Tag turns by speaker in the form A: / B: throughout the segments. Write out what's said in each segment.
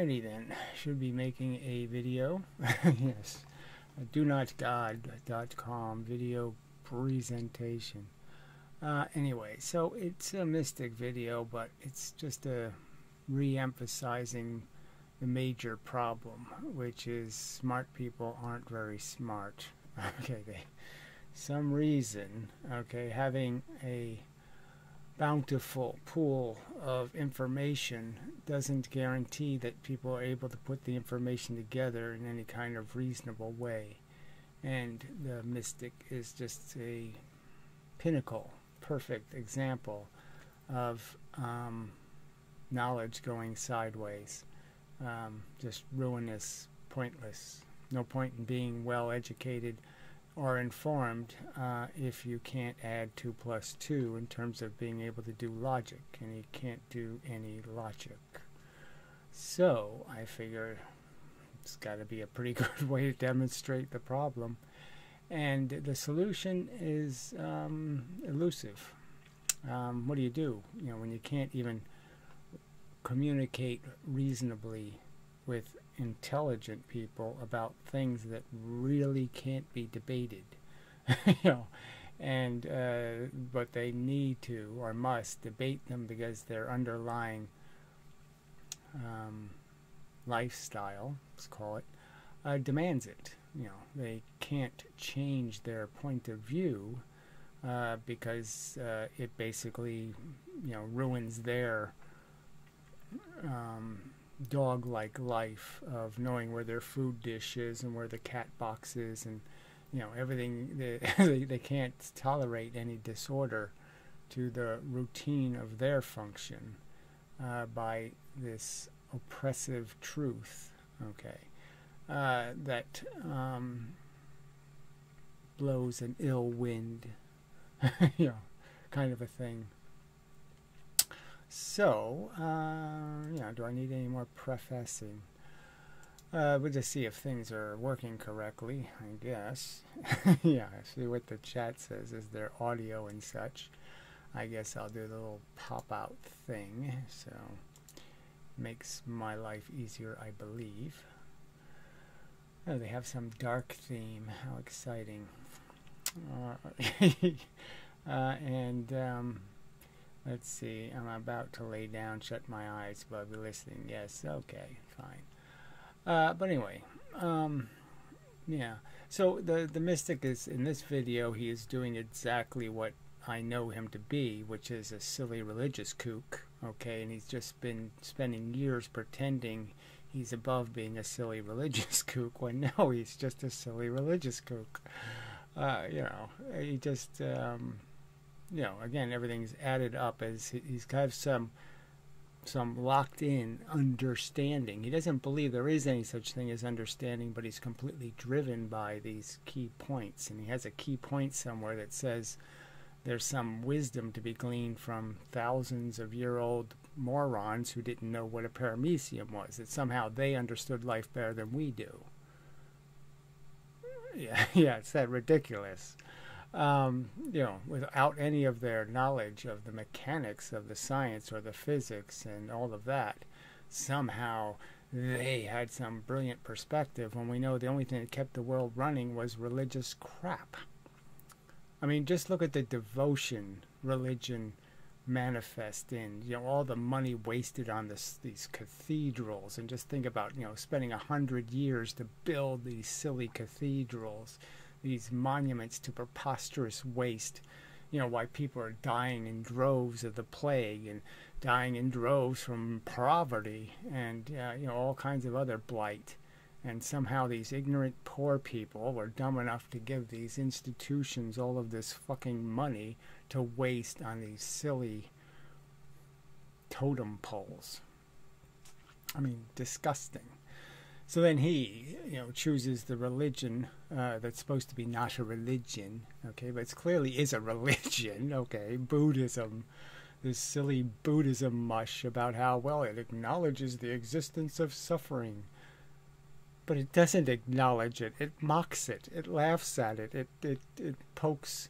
A: Alrighty then, should be making a video. Yes, donotgod.com video presentation. Anyway, so it's a mystic video, but it's just a re-emphasizing the major problem, which is smart people aren't very smart. Okay, some reason, okay, having a bountiful pool of information doesn't guarantee that people are able to put the information together in any kind of reasonable way. And the mystic is just a pinnacle, perfect example of knowledge going sideways. Just ruinous, pointless. No point in being well educated or informed if you can't add 2 plus 2 in terms of being able to do logic, and you can't do any logic. So I figure it's got to be a pretty good way to demonstrate the problem, and the solution is elusive. What do? You know, when you can't even communicate reasonably with intelligent people about things that really can't be debated, you know, and but they need to or must debate them because their underlying lifestyle, let's call it, demands it. You know, they can't change their point of view because it basically, you know, ruins their dog-like life of knowing where their food dish is and where the cat box is, and you know, everything. They can't tolerate any disorder to the routine of their function by this oppressive truth, okay, that blows an ill wind, you know, kind of a thing. So, you know, do I need any more prefacing? We'll just see if things are working correctly, I guess. Yeah, see what the chat says is their audio and such. I guess I'll do the little pop-out thing, so makes my life easier, I believe. Oh, they have some dark theme. How exciting. Let's see, I'm about to lay down, shut my eyes, but I'll be listening. Yes, okay, fine. But anyway, yeah. So the mystic is, in this video, he is doing exactly what I know him to be, which is a silly religious kook, okay? And he's just been spending years pretending he's above being a silly religious kook, when no, he's just a silly religious kook. You know, he just... you know, again, everything's added up as he's got some locked-in understanding. He doesn't believe there is any such thing as understanding, but he's completely driven by these key points. And he has a key point somewhere that says there's some wisdom to be gleaned from thousands of year-old morons who didn't know what a paramecium was. That somehow they understood life better than we do. Yeah, yeah, it's that ridiculous. You know, without any of their knowledge of the mechanics of the science or the physics and all of that, somehow they had some brilliant perspective, when we know the only thing that kept the world running was religious crap. I mean, just look at the devotion religion manifest in, you know, all the money wasted on these cathedrals, and just think about, you know, spending 100 years to build these silly cathedrals, these monuments to preposterous waste, you know, why people are dying in droves of the plague and dying in droves from poverty and, you know, all kinds of other blight. And somehow these ignorant poor people were dumb enough to give these institutions all of this fucking money to waste on these silly totem poles. I mean, disgusting. So then he, you know, chooses the religion that's supposed to be not a religion, okay, but it clearly is a religion, okay, Buddhism, this silly Buddhism mush about how, well, it acknowledges the existence of suffering. But it doesn't acknowledge it. It mocks it. It laughs at it. It pokes,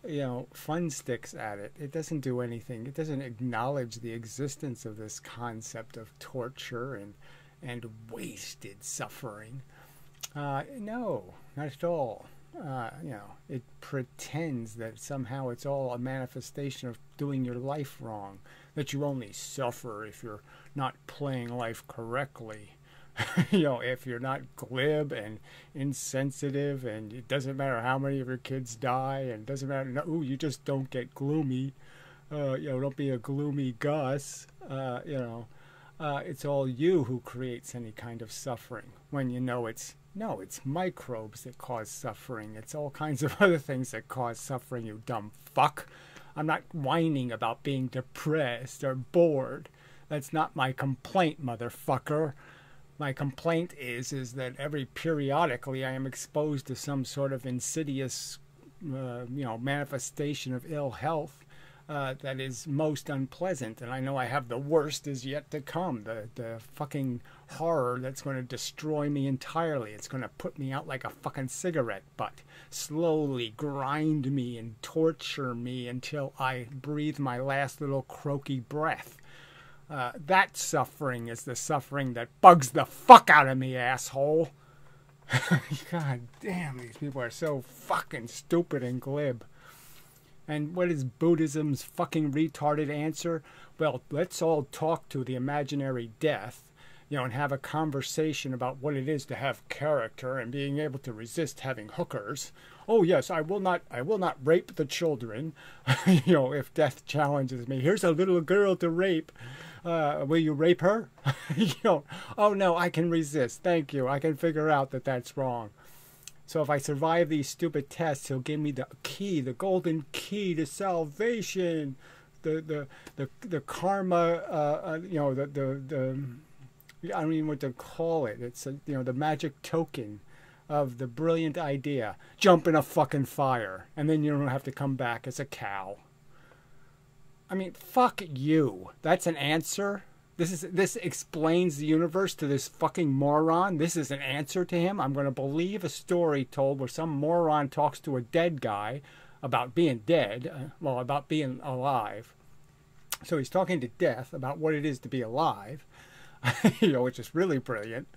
A: you know, fun sticks at it. It doesn't do anything. It doesn't acknowledge the existence of this concept of torture and and wasted suffering. No, not at all. You know, it pretends that somehow it's all a manifestation of doing your life wrong, that you only suffer if you're not playing life correctly. You know, if you're not glib and insensitive, and it doesn't matter how many of your kids die, and it doesn't matter, no, you just don't get gloomy. You know, don't be a gloomy Gus. You know, it's all you who creates any kind of suffering, when you know it's microbes that cause suffering. It's all kinds of other things that cause suffering, you dumb fuck. I'm not whining about being depressed or bored. That's not my complaint, motherfucker. My complaint is that periodically I am exposed to some sort of insidious, you know, manifestation of ill health that is most unpleasant. And I know I have the worst is yet to come. The fucking horror that's going to destroy me entirely. It's going to put me out like a fucking cigarette butt. Slowly grind me and torture me until I breathe my last little croaky breath. That suffering is the suffering that bugs the fuck out of me, asshole. God damn, these people are so fucking stupid and glib. And what is Buddhism's fucking retarded answer? Well, let's all talk to the imaginary death, you know, and have a conversation about what it is to have character and being able to resist having hookers. Oh yes, I will not rape the children. You know, if death challenges me, here's a little girl to rape. Will you rape her? You know, oh no, I can resist. Thank you. I can figure out that that's wrong. So if I survive these stupid tests, he'll give me the key, the golden key to salvation, the karma, you know, the I don't even know what to call it. It's you know, the magic token of the brilliant idea. Jump in a fucking fire, and then you don't have to come back as a cow. I mean, fuck you. That's an answer? This explains the universe to this fucking moron? This is an answer to him? I'm going to believe a story told where some moron talks to a dead guy about being dead, well, about being alive. So he's talking to death about what it is to be alive, you know, which is really brilliant.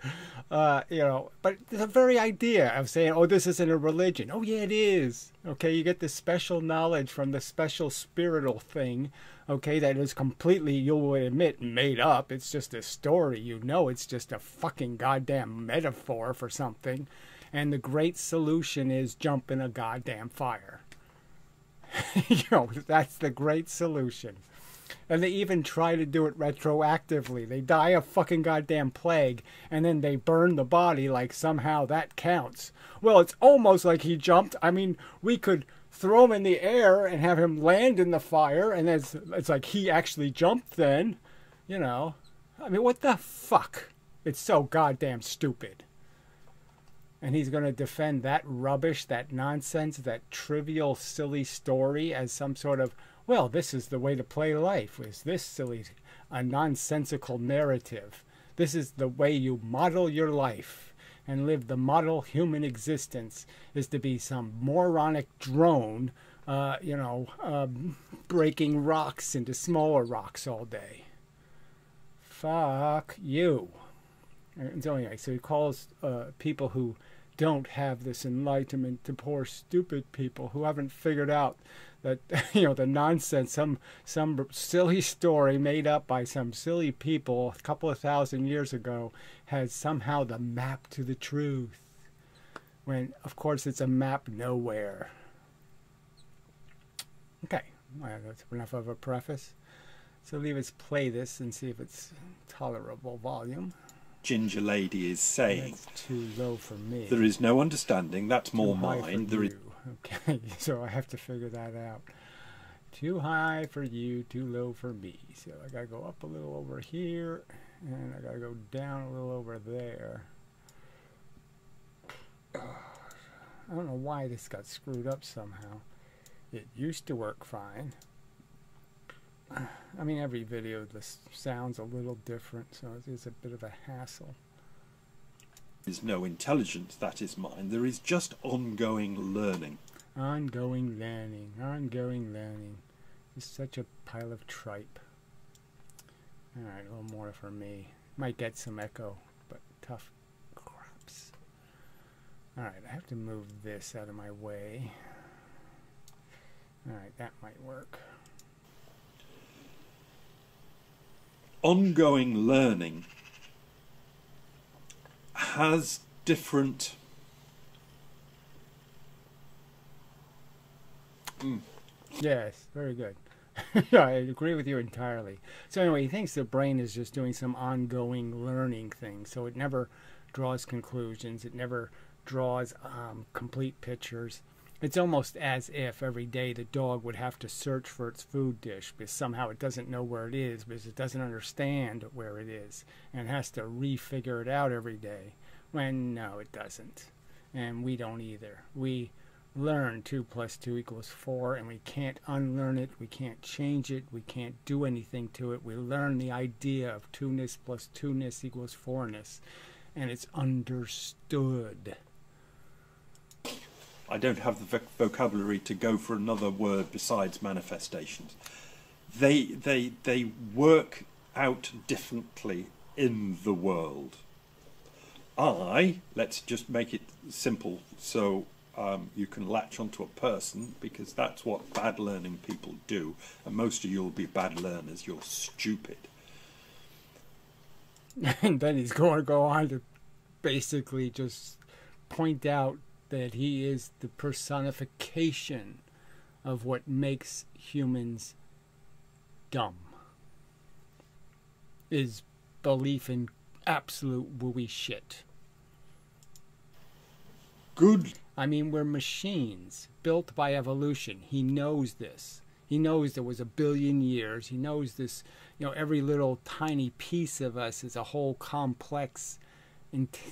A: You know, but the very idea of saying, oh, this isn't a religion. Oh, yeah, it is. Okay, you get this special knowledge from the special spiritual thing, okay, that is completely, you will admit, made up. It's just a story. You know, it's just a fucking goddamn metaphor for something. And the great solution is jump in a goddamn fire. You know, that's the great solution. And they even try to do it retroactively. They die of fucking goddamn plague, and then they burn the body like somehow that counts. Well, it's almost like he jumped. I mean, we could throw him in the air and have him land in the fire, and it's like he actually jumped then. You know. I mean, what the fuck? It's so goddamn stupid. And he's going to defend that rubbish, that nonsense, that trivial, silly story as some sort of, well, this is the way to play life. Is this silly, a nonsensical narrative? This is the way you model your life and live the model human existence, is to be some moronic drone, you know, breaking rocks into smaller rocks all day. Fuck you. And so anyway, so he calls people who don't have this enlightenment to poor stupid people who haven't figured out that, you know, the nonsense, some silly story made up by some silly people a couple of thousand years ago has somehow the map to the truth, when of course it's a map nowhere. Okay, well, that's enough of a preface. So let's play this and see if it's tolerable volume.
B: Ginger lady is saying,
A: that's too low for me.
B: There is no understanding. That's
A: Too
B: more
A: high
B: mine.
A: for
B: There is.
A: you. Okay, so I have to figure that out. Too high for you, too low for me. So I gotta go up a little over here, and I gotta go down a little over there. I don't know why this got screwed up somehow. It used to work fine. I mean, every video this sounds a little different, so it's a bit of a hassle.
B: There is no intelligence that is mine. There is just ongoing learning.
A: Ongoing learning, ongoing learning. It's such a pile of tripe. Alright, a little more for me. Might get some echo. tough craps. Alright, I have to move this out of my way. Alright, that might work.
B: Ongoing learning has different
A: Yes, very good. Yeah, I agree with you entirely. So anyway, he thinks the brain is just doing some ongoing learning thing. So it never draws conclusions. It never draws complete pictures. It's almost as if every day the dog would have to search for its food dish because somehow it doesn't know where it is because it doesn't understand where it is and it has to refigure it out every day. When no, it doesn't. And we don't either. We learn 2 + 2 = 4, and we can't unlearn it, we can't change it, we can't do anything to it. We learn the idea of 2ness plus 2ness equals 4ness, and it's understood.
B: I don't have the vocabulary to go for another word besides manifestations. They work out differently in the world. Let's just make it simple so you can latch onto a person, because that's what bad learning people do, and most of you will be bad learners. You're stupid.
A: And then he's going to go on to basically just point out that he is the personification of what makes humans dumb. Is belief in absolute wooey shit.
B: Good.
A: I mean, we're machines built by evolution. He knows this. He knows there was 1 billion years. He knows this, every little tiny piece of us is a whole complex,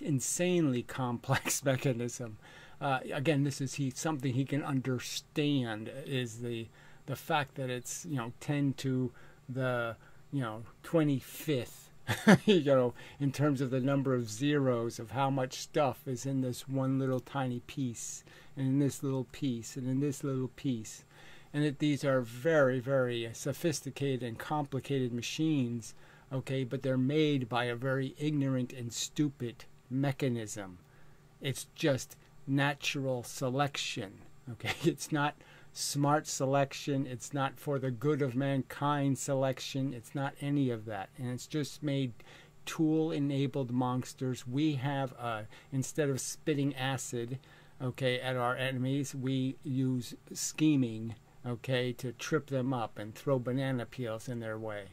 A: insanely complex mechanism. Again, this is something he can understand, is the fact that it's, 10 to the, 25th. In terms of the number of zeros of how much stuff is in this one little tiny piece, and in this little piece, and in this little piece. And that these are very, very sophisticated and complicated machines, okay, but they're made by a very ignorant and stupid mechanism. It's just natural selection, okay? It's not smart selection, it's not for the good of mankind selection, it's not any of that, and it's just made tool-enabled monsters. We have, instead of spitting acid, okay, at our enemies, we use scheming, okay, to trip them up and throw banana peels in their way.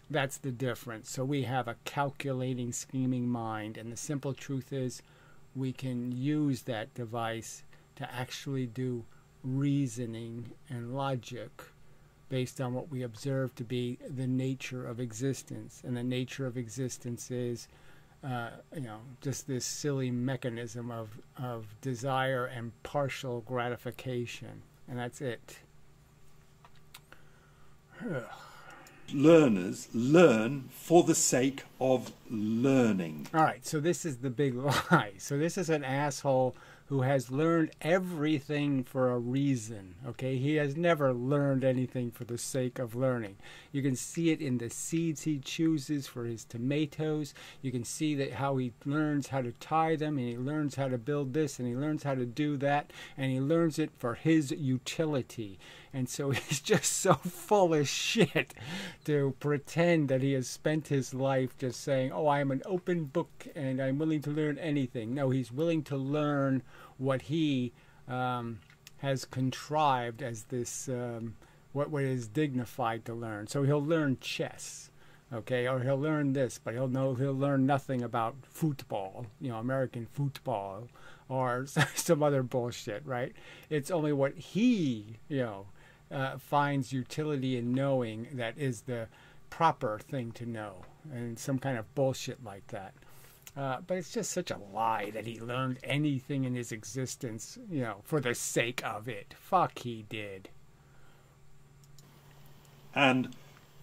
A: That's the difference. So we have a calculating, scheming mind, and the simple truth is we can use that device to actually do reasoning and logic based on what we observe to be the nature of existence. And the nature of existence is just this silly mechanism of desire and partial gratification, and that's it.
B: Learners learn for the sake of learning.
A: All right, so this is the big lie. So this is an asshole who has learned everything for a reason, okay? He has never learned anything for the sake of learning. You can see it in the seeds he chooses for his tomatoes. You can see that how he learns how to tie them, and he learns how to build this, and he learns how to do that, and he learns it for his utility. And so he's just so full of shit to pretend that he has spent his life just saying, oh, I'm an open book and I'm willing to learn anything. No, he's willing to learn what he has contrived as this, what is dignified to learn. So he'll learn chess, okay, or he'll learn this, but he'll learn nothing about football, American football, or some other bullshit, right? It's only what he, finds utility in knowing that is the proper thing to know, and some kind of bullshit like that. But it's just such a lie that he learned anything in his existence, for the sake of it. Fuck, he did.
B: And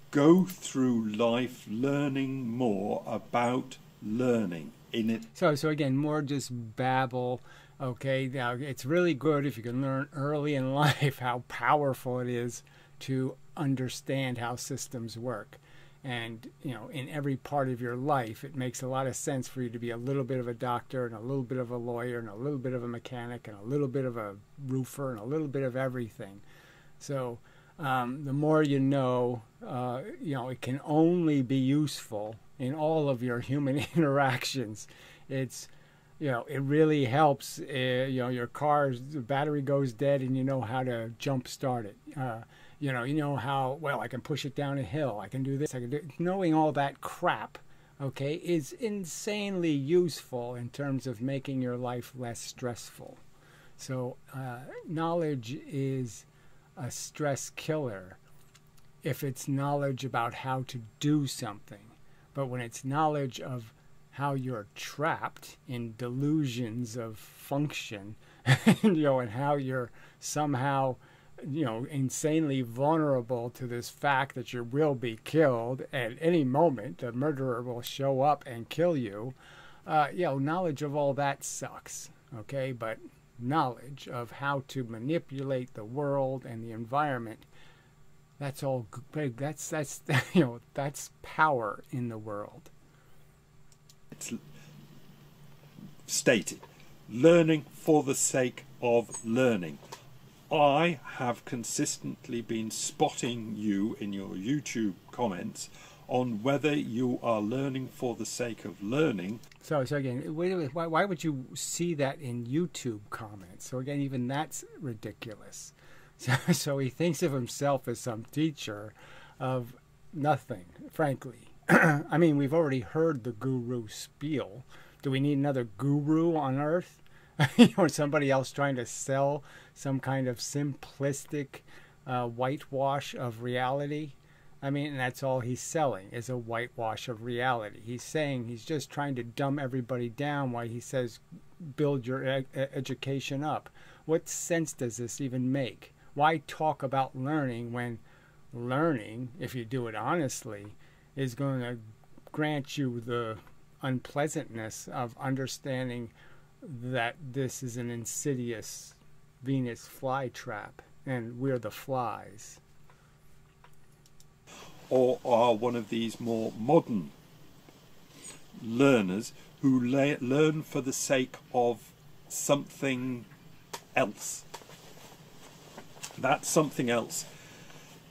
B: go through life learning more about learning in it.
A: So again, more just babble. Okay, now it's really good if you can learn early in life how powerful it is to understand how systems work. And, in every part of your life, it makes a lot of sense for you to be a little bit of a doctor and a little bit of a lawyer and a little bit of a mechanic and a little bit of a roofer and a little bit of everything. So the more you know, it can only be useful in all of your human interactions. It's, it really helps. Your car's the battery goes dead and you know how to jump start it. You know how, well, I can push it down a hill. I can do this. I can do. Knowing all that crap, okay, is insanely useful in terms of making your life less stressful. So knowledge is a stress killer if it's knowledge about how to do something. But when it's knowledge of how you're trapped in delusions of function, and how you're somehow, insanely vulnerable to this fact that you will be killed at any moment, the murderer will show up and kill you, knowledge of all that sucks, okay? But knowledge of how to manipulate the world and the environment, that's all big. That's that's power in the world.
B: It's stated, learning for the sake of learning. I have consistently been spotting you in your YouTube comments on whether you are learning for the sake of learning.
A: So again, why would you see that in YouTube comments? So again, even that's ridiculous. So he thinks of himself as some teacher of nothing, frankly. I mean, we've already heard the guru spiel. Do we need another guru on earth? Or somebody else trying to sell some kind of simplistic whitewash of reality? I mean, and that's all he's selling is a whitewash of reality. He's saying he's just trying to dumb everybody down while he says build your education up. What sense does this even make? Why talk about learning when learning, if you do it honestly, is going to grant you the unpleasantness of understanding that this is an insidious Venus flytrap and we're the flies?
B: Or are one of these more modern learners who learn for the sake of something else? That something else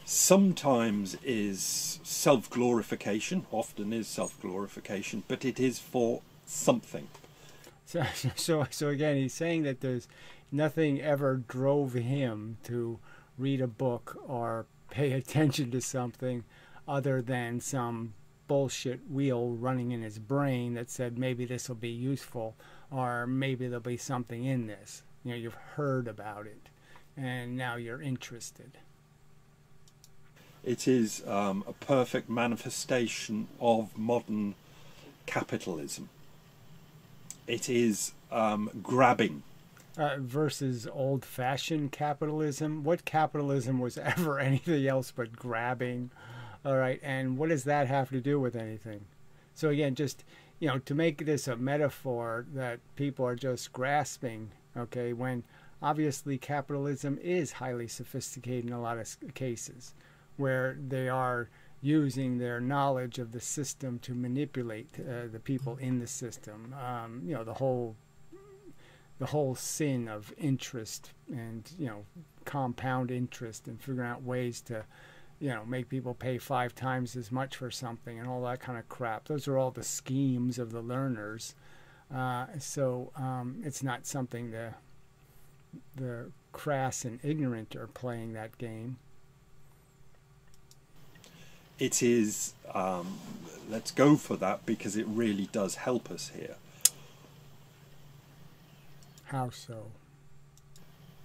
B: sometimes is self-glorification, often is self-glorification, but it is for something.
A: So again, he's saying that there's nothing ever drove him to read a book or pay attention to something other than some bullshit wheel running in his brain that said maybe this will be useful or maybe there'll be something in this. You've heard about it and now you're interested.
B: It is a perfect manifestation of modern capitalism. It is grabbing.
A: Versus old-fashioned capitalism. What capitalism was ever anything else but grabbing? All right, and what does that have to do with anything? So again, just, to make this a metaphor that people are just grasping, okay, when obviously capitalism is highly sophisticated in a lot of cases, where they are using their knowledge of the system to manipulate the people in the system. The whole sin of interest and, compound interest and figuring out ways to, make people pay 5 times as much for something and all that kind of crap. Those are all the schemes of the learners. So it's not something the crass and ignorant are playing that game.
B: It is, let's go for that because it really does help us here.
A: How so?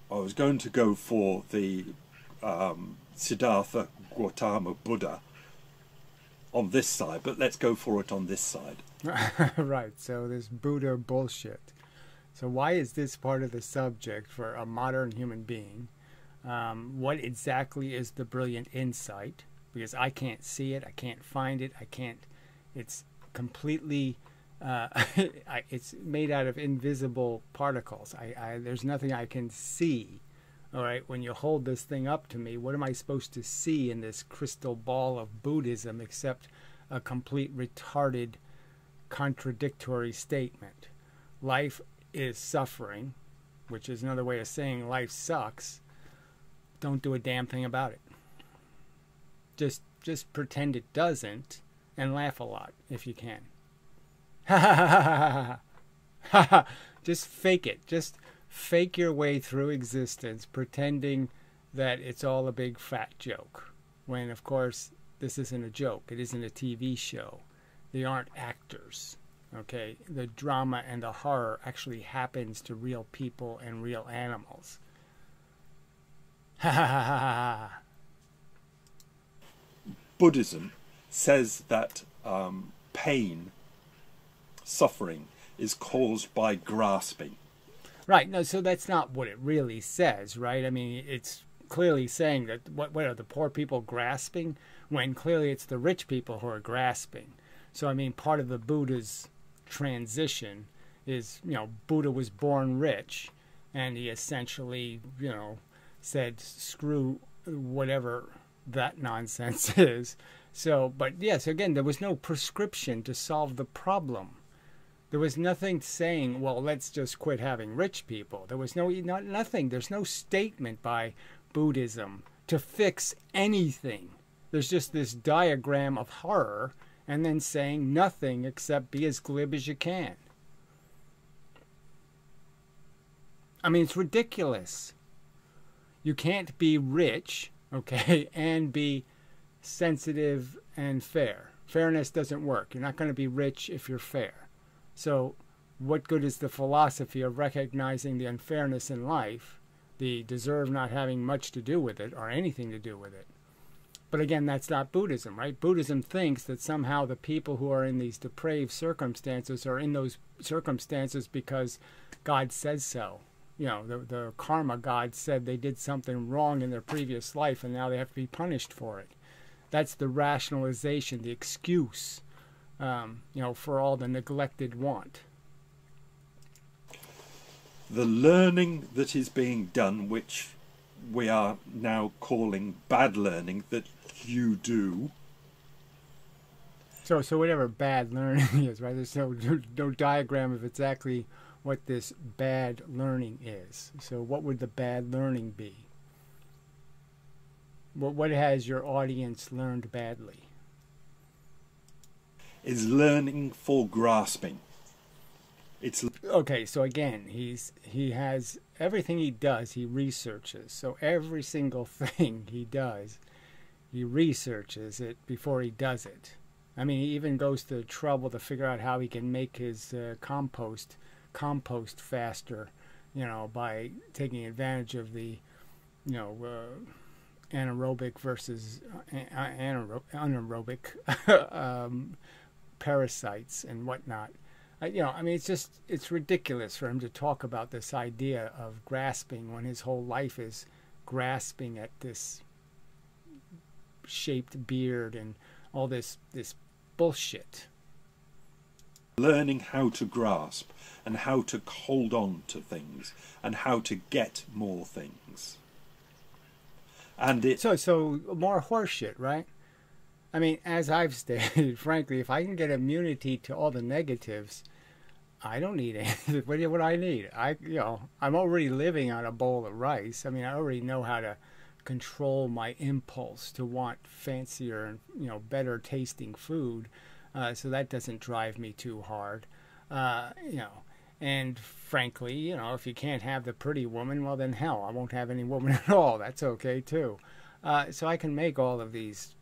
B: I was going to go for the Siddhartha Gautama Buddha on this side, but let's go for it on this side.
A: Right, so this Buddha bullshit. So why is this part of the subject for a modern human being? What exactly is the brilliant insight? Because I can't see it, I can't find it, it's completely, it's made out of invisible particles. There's nothing I can see. All right, when you hold this thing up to me, what am I supposed to see in this crystal ball of Buddhism except a complete retarded contradictory statement. Life is suffering, which is another way of saying life sucks. Don't do a damn thing about it. Just pretend it doesn't and laugh a lot if you can. Just fake it. Just fake your way through existence, pretending that it's all a big fat joke. When, of course, this isn't a joke. It isn't a TV show. They aren't actors. Okay? The drama and the horror actually happens to real people and real animals.
B: Buddhism says that pain, suffering, is caused by grasping.
A: Right. No, so that's not what it really says, right? I mean, it's clearly saying that what are the poor people grasping when clearly it's the rich people who are grasping. So, I mean, part of the Buddha's transition is, Buddha was born rich, and he essentially, said, screw whatever that nonsense is. So, but yes, again, there was no prescription to solve the problem. There was nothing saying, well, let's just quit having rich people. There was nothing. There's no statement by Buddhism to fix anything. There's just this diagram of horror and then saying nothing except be as glib as you can. I mean, it's ridiculous. You can't be rich, okay, and be sensitive and fair. Fairness doesn't work. You're not going to be rich if you're fair. So what good is the philosophy of recognizing the unfairness in life, the deserve not having much to do with it or anything to do with it? But again, that's not Buddhism, right? Buddhism thinks that somehow the people who are in these depraved circumstances are in those circumstances because God says so. The karma god said they did something wrong in their previous life and now they have to be punished for it. That's the rationalization, the excuse, for all the neglected want.
B: The learning that is being done, which we are now calling bad learning, that you do.
A: So whatever bad learning is, right? There's no diagram of exactly what this bad learning is. So what would the bad learning be? What has your audience learned badly?
B: Is learning for grasping. It's
A: okay. So again, he has everything he does. He researches. So every single thing he does, he researches it before he does it. I mean, he even goes to the trouble to figure out how he can make his compost faster. By taking advantage of the, anaerobic versus anaerobic parasites and whatnot. It's ridiculous for him to talk about this idea of grasping when his whole life is grasping at this shaped beard and all this bullshit.
B: Learning how to grasp and how to hold on to things and how to get more things. And it
A: so more horseshit, right? I mean, as I've stated, frankly, if I can get immunity to all the negatives, I don't need anything. What do I need? I'm already living on a bowl of rice. I mean, I already know how to control my impulse to want fancier and better tasting food, so that doesn't drive me too hard. And frankly, if you can't have the pretty woman, well then hell, I won't have any woman at all. That's okay too. So I can make all of these,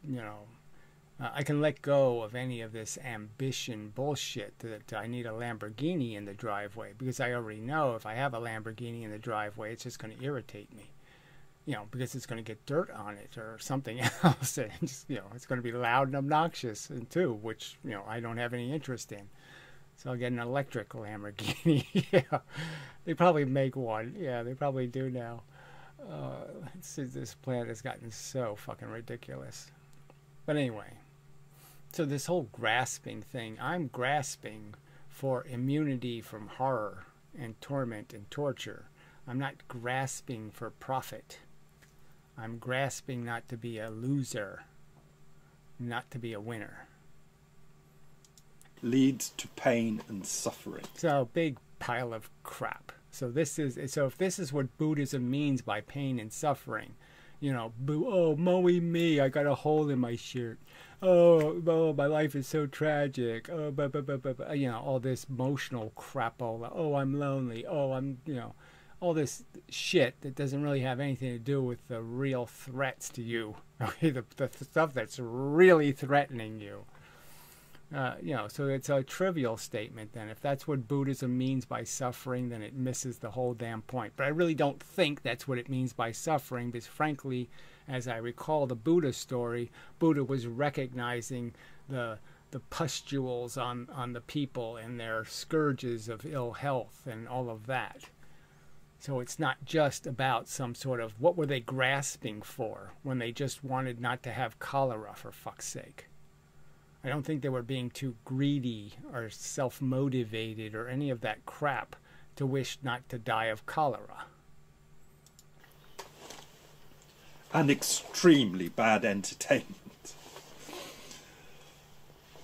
A: I can let go of any of this ambition bullshit that I need a Lamborghini in the driveway, because I already know if I have a Lamborghini in the driveway, it's just going to irritate me. Because it's going to get dirt on it or something else. And just, it's going to be loud and obnoxious too, which, I don't have any interest in. So I'll get an electric Lamborghini. Yeah, they probably make one. Yeah, they probably do now. This planet has gotten so fucking ridiculous. But anyway, so this whole grasping thing, I'm grasping for immunity from horror and torment and torture. I'm not grasping for profit. I'm grasping not to be a loser, not to be a winner.
B: leads to pain and suffering.
A: So a big pile of crap. So if this is what Buddhism means by pain and suffering, you know, oh, moe me, I got a hole in my shirt. Oh, my life is so tragic. Oh, you know, all this emotional crapola. Oh, I'm lonely. Oh, I'm, you know, all this shit that doesn't really have anything to do with the real threats to you. Okay, the stuff that's really threatening you. You know, so it's a trivial statement then. If that's what Buddhism means by suffering, then it misses the whole damn point. But I really don't think that's what it means by suffering, because frankly, as I recall the Buddha story, Buddha was recognizing the pustules on the people and their scourges of ill health and all of that. So it's not just about some sort of, what were they grasping for when they just wanted not to have cholera, for fuck's sake? I don't think they were being too greedy or self-motivated or any of that crap to wish not to die of cholera.
B: And extremely bad entertainment.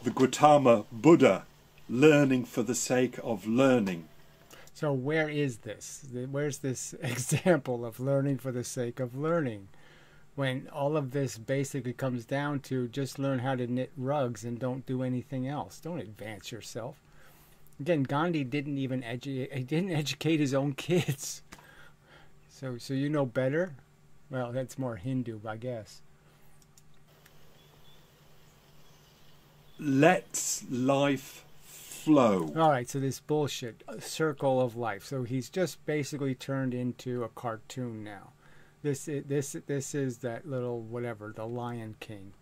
B: The Gautama Buddha, learning for the sake of learning.
A: So where is this? Where's this example of learning for the sake of learning? When all of this basically comes down to just learn how to knit rugs and don't do anything else. Don't advance yourself. Again, Gandhi didn't even educate his own kids. So you know better? Well, that's more Hindu, I guess.
B: Let life flow.
A: All right, so this bullshit, circle of life. So he's just basically turned into a cartoon now. This is that little whatever, the Lion King.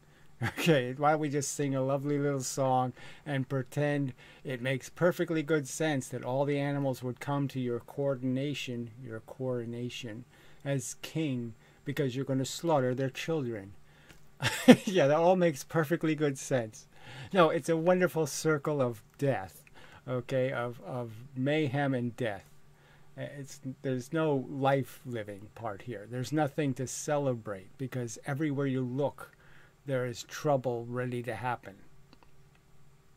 A: Okay, why don't we just sing a lovely little song and pretend it makes perfectly good sense that all the animals would come to your coronation as king because you're going to slaughter their children. Yeah, that all makes perfectly good sense. No, it's a wonderful circle of death, okay, of mayhem and death. There's no life living part here. There's nothing to celebrate because everywhere you look, there is trouble ready to happen.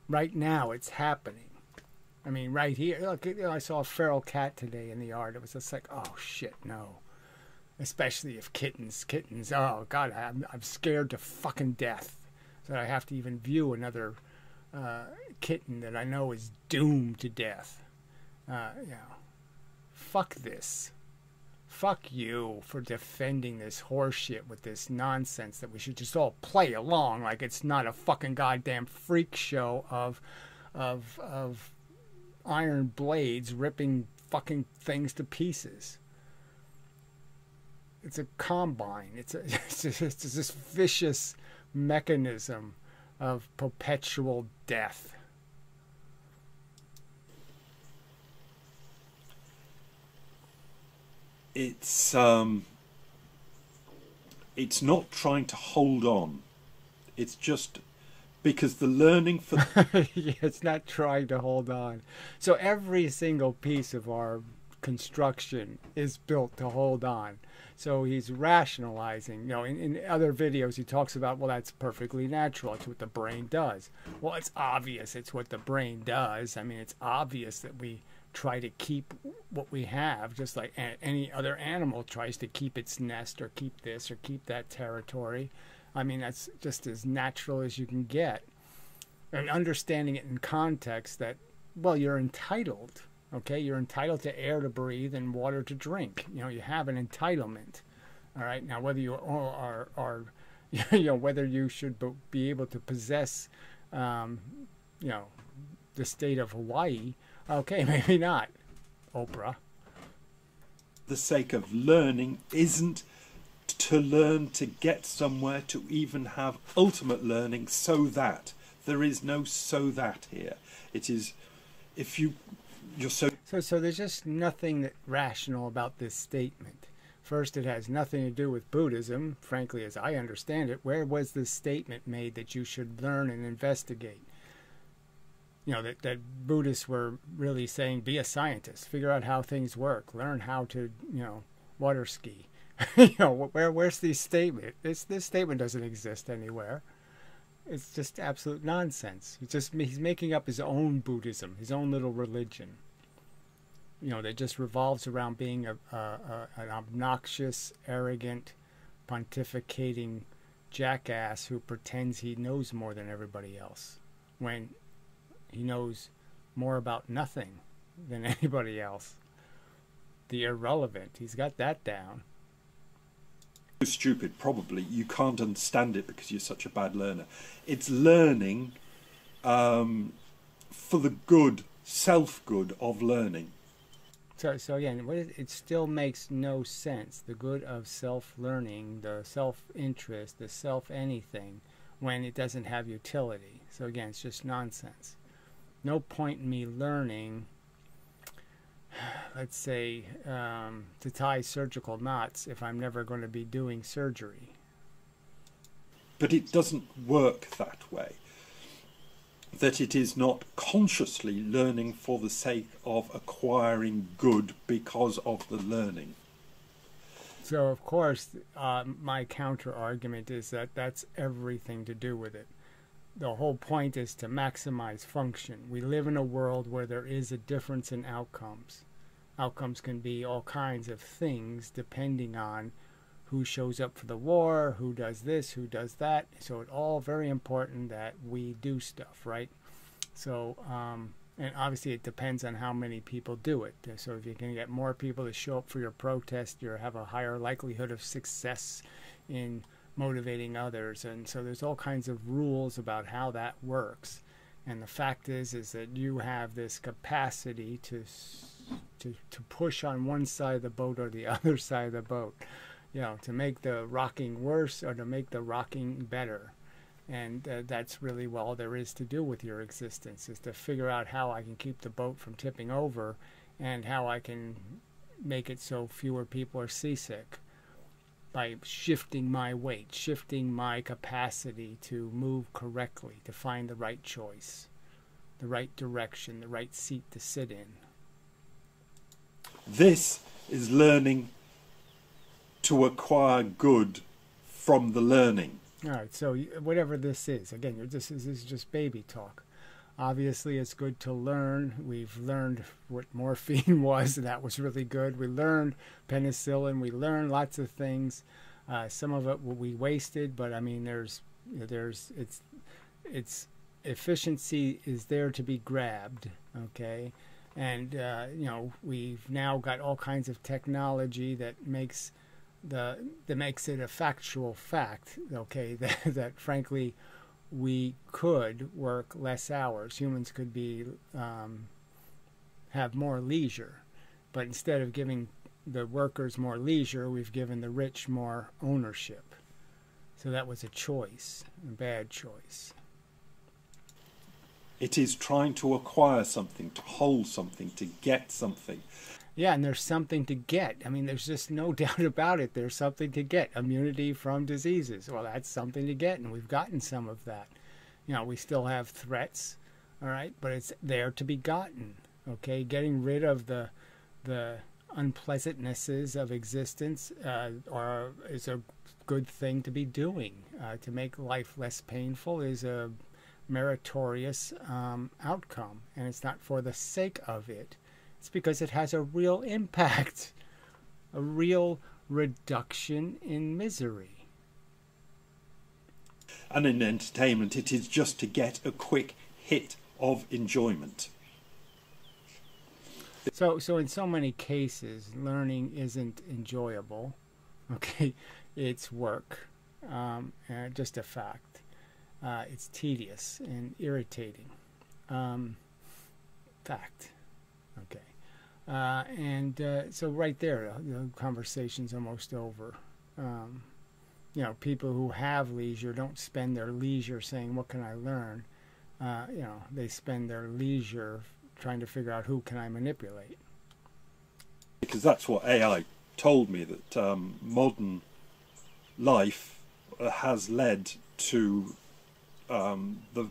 A: Right now, it's happening. I mean, right here. Look, you know, I saw a feral cat today in the yard. It was just like, oh shit, no. Especially if kittens. Oh God, I'm scared to fucking death that I have to even view another kitten that I know is doomed to death. You know. Fuck this. Fuck you for defending this horseshit with this nonsense that we should just all play along like it's not a fucking goddamn freak show of iron blades ripping fucking things to pieces. It's a combine. It's this vicious mechanism of perpetual death.
B: It's not trying to hold on. It's just because the learning for
A: yeah, it's not trying to hold on. So every single piece of our construction is built to hold on. So he's rationalizing. You know, in other videos he talks about, well, that's perfectly natural. It's what the brain does. Well, it's obvious it's what the brain does. I mean, it's obvious that we try to keep what we have, just like any other animal tries to keep its nest or keep this or keep that territory. I mean, that's just as natural as you can get. And understanding it in context that, well, you're entitled, okay? You're entitled to air to breathe and water to drink. You know, you have an entitlement, all right? Now, whether you are you know, whether you should be able to possess, you know, the state of Hawaii, okay, maybe not, Oprah.
B: The sake of learning isn't to learn to get somewhere, to even have ultimate learning, so that. There is no so that here. It is, if you're so
A: there's just nothing rational about this statement. First, it has nothing to do with Buddhism, frankly, as I understand it. Where was this statement made that you should learn and investigate? You know, that Buddhists were really saying, be a scientist, figure out how things work, learn how to, you know, water ski. You know, where's the statement? This statement doesn't exist anywhere. It's just absolute nonsense. He's making up his own Buddhism, his own little religion. You know, that just revolves around being an obnoxious, arrogant, pontificating jackass who pretends he knows more than everybody else when he knows more about nothing than anybody else. The irrelevant, he's got that down.
B: Stupid, probably. You can't understand it because you're such a bad learner. It's learning for the good, self-good of learning.
A: So again, it still makes no sense. The good of self-learning, the self-interest, the self-anything, when it doesn't have utility. So again, it's just nonsense. No point in me learning, let's say, to tie surgical knots if I'm never going to be doing surgery.
B: But it doesn't work that way. That it is not consciously learning for the sake of acquiring good because of the learning.
A: So, of course, my counter-argument is that that's everything to do with it. The whole point is to maximize function. We live in a world where there is a difference in outcomes. Outcomes can be all kinds of things depending on who shows up for the war, who does this, who does that. So it's all very important that we do stuff, right? So, and obviously it depends on how many people do it. So if you can get more people to show up for your protest, you have a higher likelihood of success in motivating others. And so there's all kinds of rules about how that works. And the fact is that you have this capacity to push on one side of the boat or the other side of the boat. You know, to make the rocking worse or to make the rocking better. And that's really all there is to do with your existence, is to figure out how I can keep the boat from tipping over and how I can make it so fewer people are seasick by shifting my weight, shifting my capacity to move correctly, to find the right choice, the right direction, the right seat to sit in.
B: This is learning to acquire good from the learning.
A: All right, so whatever this is, again, this is just baby talk. Obviously, it's good to learn. We've learned what morphine was, and that was really good. We learned penicillin. We learned lots of things. Some of it we wasted, but I mean, its efficiency is there to be grabbed. Okay, and you know, we've now got all kinds of technology that makes it a factual fact, okay, that frankly we could work less hours. Humans could be have more leisure, but instead of giving the workers more leisure, we've given the rich more ownership. So that was a choice, a bad choice.
B: It is trying to acquire something, to hold something, to get something.
A: Yeah, and there's something to get. I mean, there's just no doubt about it. There's something to get. Immunity from diseases. Well, that's something to get, and we've gotten some of that. You know, we still have threats, all right, but it's there to be gotten, okay? Getting rid of the unpleasantnesses of existence is a good thing to be doing. To make life less painful is a meritorious outcome, and it's not for the sake of it. It's because it has a real impact, a real reduction in misery.
B: And in entertainment, it is just to get a quick hit of enjoyment.
A: So in so many cases, learning isn't enjoyable. Okay, it's work, just a fact. It's tedious and irritating. Fact. Okay. So right there, the conversation's almost over. You know, people who have leisure don't spend their leisure saying, what can I learn? You know, they spend their leisure trying to figure out who can I manipulate.
B: Because that's what AI told me, that modern life has led to the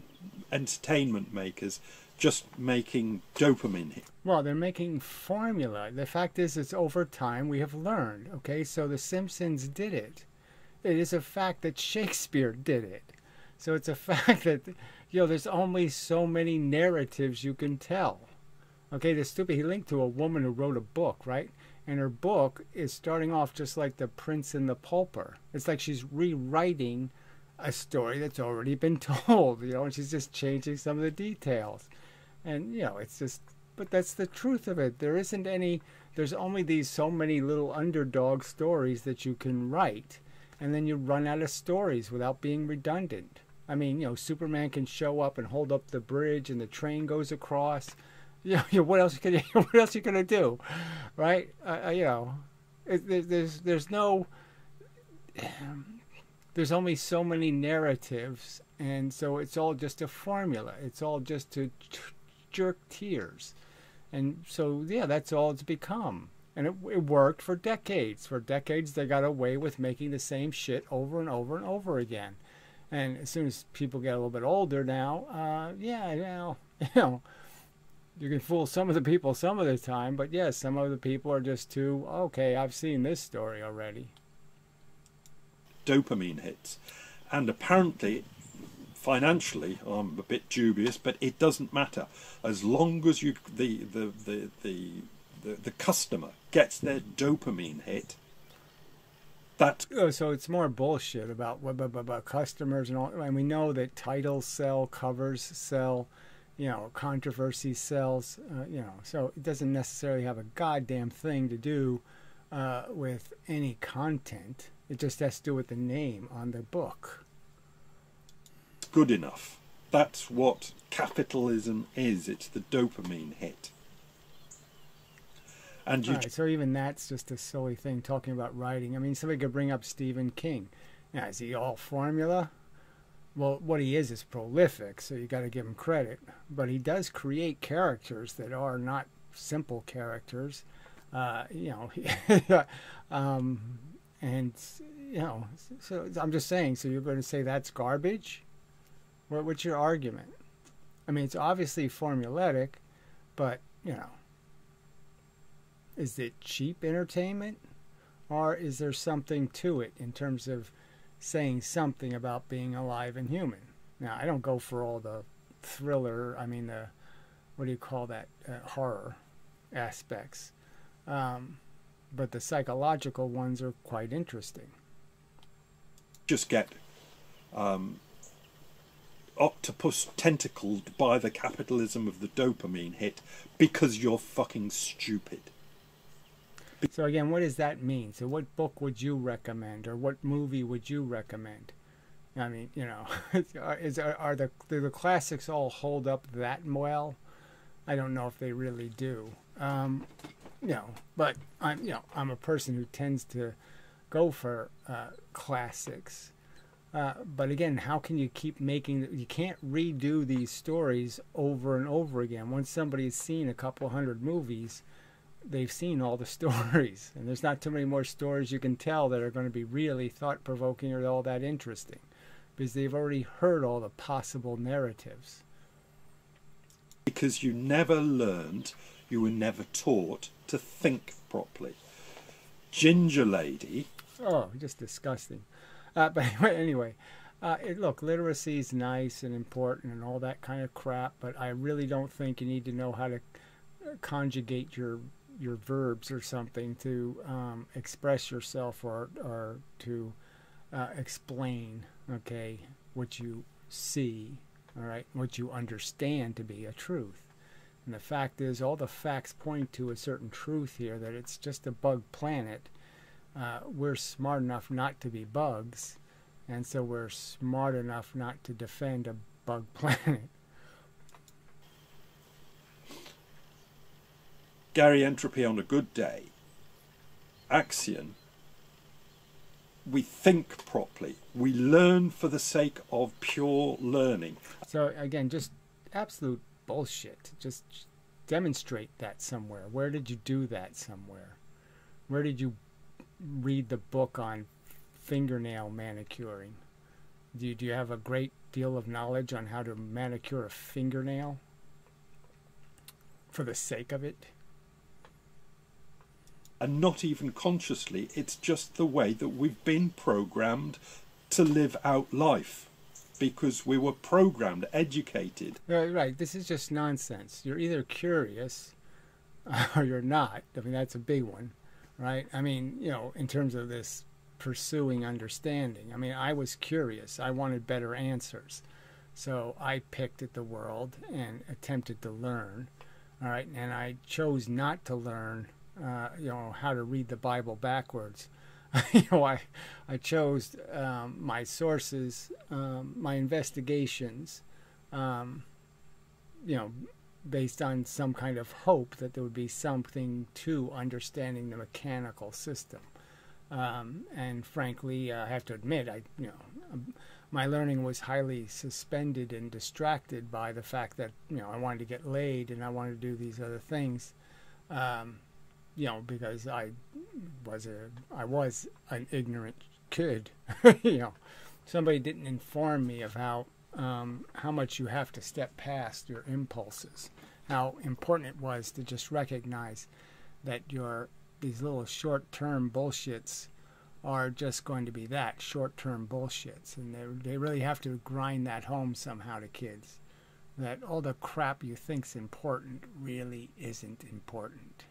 B: entertainment makers just making dopamine.
A: Well, they're making formula. The fact is, it's over time we have learned. Okay, so The Simpsons did it. It is a fact that Shakespeare did it. So it's a fact that, there's only so many narratives you can tell. Okay, he linked to a woman who wrote a book, right? And her book is starting off just like The Prince and the Pauper. It's like she's rewriting a story that's already been told, and she's just changing some of the details. And, it's just, but that's the truth of it. There's only these so many little underdog stories that you can write. And then you run out of stories without being redundant. I mean, Superman can show up and hold up the bridge and the train goes across. What else what else are you gonna do, right? There's only so many narratives, and so it's all just a formula. It's all just to jerk tears, and so that's all it's become. And it worked for decades. For decades, they got away with making the same shit over and over and over again. And as soon as people get a little bit older now, you can fool some of the people some of the time, but yes, some of the people are just too, okay, I've seen this story already.
B: Dopamine hits. And apparently, financially, I'm a bit dubious, but it doesn't matter. As long as the customer gets their dopamine hit,
A: so it's more bullshit about customers and all. And we know that titles sell, covers sell, controversy sells, so it doesn't necessarily have a goddamn thing to do with any content. It just has to do with the name on the book.
B: Good enough. That's what capitalism is. It's the dopamine hit. And
A: right, so even that's just a silly thing, talking about writing. I mean, somebody could bring up Stephen King. Now, is he all formula? Well, what he is prolific, so you got to give him credit. But he does create characters that are not simple characters, and So I'm just saying. So you're going to say that's garbage? What's your argument? I mean, it's obviously formulaic, but is it cheap entertainment, or is there something to it in terms of saying something about being alive and human? Now, I don't go for all the thriller, what do you call that, horror aspects, but the psychological ones are quite interesting.
B: Just get octopus tentacled by the capitalism of the dopamine hit because you're fucking stupid.
A: So again, what does that mean? So what book would you recommend, or what movie would you recommend? I mean, do the classics all hold up that well? I don't know if they really do. But I'm a person who tends to go for classics. But again, how can you keep making? You can't redo these stories over and over again. Once somebody's seen a couple hundred movies, they've seen all the stories, and there's not too many more stories you can tell that are going to be really thought-provoking or all that interesting, because they've already heard all the possible narratives.
B: Because you never learned, you were never taught to think properly. Ginger Lady.
A: Oh, just disgusting. But anyway, look, literacy is nice and important and all that kind of crap, but I really don't think you need to know how to conjugate your verbs or something to express yourself or to explain, okay, what you see, all right, what you understand to be a truth. And the fact is, all the facts point to a certain truth here, that it's just a bug planet. We're smart enough not to be bugs, and so we're smart enough not to defend a bug planet.
B: Gary Entropy on a good day. Axion. We think properly. We learn for the sake of pure learning.
A: So again, just absolute bullshit. Just demonstrate that somewhere. Where did you do that somewhere? Where did you read the book on fingernail manicuring? Do you have a great deal of knowledge on how to manicure a fingernail for the sake of it?
B: And not even consciously, it's just the way that we've been programmed to live out life. because we were programmed, educated.
A: Right. This is just nonsense. You're either curious or you're not. I mean, that's a big one, right? I mean, you know, in terms of this pursuing understanding. I mean, I was curious. I wanted better answers. So I picked at the world and attempted to learn, all right? And I chose not to learn, you know, how to read the Bible backwards. You know, I chose my sources, my investigations, you know, based on some kind of hope that there would be something to understanding the mechanical system. And frankly, I have to admit, you know, my learning was highly suspended and distracted by the fact that, you know, I wanted to get laid and I wanted to do these other things. You know, because I was an ignorant kid. You know, somebody didn't inform me of how much you have to step past your impulses, how important it was to just recognize that these little short-term bullshits are just going to be that, short-term bullshits, and they really have to grind that home somehow to kids, that all the crap you think's important really isn't important.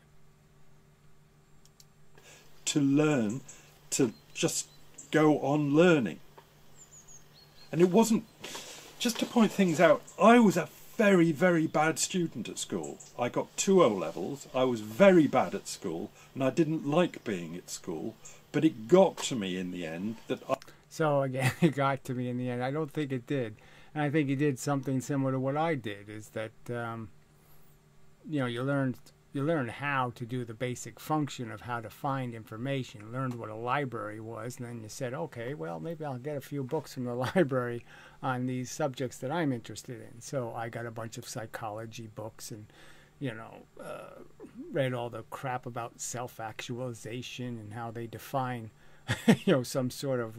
B: To learn, to just go on learning. And it wasn't, just to point things out, I was a very, very bad student at school. I got 2 O-levels, I was very bad at school, and I didn't like being at school, but it got to me in the end that
A: So again, it got to me in the end. I don't think it did. And I think it did something similar to what I did, is that, you know, you learned how to do the basic function of how to find information. You learned what a library was, and then you said, okay, well, maybe I'll get a few books from the library on these subjects that I'm interested in. So I got a bunch of psychology books and, you know, read all the crap about self-actualization and how they define, you know, some sort of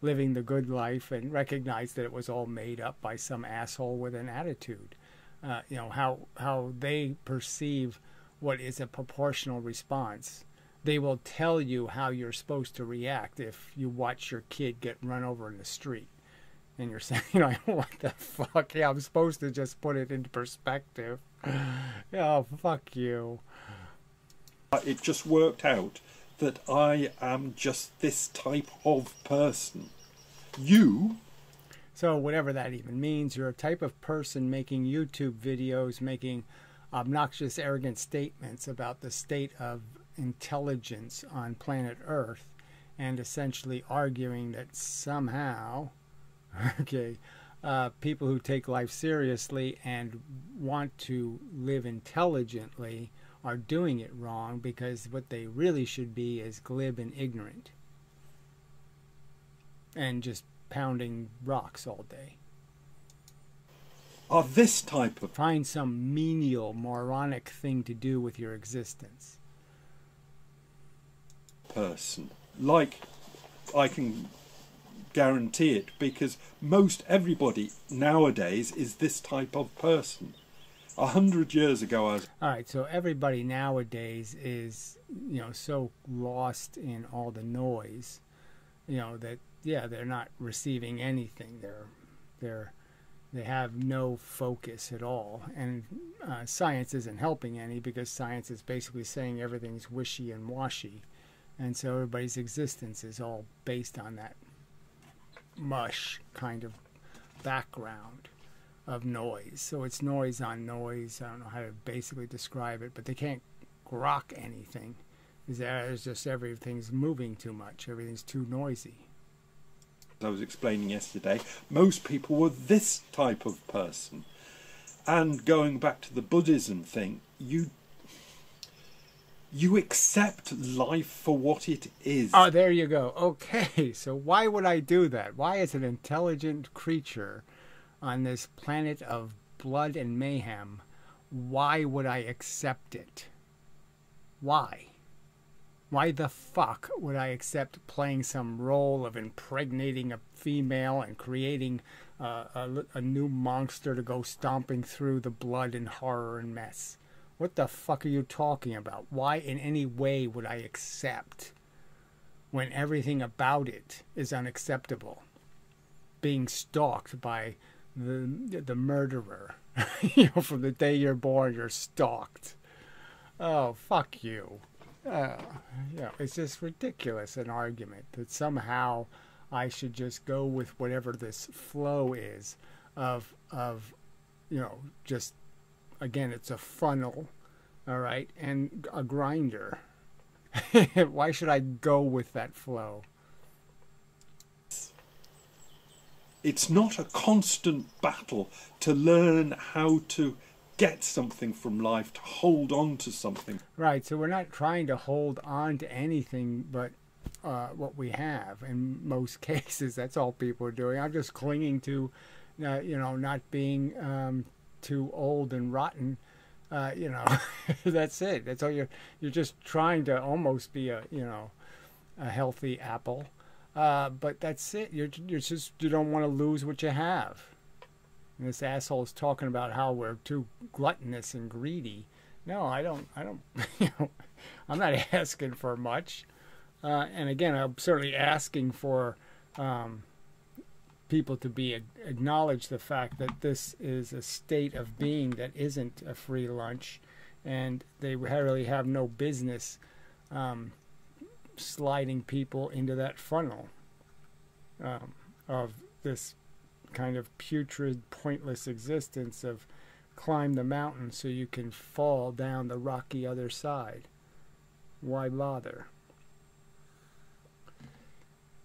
A: living the good life, and recognized that it was all made up by some asshole with an attitude. You know, how they perceive what is a proportional response. They will tell you how you're supposed to react if you watch your kid get run over in the street. And you're saying, you know, what the fuck? Yeah, I'm supposed to just put it into perspective. Oh, fuck you.
B: it just worked out that I am just this type of person. You...
A: So whatever that even means, you're a type of person making YouTube videos, making obnoxious, arrogant statements about the state of intelligence on planet Earth, and essentially arguing that somehow, okay, people who take life seriously and want to live intelligently are doing it wrong, because what they really should be is glib and ignorant and just pounding rocks all day.
B: Are this type of...
A: Find some menial, moronic thing to do with your existence.
B: person. Like, I can guarantee it, because most everybody nowadays is this type of person. 100 years ago I was...
A: Alright, so everybody nowadays is, you know, so lost in all the noise, you know, that, yeah, they're not receiving anything. They have no focus at all. And science isn't helping any, because science is basically saying everything's wishy and washy. And so everybody's existence is all based on that mush kind of background of noise. So it's noise on noise. I don't know how to basically describe it, but they can't grok anything. It's just everything's moving too much. Everything's too noisy.
B: I was explaining yesterday, most people were this type of person. And going back to the Buddhism thing, you accept life for what it is.
A: Oh, there you go. Okay, so why would I do that? Why, is an intelligent creature on this planet of blood and mayhem, why would I accept it? Why? Why the fuck would I accept playing some role of impregnating a female and creating a new monster to go stomping through the blood and horror and mess? What the fuck are you talking about? Why in any way would I accept when everything about it is unacceptable? being stalked by the murderer. From the day you're born, you're stalked. Oh, fuck you. It's just ridiculous, an argument that somehow I should just go with whatever this flow is of just, again, it's a funnel, all right, and a grinder. Why should I go with that flow?
B: It's not a constant battle to learn how to get something from life, to hold on to something.
A: Right, so we're not trying to hold on to anything but what we have. In most cases, that's all people are doing. I'm just clinging to, not being too old and rotten. That's it. That's all you're just trying to almost be a healthy apple. But that's it. You don't want to lose what you have. And this asshole is talking about how we're too gluttonous and greedy. No, I don't. I'm not asking for much. And again, I'm certainly asking for people to acknowledge the fact that this is a state of being that isn't a free lunch, and they really have no business sliding people into that funnel of this kind of putrid, pointless existence of climb the mountain so you can fall down the rocky other side. Why bother?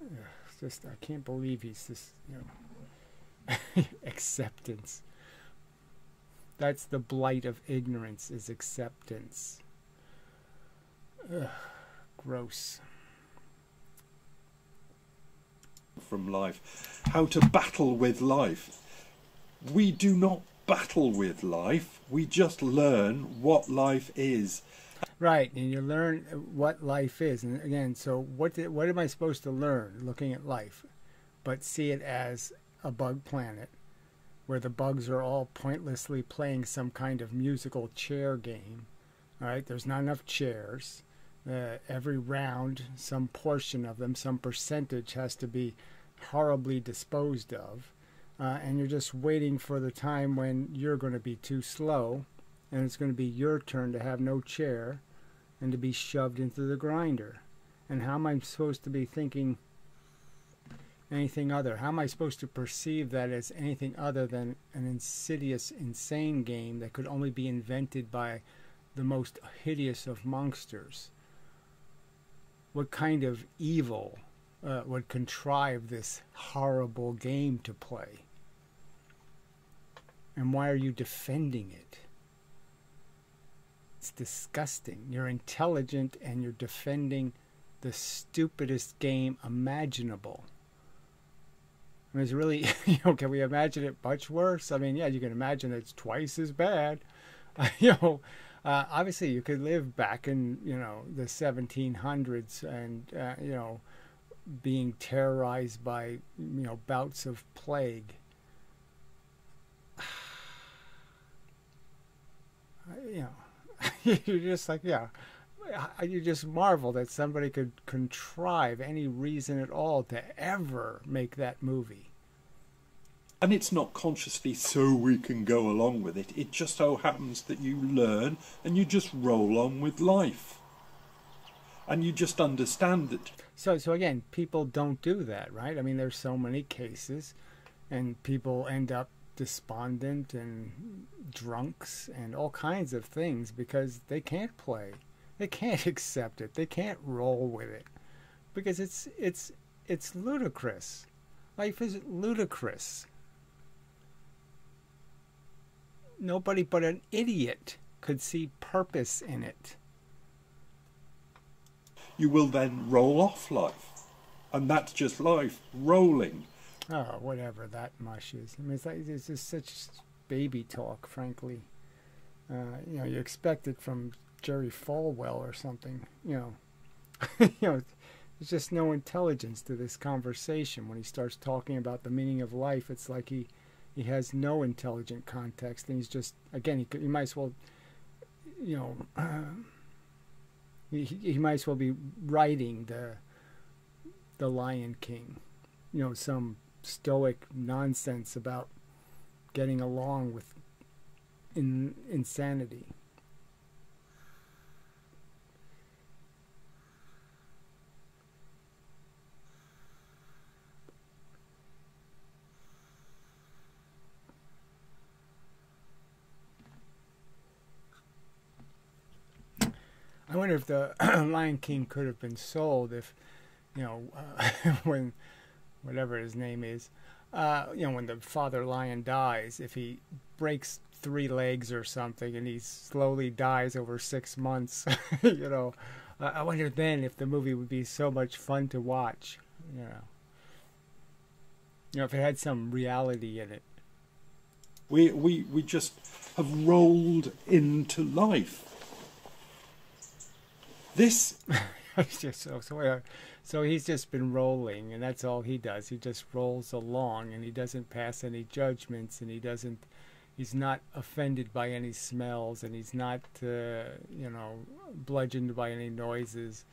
A: It's just, I can't believe he's just, acceptance. That's the blight of ignorance, is acceptance. Ugh, gross.
B: From life, how to battle with life. We do not battle with life, we just learn what life is.
A: Right, and you learn what life is. And again, so what am I supposed to learn looking at life? But see it as a bug planet where the bugs are all pointlessly playing some kind of musical chair game. All right, there's not enough chairs. Every round, some portion of them, some percentage has to be horribly disposed of. And you're just waiting for the time when you're going to be too slow and it's going to be your turn to have no chair and to be shoved into the grinder. And how am I supposed to be thinking anything other? How am I supposed to perceive that as anything other than an insidious, insane game that could only be invented by the most hideous of monsters? What kind of evil would contrive this horrible game to play? And why are you defending it? It's disgusting. You're intelligent and you're defending the stupidest game imaginable. I mean, it's really, can we imagine it much worse? I mean, yeah, you can imagine it's twice as bad. Obviously you could live back in, the 1700s and, being terrorized by, bouts of plague. You're just like, you just marvel that somebody could contrive any reason at all to ever make that movie.
B: And it's not consciously so we can go along with it. It just so happens that you learn and you just roll on with life. And you just understand it.
A: So again, people don't do that, right? I mean, there's so many cases and people end up despondent and drunks and all kinds of things because they can't play. They can't accept it. They can't roll with it because it's ludicrous. Life is ludicrous. Nobody but an idiot could see purpose in it.
B: You will then roll off life. And that's just life, rolling.
A: Oh, whatever that mush is. I mean, it's just such baby talk, frankly. You expect it from Jerry Falwell or something. There's just no intelligence to this conversation. When he starts talking about the meaning of life, it's like he has no intelligent context, and he's just, again, he might as well, he might as well be writing the Lion King, some stoic nonsense about getting along with insanity. I wonder if the Lion King could have been sold if, when whatever his name is, when the father lion dies, if he breaks 3 legs or something and he slowly dies over 6 months, I wonder then if the movie would be so much fun to watch, if it had some reality in it.
B: We just have rolled into life. This
A: so he's just been rolling, and that's all he does. He just rolls along, and he doesn't pass any judgments, and he's not offended by any smells, and he's not bludgeoned by any noises,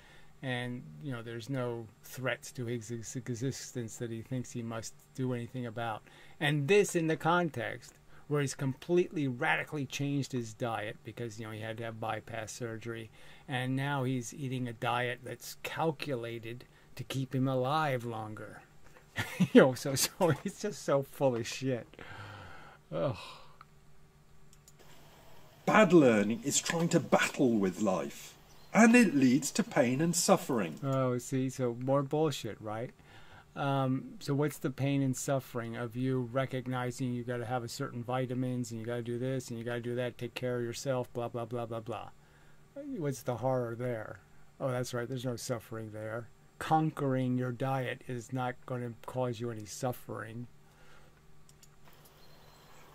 A: and there's no threats to his existence that he thinks he must do anything about. And this in the context where he's completely radically changed his diet because he had to have bypass surgery, and now he's eating a diet that's calculated to keep him alive longer. So he's just so full of shit. Ugh.
B: Bad learning is trying to battle with life, and it leads to pain and suffering.
A: Oh, see, so more bullshit, right? So what's the pain and suffering of you recognizing you got to have a certain vitamins, and you got to do this, and you got to do that, take care of yourself, blah, blah, blah, blah, blah. What's the horror there? Oh, that's right, there's no suffering there. Conquering your diet is not going to cause you any suffering.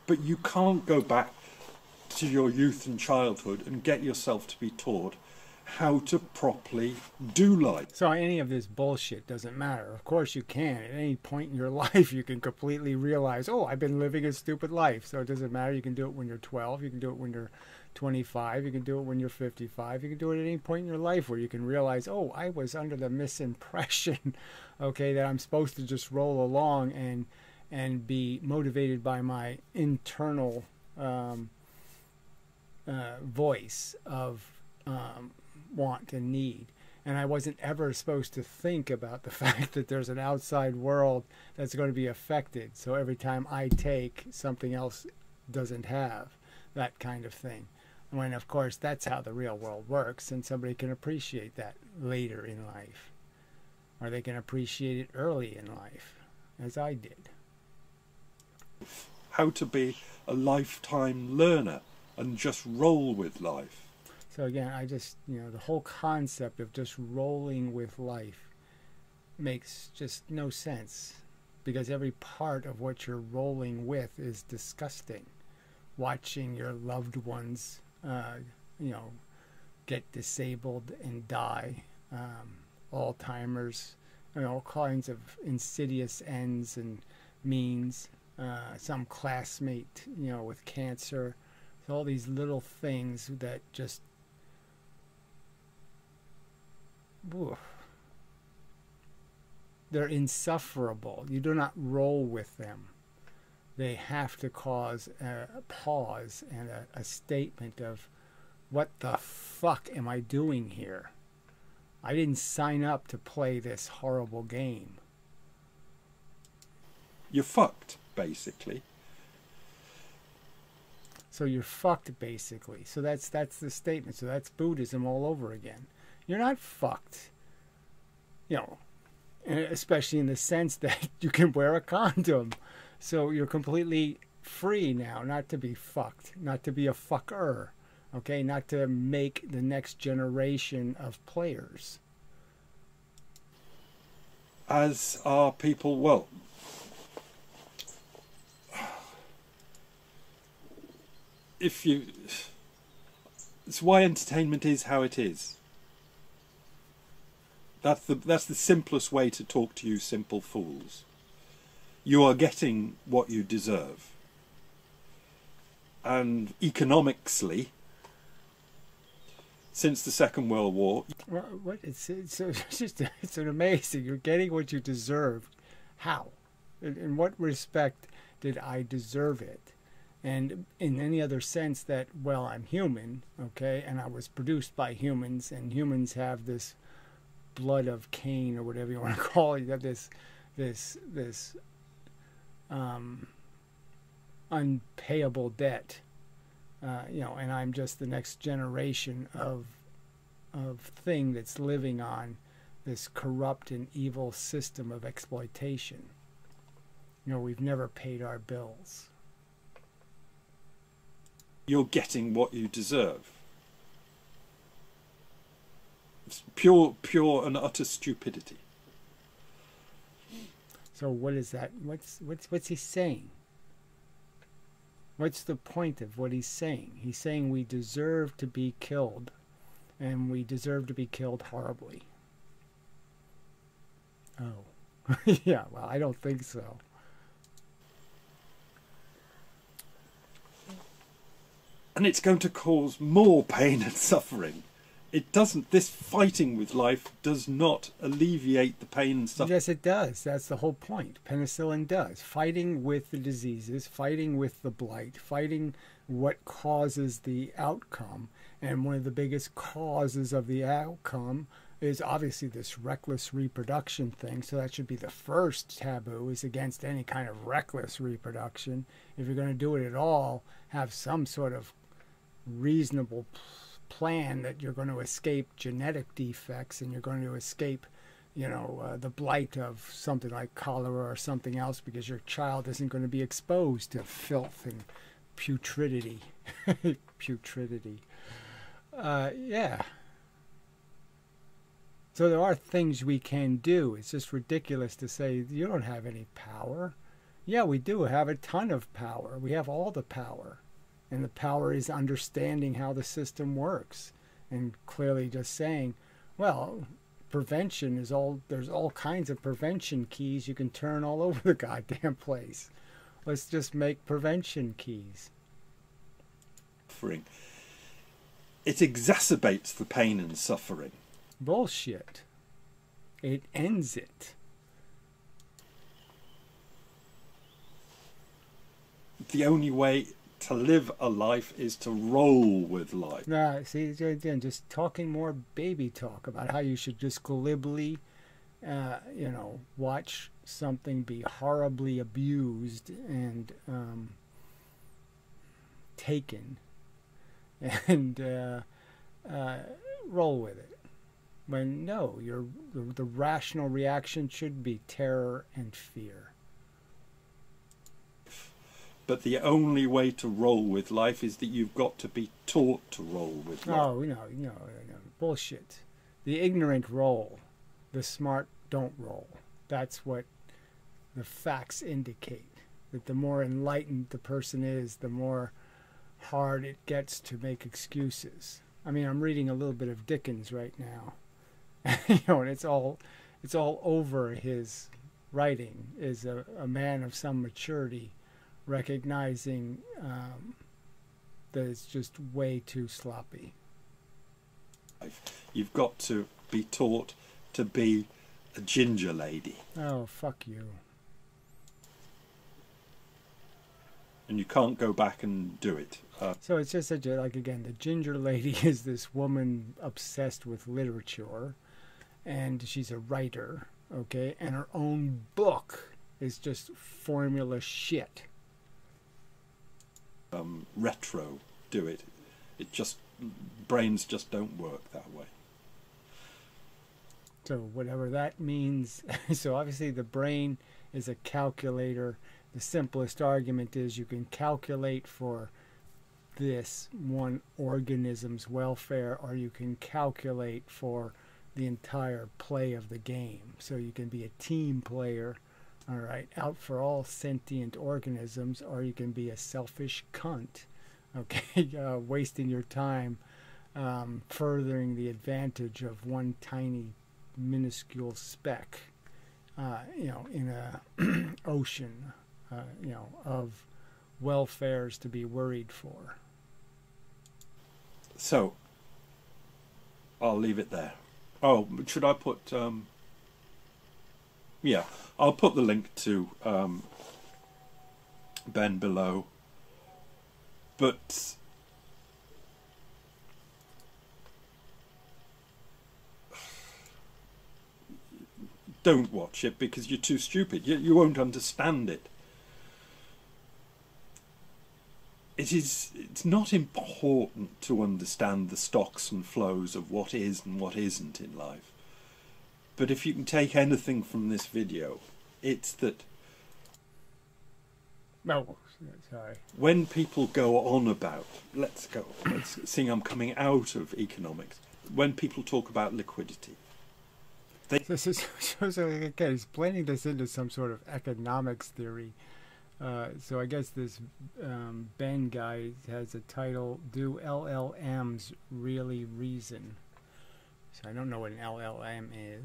B: But you can't go back to your youth and childhood and get yourself to be taught how to properly do life.
A: So any of this bullshit doesn't matter. Of course you can. At any point in your life you can completely realize, oh, I've been living a stupid life. So it doesn't matter. You can do it when you're 12. You can do it when you're 25. You can do it when you're 55. You can do it at any point in your life where you can realize, oh, I was under the misimpression, okay, that I'm supposed to just roll along and be motivated by my internal voice of want and need, and I wasn't ever supposed to think about the fact that there's an outside world that's going to be affected. So every time I take, something else doesn't have, that kind of thing. When of course that's how the real world works, and somebody can appreciate that later in life, or they can appreciate it early in life, as I did.
B: How to be a lifetime learner and just roll with life.
A: So again, I just, the whole concept of just rolling with life makes just no sense, because every part of what you're rolling with is disgusting. Watching your loved ones, get disabled and die, Alzheimer's, all kinds of insidious ends and means, some classmate, with cancer. So all these little things that just they're insufferable. You do not roll with them. They have to cause a pause and a statement of, what the fuck am I doing here? I didn't sign up to play this horrible game.
B: You're fucked, basically.
A: So you're fucked, basically. So that's the statement. So that's Buddhism all over again. You're not fucked, especially in the sense that you can wear a condom. So you're completely free now not to be fucked, not to be a fucker, okay, not to make the next generation of players.
B: As are people, well, it's why entertainment is how it is. That's the simplest way to talk to you simple fools. You are getting what you deserve. And economically, since the Second World War...
A: It's an amazing. You're getting what you deserve. How? In what respect did I deserve it? And in any other sense that, well, I'm human, okay, and I was produced by humans, and humans have this blood of Cain, or whatever you want to call it, you have this unpayable debt, and I'm just the next generation of thing that's living on this corrupt and evil system of exploitation. We've never paid our bills.
B: You're getting what you deserve. It's pure and utter stupidity.
A: So what is that? What's he saying? What's the point of what he's saying? He's saying we deserve to be killed, and we deserve to be killed horribly. Oh. Yeah, well, I don't think so.
B: And it's going to cause more pain and suffering. It doesn't, this fighting with life does not alleviate the pain and suffering.
A: Yes, it does. That's the whole point. Penicillin does. Fighting with the diseases, fighting with the blight, fighting what causes the outcome. And one of the biggest causes of the outcome is obviously this reckless reproduction thing. So that should be the first taboo, is against any kind of reckless reproduction. If you're going to do it at all, have some sort of reasonable plan that you're going to escape genetic defects, and you're going to escape, the blight of something like cholera or something else, because your child isn't going to be exposed to filth and putridity. Putridity. Yeah. So there are things we can do. It's just ridiculous to say you don't have any power. Yeah, we do have a ton of power. We have all the power. And the power is understanding how the system works, and clearly just saying, well, prevention is there's all kinds of prevention keys you can turn all over the goddamn place. Let's just make prevention keys.
B: It exacerbates the pain and suffering.
A: Bullshit. It ends it.
B: The only way to live a life is to roll with life.
A: See, again, just talking more baby talk about how you should just glibly, watch something be horribly abused and taken, and roll with it. When no, the rational reaction should be terror and fear.
B: But the only way to roll with life is that you've got to be taught to roll with life.
A: Oh, no, bullshit. The ignorant roll. The smart don't roll. That's what the facts indicate. That the more enlightened the person is, the more hard it gets to make excuses. I mean, I'm reading a little bit of Dickens right now. And it's all over his writing, is a man of some maturity, recognizing that it's just way too sloppy.
B: You've got to be taught to be a ginger lady.
A: Oh, fuck you.
B: And you can't go back and do it.
A: So it's just again, the ginger lady is this woman obsessed with literature, and she's a writer, okay, and her own book is just formula shit.
B: Retro do it. Brains just don't work that way.
A: So whatever that means. So obviously the brain is a calculator. The simplest argument is you can calculate for this one organism's welfare, or you can calculate for the entire play of the game. So you can be a team player, all right, out for all sentient organisms, or you can be a selfish cunt, okay, wasting your time furthering the advantage of one tiny minuscule speck, in a ocean, of welfares to be worried for.
B: So, I'll leave it there. Oh, should I put Yeah, I'll put the link to Ben below. But don't watch it because you're too stupid. You won't understand it. It's not important to understand the stocks and flows of what is and what isn't in life. But if you can take anything from this video, it's that
A: Sorry.
B: when people go on about, let's see, I'm coming out of economics. When people talk about liquidity,
A: This is so again, he's blending this into some sort of economics theory. So I guess this Ben guy has a title, Do LLMs Really Reason? So I don't know what an LLM is.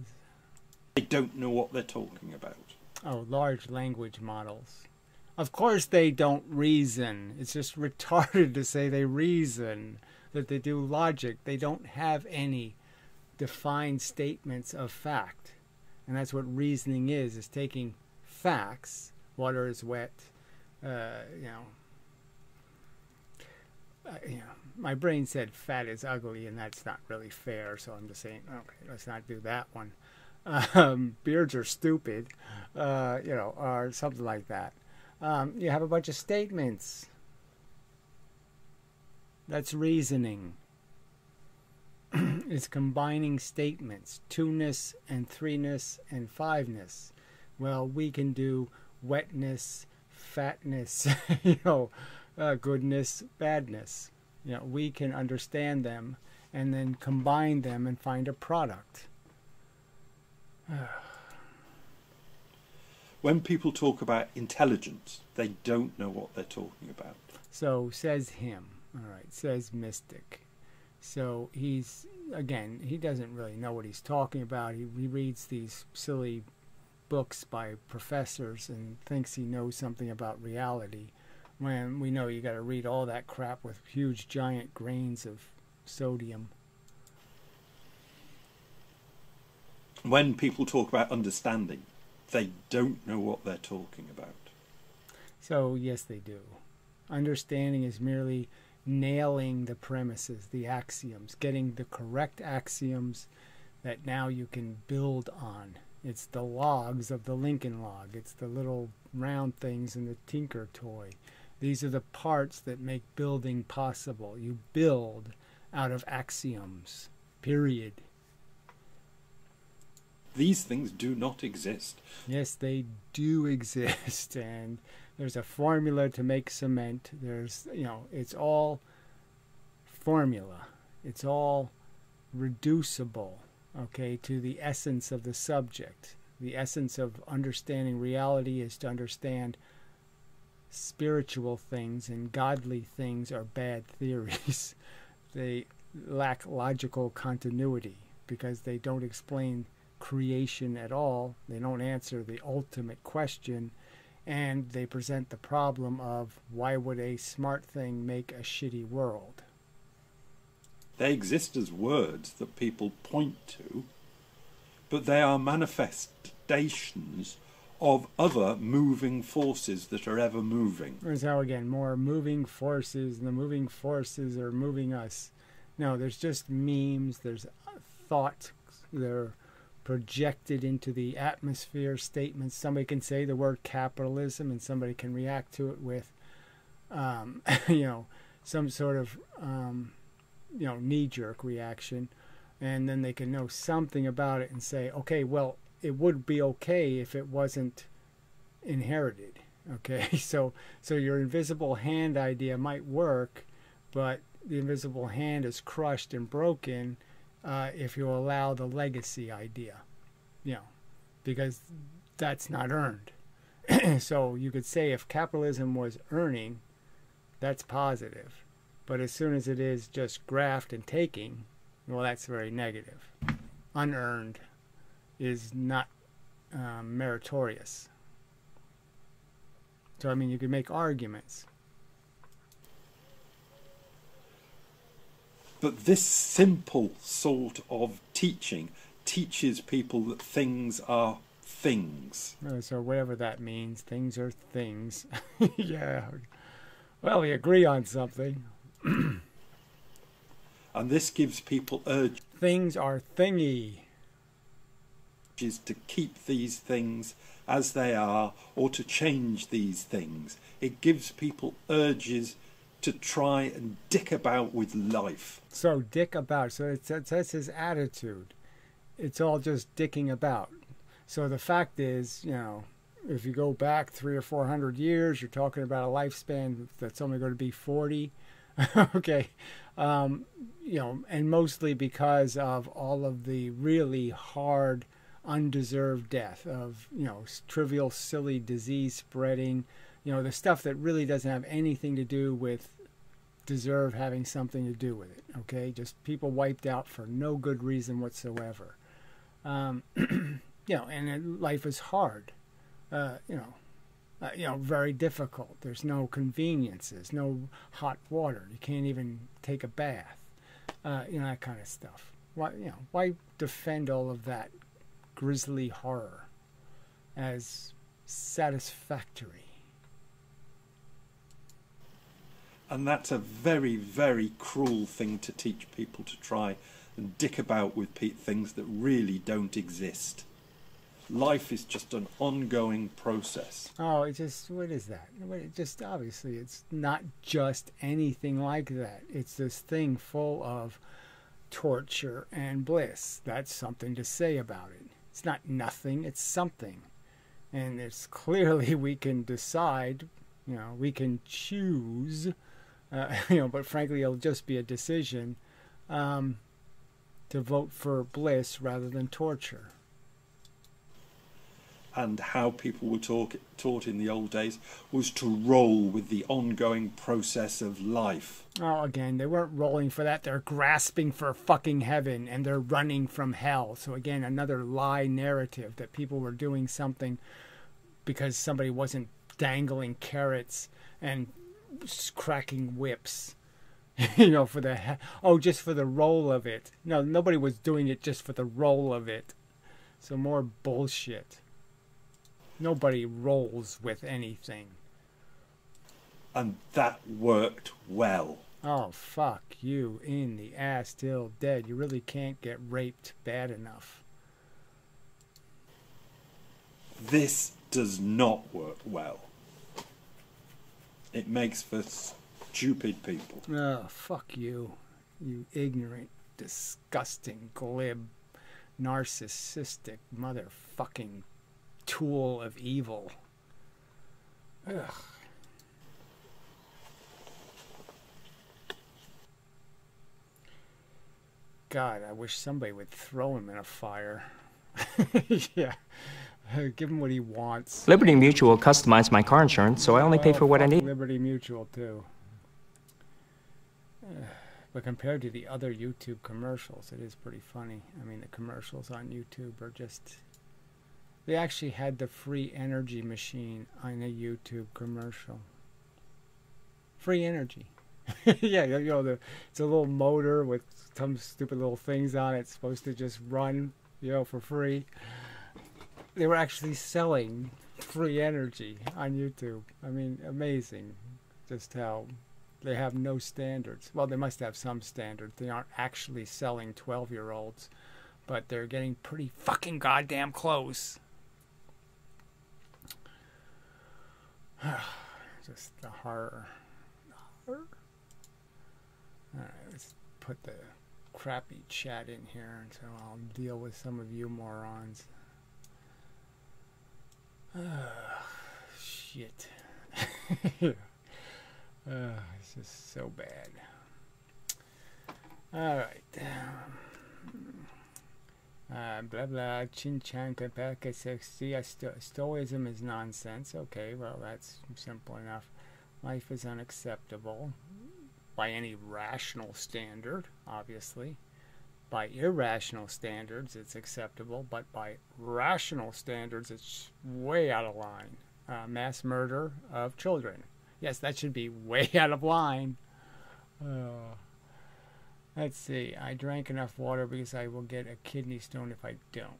B: they don't know what they're talking about.
A: Oh, large language models. Of course they don't reason. It's just retarded to say they reason, that they do logic. They don't have any defined statements of fact. And that's what reasoning is taking facts. Water is wet. My brain said fat is ugly, and that's not really fair. So I'm just saying, okay, let's not do that one. Beards are stupid, or something like that. You have a bunch of statements. That's reasoning. It's combining statements, two-ness and three-ness and five-ness. Well, we can do wetness, fatness, goodness, badness. We can understand them and then combine them and find a product.
B: When people talk about intelligence, they don't know what they're talking about.
A: So says him. All right, says mystic. So he doesn't really know what he's talking about. He reads these silly books by professors and thinks he knows something about reality, when we know you got to read all that crap with huge giant grains of sodium.
B: When people talk about understanding, they don't know what they're talking about.
A: So yes, they do. Understanding is merely nailing the premises, the axioms, getting the correct axioms that now you can build on. It's the logs of the Lincoln log. It's the little round things in the Tinker toy. These are the parts that make building possible. You build out of axioms, period.
B: These things do not exist.
A: Yes, they do exist, and there's a formula to make cement. There's, it's all formula. It's all reducible, okay, to the essence of the subject. The essence of understanding reality is to understand spiritual things, and godly things are bad theories. They lack logical continuity because they don't explain creation at all. They don't answer the ultimate question, and they present the problem of why would a smart thing make a shitty world.
B: They exist as words that people point to, but they are manifestations of other moving forces that are ever moving.
A: There's how again, more moving forces, and the moving forces are moving us. No, there's just memes, there's thoughts, they're projected into the atmosphere, statements. Somebody can say the word capitalism and somebody can react to it with some sort of knee-jerk reaction, and then they can know something about it and say, okay, well, it would be okay if it wasn't inherited. Okay, so your invisible hand idea might work, but the invisible hand is crushed and broken if you allow the legacy idea, because that's not earned. So you could say if capitalism was earning, that's positive. But as soon as it is just graft and taking, well, that's very negative. Unearned is not meritorious. So, I mean, you could make arguments.
B: But this simple sort of teaching teaches people that things are things.
A: So whatever that means, things are things. Yeah. Well, we agree on something.
B: And this gives people urges
A: Things are thingy.
B: to keep these things as they are or to change these things. It gives people urges to try and dick about with life.
A: So dick about. So that's his attitude. It's all just dicking about. So the fact is, you know, if you go back 300 or 400 years, you're talking about a lifespan that's only going to be 40. Okay. You know, and mostly because of all of the really hard, undeserved death of, you know, trivial, silly disease spreading, you know, the stuff that really doesn't have anything to do with deserve having something to do with it. Okay. Just people wiped out for no good reason whatsoever. You know, and life is hard, you know, very difficult. There's no conveniences, no hot water. You can't even take a bath, you know, that kind of stuff. Why defend all of that grisly horror as satisfactory?
B: And that's a very, very cruel thing to teach people, to try and dick about with things that really don't exist. Life is just an ongoing process.
A: Oh, it just, what is that? It just, obviously, it's not just anything like that. It's this thing full of torture and bliss. That's something to say about it. It's not nothing, it's something. And it's clearly we can decide, you know, we can choose, you know, but frankly, it'll just be a decision to vote for bliss rather than torture.
B: And how people were taught in the old days was to roll with the ongoing process of life.
A: Oh, again, they weren't rolling for that. They're grasping for fucking heaven, and they're running from hell. So again, another lie narrative that people were doing something because somebody wasn't dangling carrots and cracking whips, you know, for the just for the roll of it. No, nobody was doing it just for the roll of it. So more bullshit. Nobody rolls with anything.
B: And that worked well.
A: Oh, fuck you in the ass till dead. You really can't get raped bad enough.
B: This does not work well. It makes for stupid people.
A: Oh, fuck you. You ignorant, disgusting, glib, narcissistic, motherfucking tool of evil. Ugh. God, I wish somebody would throw him in a fire. Yeah. Give him what he wants.
C: Liberty Mutual customized my car insurance, so I only pay for what I need.
A: Liberty Mutual, too. But compared to the other YouTube commercials, it is pretty funny. I mean, the commercials on YouTube are just... They actually had the free energy machine on a YouTube commercial. Free energy. Yeah, you know, it's a little motor with some stupid little things on it. It's supposed to just run, you know, for free. They were actually selling free energy on YouTube. I mean, amazing just how they have no standards. Well, they must have some standards. They aren't actually selling 12-year-olds, but they're getting pretty fucking goddamn close. Just the horror. Alright, let's put the crappy chat in here so I'll deal with some of you morons. Shit. It's just so bad. Alright. Blah blah, chin chan kapaka sexy. Stoicism is nonsense. Okay, well, that's simple enough. Life is unacceptable by any rational standard, obviously. By irrational standards, it's acceptable, but by rational standards, it's way out of line. Mass murder of children. Yes, that should be way out of line. Let's see. I drank enough water because I will get a kidney stone if I don't.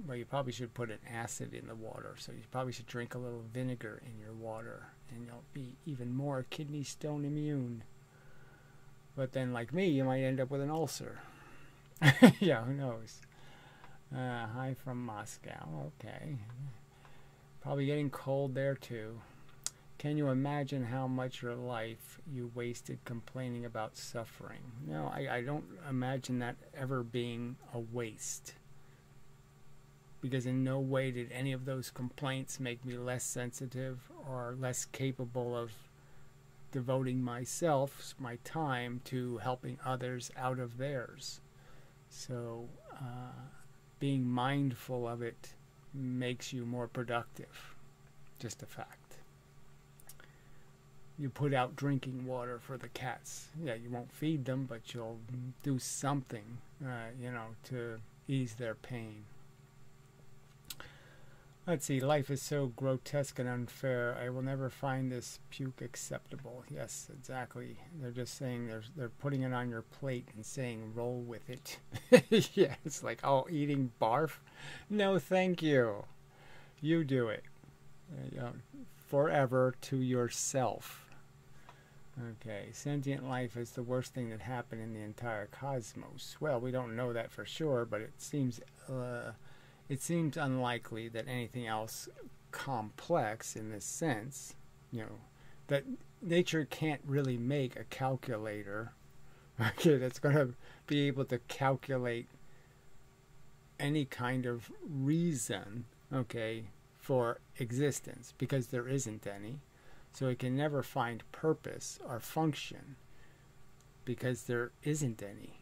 A: well, you probably should put an acid in the water. So you probably should drink a little vinegar in your water, and you'll be even more kidney stone immune. But then, like me, you might end up with an ulcer. Yeah, who knows? Hi from Moscow. Okay. Probably getting cold there, too. Can you imagine how much your life you wasted complaining about suffering? No, I don't imagine that ever being a waste. Because in no way did any of those complaints make me less sensitive or less capable of devoting myself, my time, to helping others out of theirs. So, being mindful of it makes you more productive. Just a fact. You put out drinking water for the cats. Yeah, you won't feed them, but you'll do something, to ease their pain. Let's see, life is so grotesque and unfair. I will never find this puke acceptable. Yes, exactly. They're just saying they're putting it on your plate and saying roll with it. Yeah, it's like, oh, eating barf? No, thank you. You do it. Forever to yourself. Okay, sentient life is the worst thing that happened in the entire cosmos. Well, we don't know that for sure, but it seems unlikely that anything else complex in this sense, that nature can't really make a calculator, okay, that's going to be able to calculate any kind of reason, okay, for existence, because there isn't any. So it can never find purpose or function because there isn't any.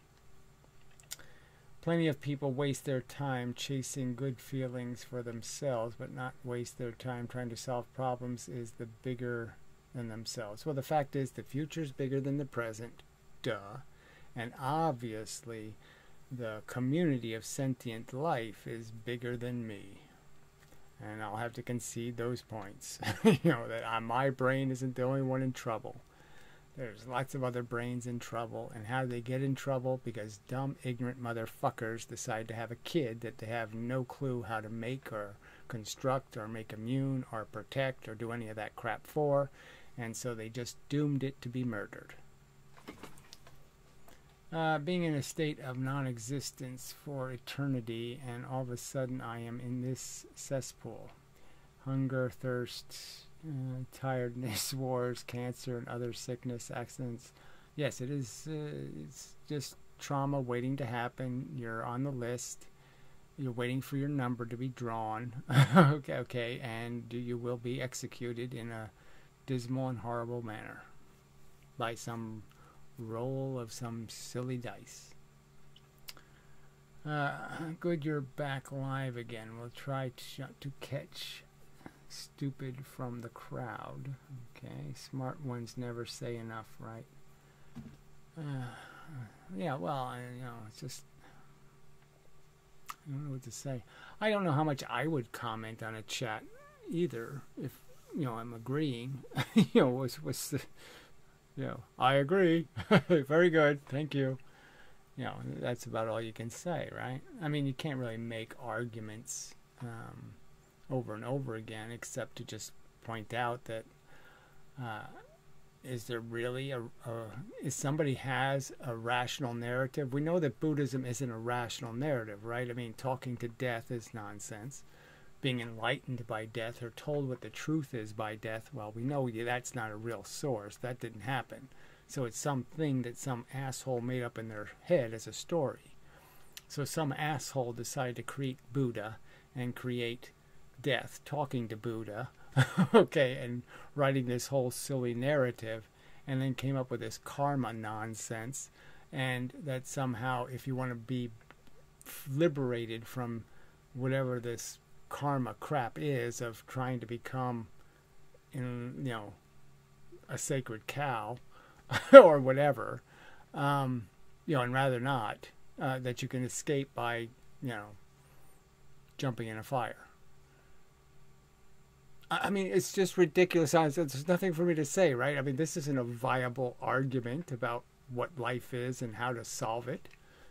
A: Plenty of people waste their time chasing good feelings for themselves, but not waste their time trying to solve problems is the bigger than themselves. Well, the fact is the future's bigger than the present, duh. And obviously the community of sentient life is bigger than me. And I'll have to concede those points. That my brain isn't the only one in trouble. There's lots of other brains in trouble. And how do they get in trouble? Because dumb, ignorant motherfuckers decide to have a kid that they have no clue how to make or construct or make immune or protect or do any of that crap for. And so they just doomed it to be murdered. Being in a state of non-existence for eternity, and all of a sudden I am in this cesspool. Hunger, thirst, tiredness, wars, cancer, and other sickness, accidents. Yes, it is. It's just trauma waiting to happen. You're on the list. You're waiting for your number to be drawn. Okay, and you will be executed in a dismal and horrible manner by some roll of some silly dice. Good, you're back live again. We'll try to catch stupid from the crowd. Okay, smart ones never say enough, right? Yeah, well, it's just, I don't know what to say. I don't know how much I would comment on a chat either if, I'm agreeing. What's the... I agree. Very good. Thank you. That's about all you can say, right? I mean, you can't really make arguments over and over again, except to just point out that is there really if somebody has a rational narrative? We know that Buddhism isn't a rational narrative, right? I mean, talking to death is nonsense. Being enlightened by death or told what the truth is by death, well, we know that's not a real source. That didn't happen. So it's something that some asshole made up in their head as a story. So some asshole decided to create Buddha and create death talking to Buddha, okay, and writing this whole silly narrative, and then came up with this karma nonsense, and that somehow if you want to be liberated from whatever this karma crap is of trying to become a sacred cow or whatever, and rather not, that you can escape by jumping in a fire. I mean, it's just ridiculous. There's nothing for me to say, right? I mean, this isn't a viable argument about what life is and how to solve it.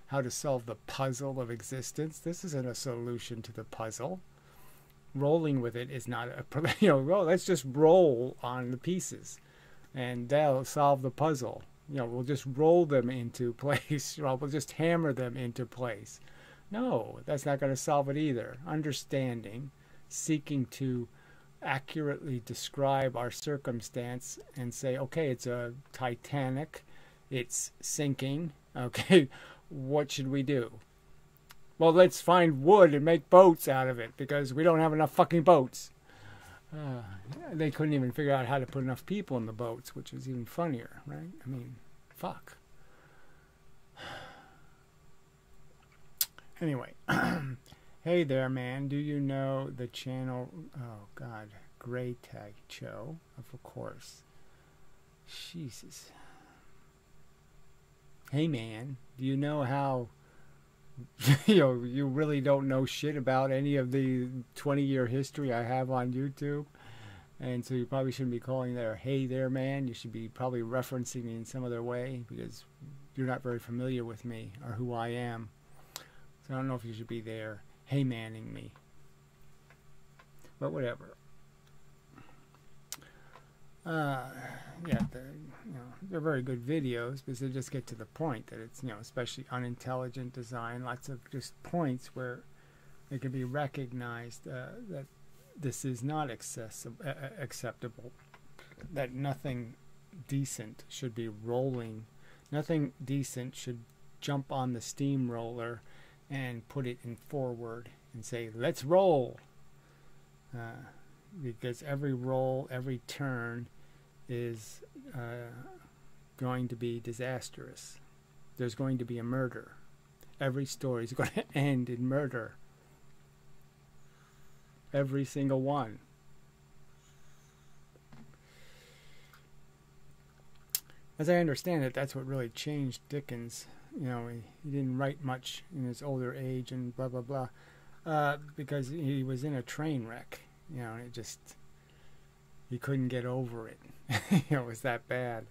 A: how to solve the puzzle of existence. This isn't a solution to the puzzle. Rolling with it is not a, let's just roll on the pieces and they'll solve the puzzle. We'll just roll them into place. We'll just hammer them into place. No, that's not going to solve it either. Understanding, seeking to accurately describe our circumstance and say, okay, it's a Titanic, it's sinking, okay, what should we do? Well, let's find wood and make boats out of it because we don't have enough fucking boats. They couldn't even figure out how to put enough people in the boats, which is even funnier, right? I mean, fuck. Anyway, hey there, man. Do you know the channel? Oh, God. Gray Tag Show, of course. Jesus. Hey, man. Do you know how you really don't know shit about any of the 20-year history I have on YouTube? And so you probably shouldn't be calling there, hey there, man. You should be probably referencing me in some other way because you're not very familiar with me or who I am. So I don't know if you should be there, hey manning me. But whatever. Yeah, they're very good videos because they just get to the point that it's, especially unintelligent design, lots of just points where it can be recognized that this is not acceptable, that nothing decent should be rolling, nothing decent should jump on the steamroller and put it in forward and say, let's roll. Because every roll, every turn is going to be disastrous. There's going to be a murder. Every story is going to end in murder. Every single one. As I understand it, that's what really changed Dickens. He didn't write much in his older age and blah, blah, blah. Because he was in a train wreck. And it just, he couldn't get over it. It was that bad.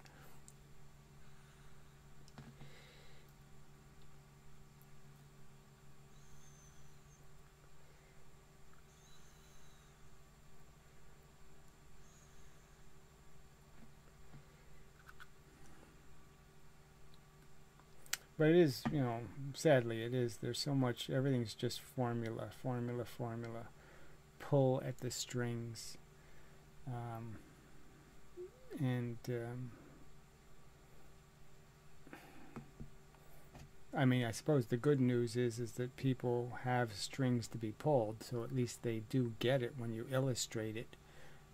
A: But it is, sadly it is. There's so much, everything's just formula. Pull at the strings. I mean, I suppose the good news is that people have strings to be pulled, so at least they do get it when you illustrate it.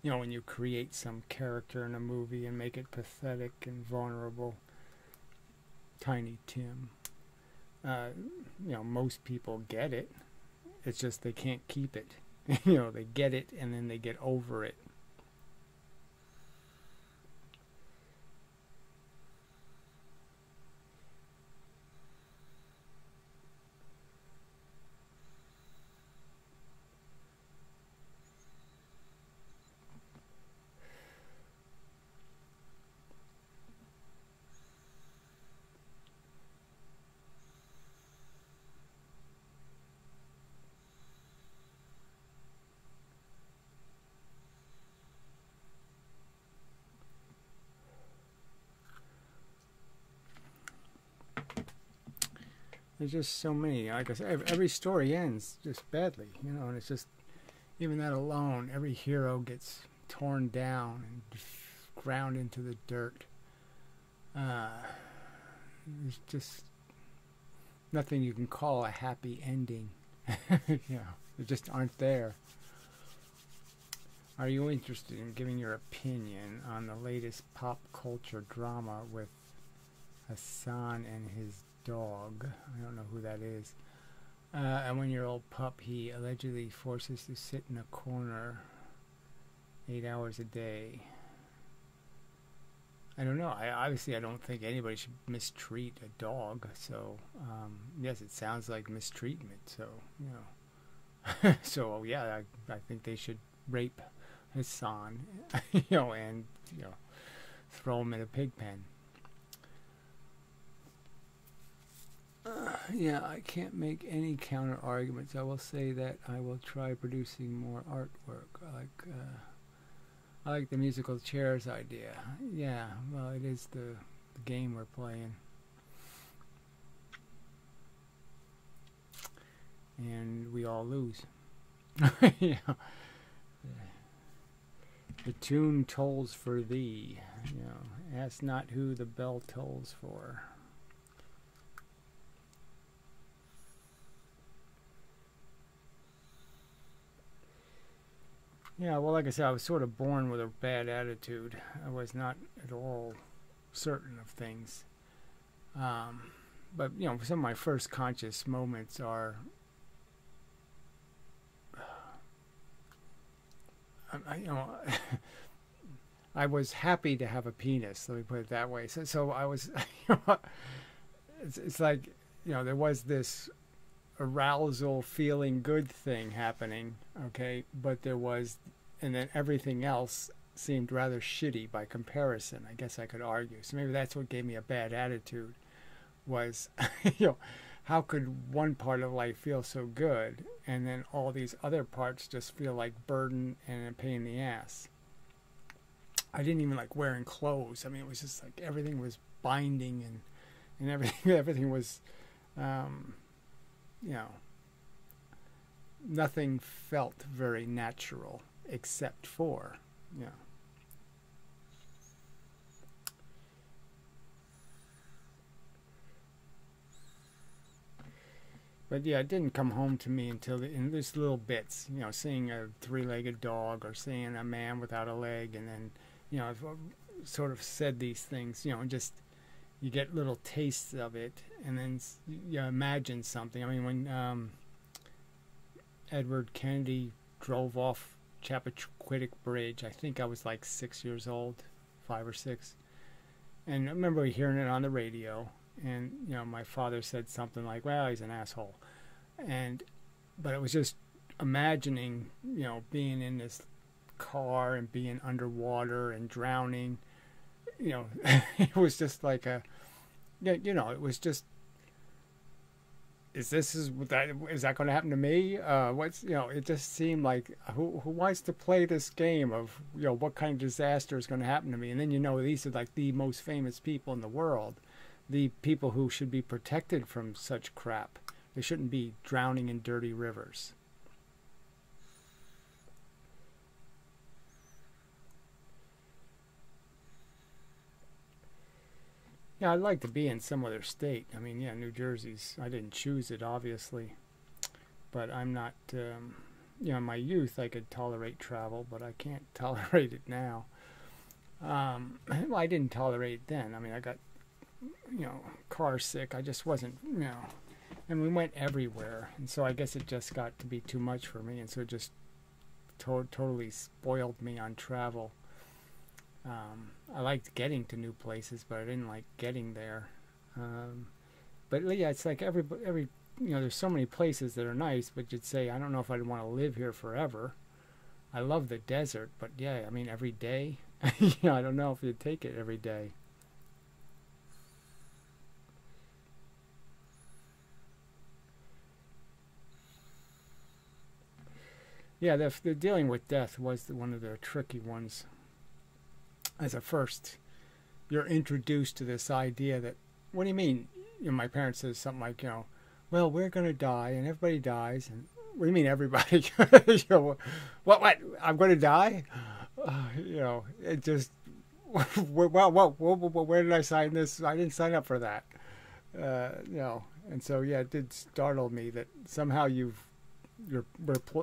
A: When you create some character in a movie and make it pathetic and vulnerable. Tiny Tim. Most people get it. It's just they can't keep it. They get it and then they get over it. There's just so many. Like I said, every story ends just badly, and it's just, even that alone, every hero gets torn down and ground into the dirt. There's just nothing you can call a happy ending. They just aren't there. Are you interested in giving your opinion on the latest pop culture drama with Hassan and his dog? I don't know who that is. A 1-year-old pup he allegedly forces to sit in a corner 8 hours a day. I don't know. I don't think anybody should mistreat a dog. So, yes, it sounds like mistreatment. So, so yeah, I think they should rape Hassan, and throw him in a pig pen. Yeah, I can't make any counter arguments. I will say that I will try producing more artwork. I like the musical chairs idea. Yeah, well, it is the game we're playing. And we all lose. Yeah. The tune tolls for thee. You know, ask not who the bell tolls for. Yeah, well, like I said, I was sort of born with a bad attitude. I was not at all certain of things. But, you know, some of my first conscious moments are... you know, I was happy to have a penis, let me put it that way. So I was... You know, it's like, you know, there was this arousal, feeling good thing happening, okay, but there was, and then everything else seemed rather shitty by comparison, I guess I could argue. So maybe that's what gave me a bad attitude, was, you know, how could one part of life feel so good and then all these other parts just feel like burden and a pain in the ass? I didn't even like wearing clothes. I mean, it was just like everything was binding and everything was you know, nothing felt very natural except for, you know. But yeah, it didn't come home to me until in these little bits, you know, seeing a three-legged dog or seeing a man without a leg, and then, you know, I've sort of said these things, you know, and just you get little tastes of it, and then you imagine something. I mean, when Edward Kennedy drove off Chappaquiddick Bridge, I think I was like 6 years old, 5 or 6, and I remember hearing it on the radio, and you know, my father said something like, "Well, he's an asshole," but it was just imagining, you know, being in this car and being underwater and drowning. You know, it was just like a, you know, it was just, is that going to happen to me? What's, you know, it just seemed like, who wants to play this game of, you know, what kind of disaster is going to happen to me? And then, you know, these are like the most famous people in the world, the people who should be protected from such crap. They shouldn't be drowning in dirty rivers. Yeah, I'd like to be in some other state. I mean, yeah, New Jersey's, I didn't choose it, obviously. But I'm not, you know, in my youth I could tolerate travel, but I can't tolerate it now. Well, I didn't tolerate it then. I mean, I got, you know, car sick. I just wasn't, you know, and we went everywhere. And so I guess it just got to be too much for me. And so it just totally spoiled me on travel. I liked getting to new places, but I didn't like getting there. But yeah, it's like every you know, there's so many places that are nice, but you'd say, I don't know if I'd want to live here forever. I love the desert, but yeah, I mean, every day, you know, I don't know if you'd take it every day. Yeah, the dealing with death was one of the tricky ones. As a first, you're introduced to this idea that, what do you mean? You know, my parents said something like, you know, well, we're going to die and everybody dies. And what do you mean everybody? You know, what? I'm going to die? You know, it just, well, where did I sign this? I didn't sign up for that. You know, and so, yeah, it did startle me that somehow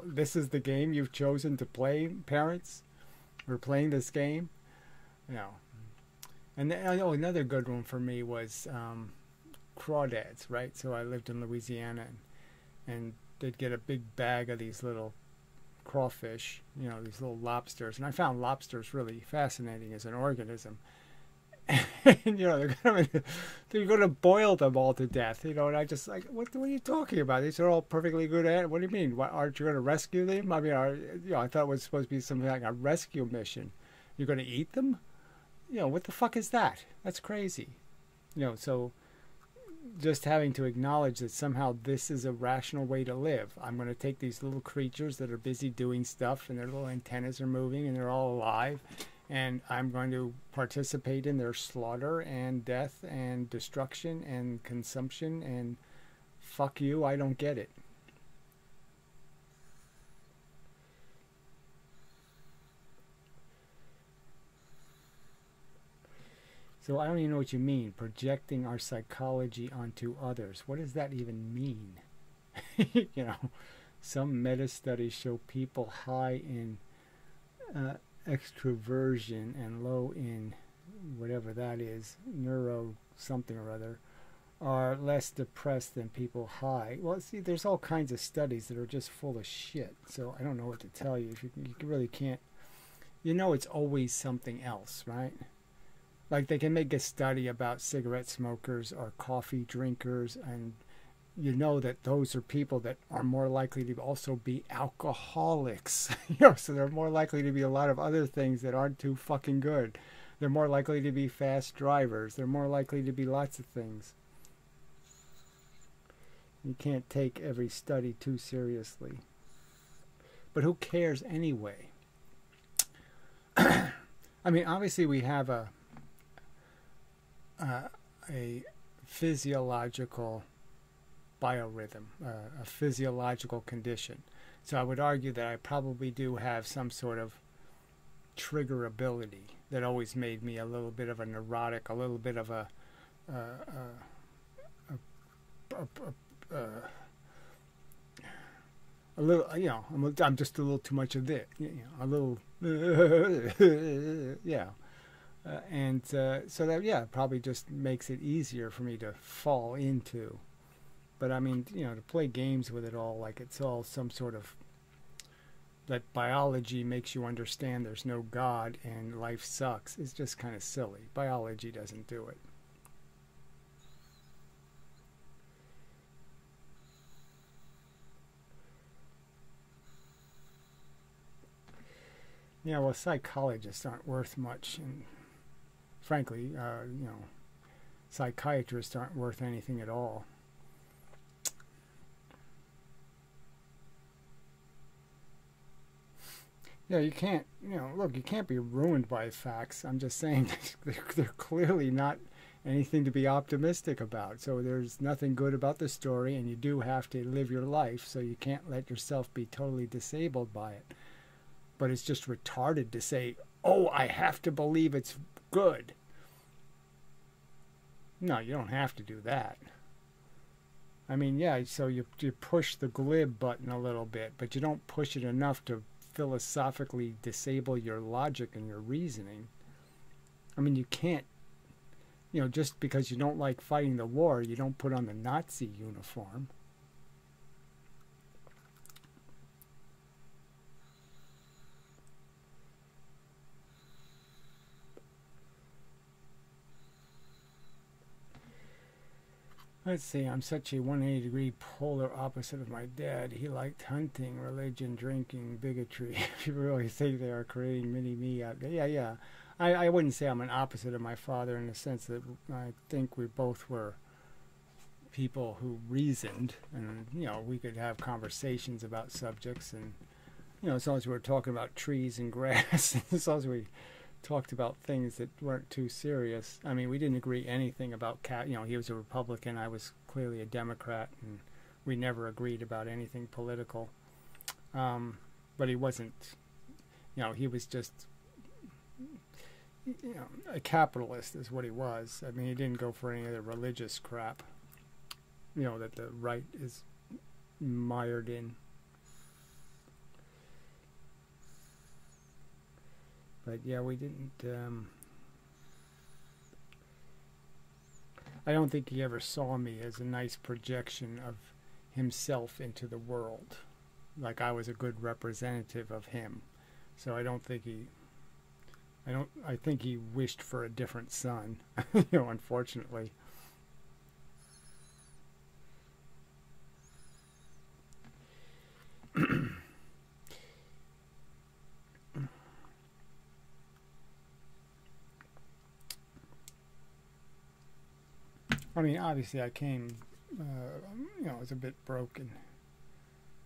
A: this is the game you've chosen to play, parents? We're playing this game? You know, and then, I know another good one for me was crawdads, right? So I lived in Louisiana, and they'd get a big bag of these little crawfish, you know, these little lobsters, and I found lobsters really fascinating as an organism. And you know, they're going to boil them all to death, you know, and I just like, what are you talking about? These are all perfectly good at. What do you mean? Aren't you going to rescue them? I mean, you know, I thought it was supposed to be something like a rescue mission. You're going to eat them? You know, what the fuck is that? That's crazy. You know, so just having to acknowledge that somehow this is a rational way to live. I'm going to take these little creatures that are busy doing stuff and their little antennas are moving and they're all alive, and I'm going to participate in their slaughter and death and destruction and consumption, and fuck you, I don't get it. So I don't even know what you mean, projecting our psychology onto others. What does that even mean? You know, some meta studies show people high in extroversion and low in whatever that is, neuro something or other, are less depressed than people high. Well, see, there's all kinds of studies that are just full of shit. So I don't know what to tell you. If you really can't, you know, it's always something else, right? Like they can make a study about cigarette smokers or coffee drinkers, and you know that those are people that are more likely to also be alcoholics. You know, so they're more likely to be a lot of other things that aren't too fucking good. They're more likely to be fast drivers. They're more likely to be lots of things. You can't take every study too seriously. But who cares anyway? I mean, obviously we have a physiological biorhythm, a physiological condition. So I would argue that I probably do have some sort of trigger ability that always made me a little bit of a neurotic, a little bit of a little, you know, I'm just a little too much of it, you know, a little, yeah. So that, yeah, probably just makes it easier for me to fall into. But I mean, you know, to play games with it all, like it's all some sort of, that biology makes you understand there's no God and life sucks, is just kind of silly. Biology doesn't do it. Yeah, well, psychologists aren't worth much, and frankly, you know, psychiatrists aren't worth anything at all. Yeah, you can't, you know, look, you can't be ruined by facts. I'm just saying they're clearly not anything to be optimistic about. So there's nothing good about the story, and you do have to live your life, so you can't let yourself be totally disabled by it. But it's just retarded to say, oh, I have to believe it's good. No, you don't have to do that. I mean, yeah, so you push the glib button a little bit, but you don't push it enough to philosophically disable your logic and your reasoning. I mean, you can't, you know, just because you don't like fighting the war, you don't put on the Nazi uniform. Let's see, I'm such a 180-degree polar opposite of my dad. He liked hunting, religion, drinking, bigotry. People really think they are creating mini-me out there. Yeah, yeah. I wouldn't say I'm an opposite of my father in the sense that I think we both were people who reasoned, and, you know, we could have conversations about subjects, and, you know, as long as we were talking about trees and grass, as long as we talked about things that weren't too serious. I mean, we didn't agree anything about you know, he was a Republican, I was clearly a Democrat, and we never agreed about anything political. But he wasn't, you know, he was just, you know, a capitalist is what he was. I mean, he didn't go for any of the religious crap, you know, that the right is mired in. But yeah, we didn't, I don't think he ever saw me as a nice projection of himself into the world. Like I was a good representative of him. So I don't think he, I think he wished for a different son, you know, unfortunately. I mean, obviously I came, you know, I was a bit broken.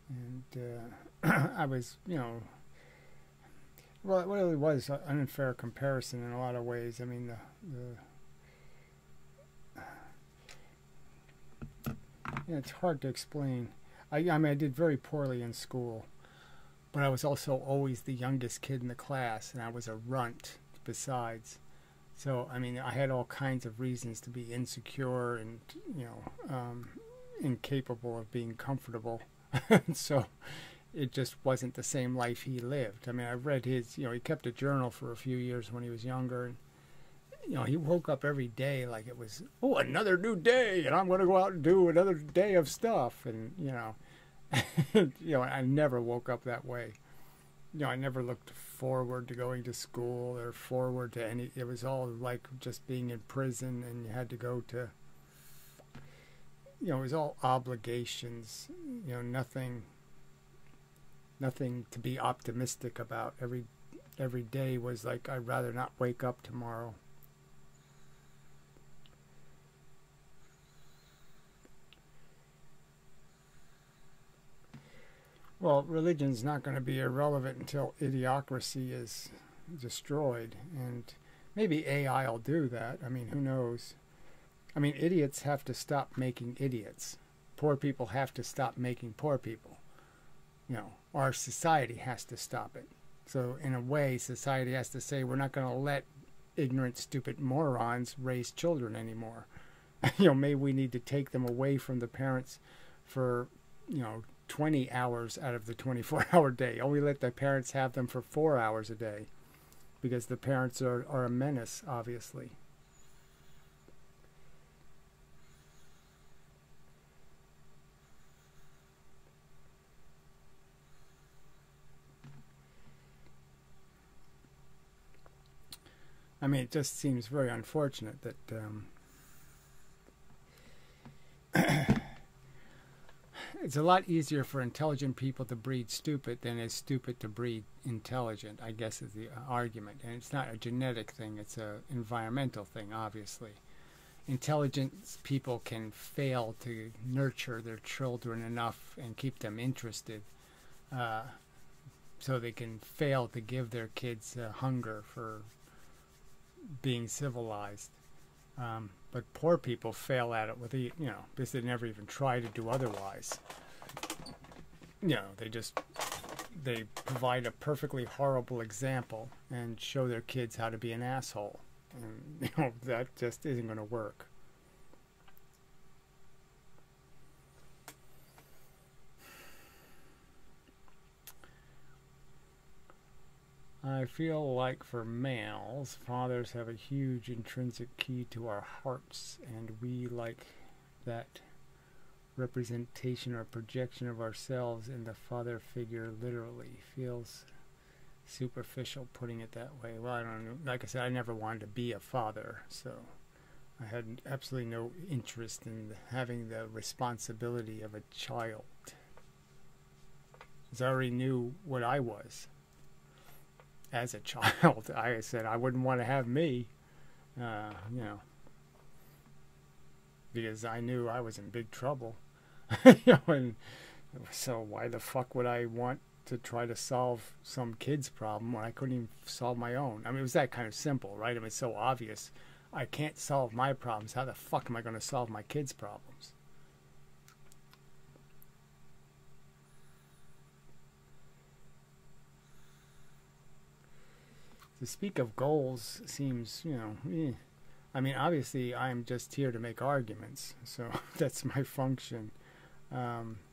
A: And I was, you know, well, it really was an unfair comparison in a lot of ways. I mean, yeah, it's hard to explain. I mean, I did very poorly in school, but I was also always the youngest kid in the class, and I was a runt besides. So, I mean, I had all kinds of reasons to be insecure and, you know, incapable of being comfortable. So it just wasn't the same life he lived. I mean, I read his, you know, he kept a journal for a few years when he was younger, and you know, he woke up every day like it was, oh, another new day, and I'm going to go out and do another day of stuff. And, you know, you know, I never woke up that way. You know, I never looked forward to going to school or forward to any, it was all like just being in prison and you had to go to, you know, it was all obligations, you know, nothing to be optimistic about. Every day was like, I'd rather not wake up tomorrow. Well, religion's not going to be irrelevant until idiocracy is destroyed, and maybe AI will do that. I mean, who knows? I mean, idiots have to stop making idiots. Poor people have to stop making poor people. You know, our society has to stop it. So, in a way, society has to say, we're not going to let ignorant, stupid morons raise children anymore. You know, maybe we need to take them away from the parents for, you know, 20 hours out of the 24-hour day. Only let the parents have them for 4 hours a day, because the parents are a menace, obviously. I mean, it just seems very unfortunate that it's a lot easier for intelligent people to breed stupid than it's stupid to breed intelligent, I guess is the argument. And it's not a genetic thing, it's an environmental thing, obviously. Intelligent people can fail to nurture their children enough and keep them interested, so they can fail to give their kids hunger for being civilized. But poor people fail at it with, you know, because they never even try to do otherwise. You know, they provide a perfectly horrible example and show their kids how to be an asshole. And, you know, that just isn't going to work. I feel like for males, fathers have a huge intrinsic key to our hearts, and we like that representation or projection of ourselves in the father figure literally. Feels superficial putting it that way. Well, I don't know. Like I said, I never wanted to be a father, so I had absolutely no interest in having the responsibility of a child, because I already knew what I was. As a child, I said I wouldn't want to have me, you know, because I knew I was in big trouble. You know, and so why the fuck would I want to try to solve some kid's problem when I couldn't even solve my own? I mean, it was that kind of simple, right? I mean, it's so obvious. I can't solve my problems. How the fuck am I going to solve my kids' problems? To speak of goals seems, you know, I mean, obviously I'm just here to make arguments, so that's my function.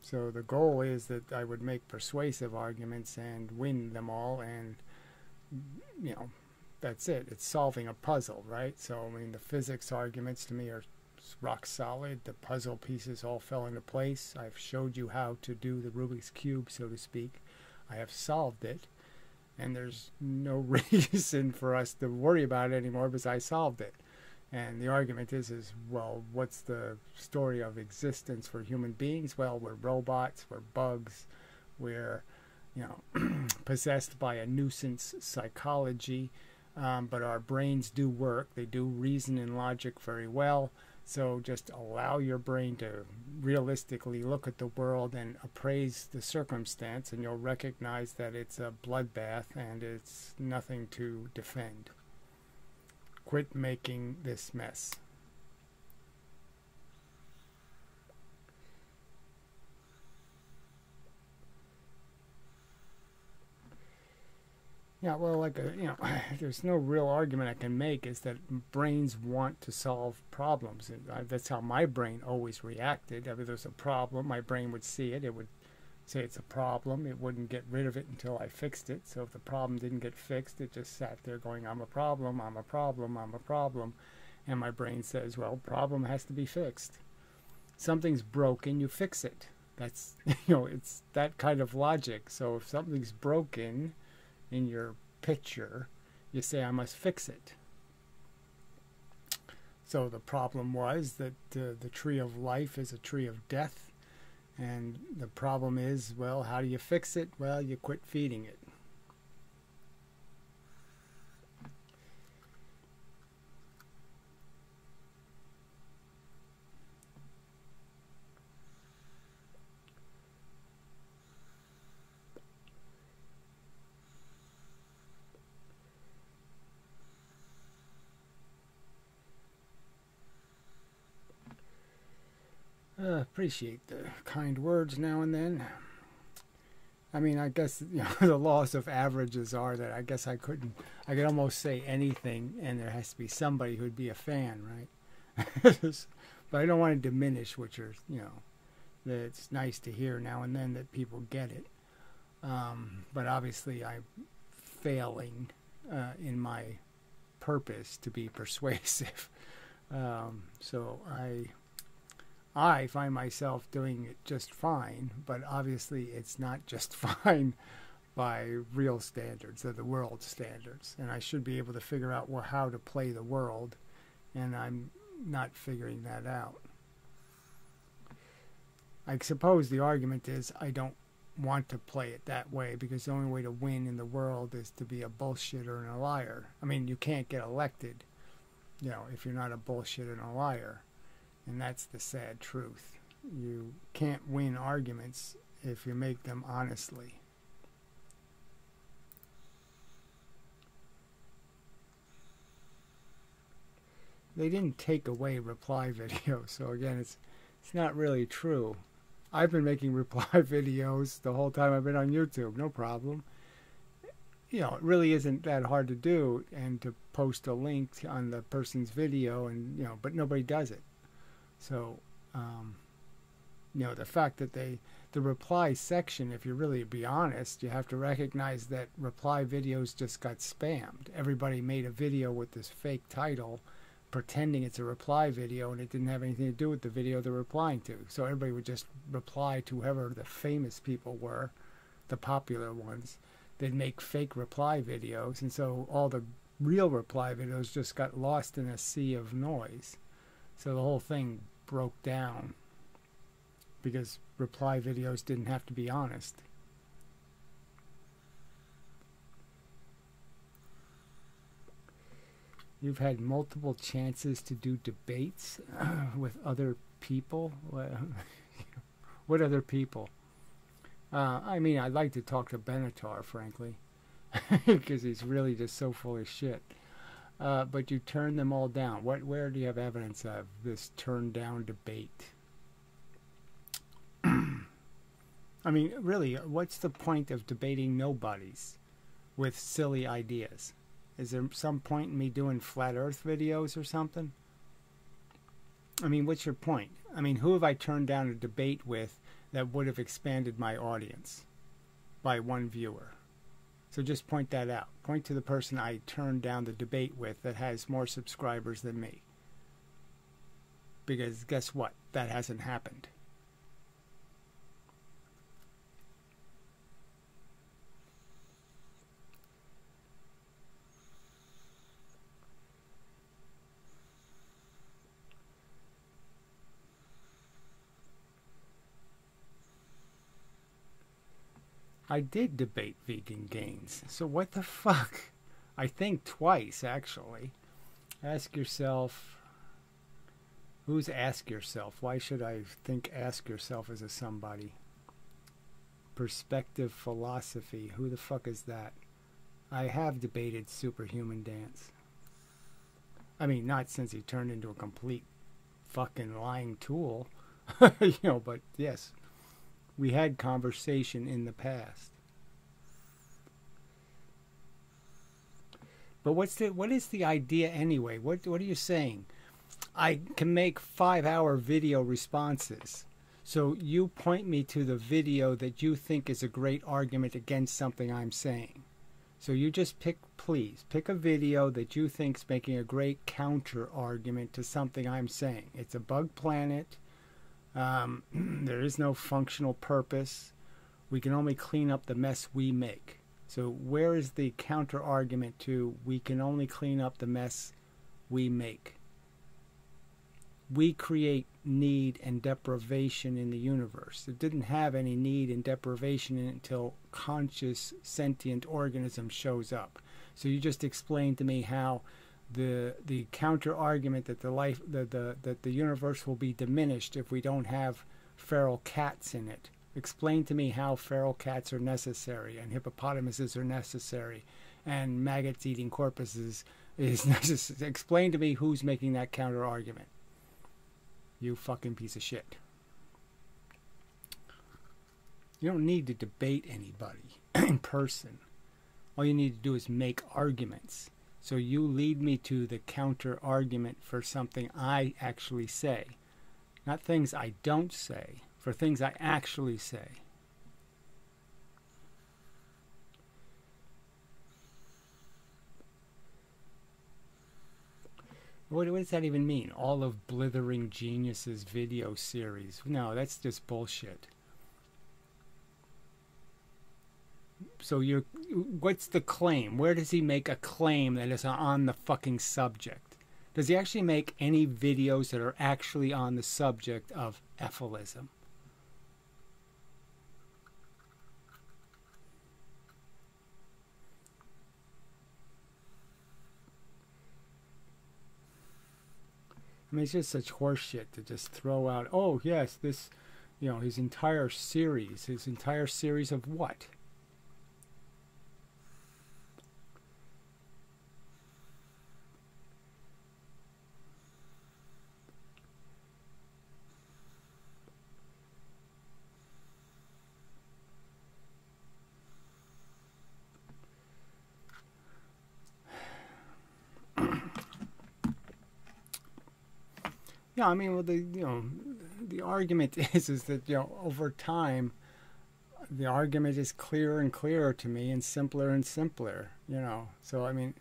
A: So the goal is that I would make persuasive arguments and win them all, and, you know, that's it. It's solving a puzzle, right? So, I mean, the physics arguments to me are rock solid. The puzzle pieces all fell into place. I've showed you how to do the Rubik's Cube, so to speak. I have solved it. And there's no reason for us to worry about it anymore because I solved it. And the argument is, well, what's the story of existence for human beings? Well, we're robots, we're bugs, we're, you know, possessed by a nuisance psychology, but our brains do work. They do reason and logic very well. So just allow your brain to realistically look at the world and appraise the circumstance, and you'll recognize that it's a bloodbath and it's nothing to defend. Quit making this mess. Yeah, well, like, there's no real argument I can make is that brains want to solve problems. And that's how my brain always reacted. If there's a problem, my brain would see it. It would say it's a problem. It wouldn't get rid of it until I fixed it. So if the problem didn't get fixed, it just sat there going, I'm a problem, I'm a problem, I'm a problem. And my brain says, well, problem has to be fixed. Something's broken, you fix it. That's, it's that kind of logic. So if something's broken in your picture, you say, I must fix it. So the problem was that the tree of life is a tree of death, and the problem is, well, how do you fix it? Well, you quit feeding it. Appreciate the kind words now and then. I mean, I guess the laws of averages are that I guess I could almost say anything, and there has to be somebody who'd be a fan, right? But I don't want to diminish what you're, that it's nice to hear now and then that people get it. But obviously, I'm failing in my purpose to be persuasive. So I find myself doing it just fine, but obviously it's not just fine by real standards, or the world standards. And I should be able to figure out how to play the world, and I'm not figuring that out. I suppose the argument is I don't want to play it that way, because the only way to win in the world is to be a bullshitter and a liar. I mean, you can't get elected, if you're not a bullshitter and a liar. And that's the sad truth. You can't win arguments if you make them honestly. They didn't take away reply videos, so again, it's not really true. I've been making reply videos the whole time I've been on YouTube, no problem. It really isn't that hard to do, and to post a link on the person's video, and but nobody does it. So, the fact that the reply section, if you really be honest, you have to recognize that reply videos just got spammed. Everybody made a video with this fake title, pretending it's a reply video, and it didn't have anything to do with the video they're replying to. So everybody would just reply to whoever the famous people were, the popular ones. They'd make fake reply videos, and so all the real reply videos just got lost in a sea of noise. So the whole thing broke down because reply videos didn't have to be honest. You've had multiple chances to do debates with other people. What other people? I mean, I'd like to talk to Benatar, frankly, because he's really just so full of shit. But you turn them all down. Where do you have evidence of this turned down debate? I mean, really, what's the point of debating nobodies with silly ideas? Is there some point in me doing flat earth videos or something? I mean, what's your point? I mean, who have I turned down a debate with that would have expanded my audience by one viewer? So just point that out. Point to the person I turned down the debate with that has more subscribers than me. Because guess what? That hasn't happened. I did debate vegan gains. So what the fuck? I think twice, actually. Ask yourself, Who's ask yourself? Why should I think ask yourself as a somebody? Perspective philosophy. Who the fuck is that? I have debated Superhuman Dance. I mean, not since he turned into a complete fucking lying tool. You know, but yes, we had conversation in the past. But what is the idea anyway? What are you saying? I can make 5-hour video responses. So you point me to the video that you think is a great argument against something I'm saying. So you just please pick a video that you think's making a great counter argument to something I'm saying. It's a bug planet. There is no functional purpose. We can only clean up the mess we make. So where is the counter argument to we can only clean up the mess we make? We create need and deprivation in the universe. It didn't have any need and deprivation in it until conscious sentient organism shows up. So you just explained to me how the counter argument that that the universe will be diminished if we don't have feral cats in it. Explain to me how feral cats are necessary and hippopotamuses are necessary and maggots eating corpses is necessary. Explain to me who's making that counter argument. You fucking piece of shit. You don't need to debate anybody in person. All you need to do is make arguments. So you lead me to the counter argument for something I actually say. Not things I don't say, for things I actually say. What does that even mean? All of Blithering Genius's video series. No, that's just bullshit. So what's the claim? Where does he make a claim that is on the fucking subject? Does he actually make any videos that are actually on the subject of ephilism? I mean, it's just such horseshit to just throw out, oh, yes, this, you know, his entire series of what? Yeah, I mean, well, the argument is that, you know, over time, the argument is clearer and clearer to me and simpler, you know. So, I mean,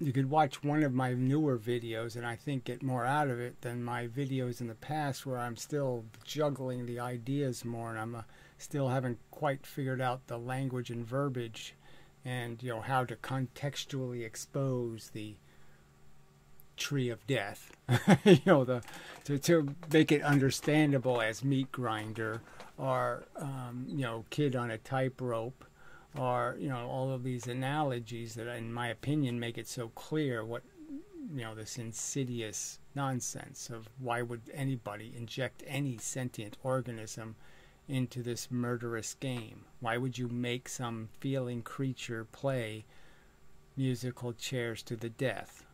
A: you could watch one of my newer videos and I think get more out of it than my videos in the past where I'm still juggling the ideas more and I'm still haven't quite figured out the language and verbiage and, you know, how to contextually expose the tree of death, you know, to make it understandable as meat grinder or, you know, kid on a tightrope or, you know, all of these analogies that, in my opinion, make it so clear what, you know, this insidious nonsense of why would anybody inject any sentient organism into this murderous game? Why would you make some feeling creature play musical chairs to the death?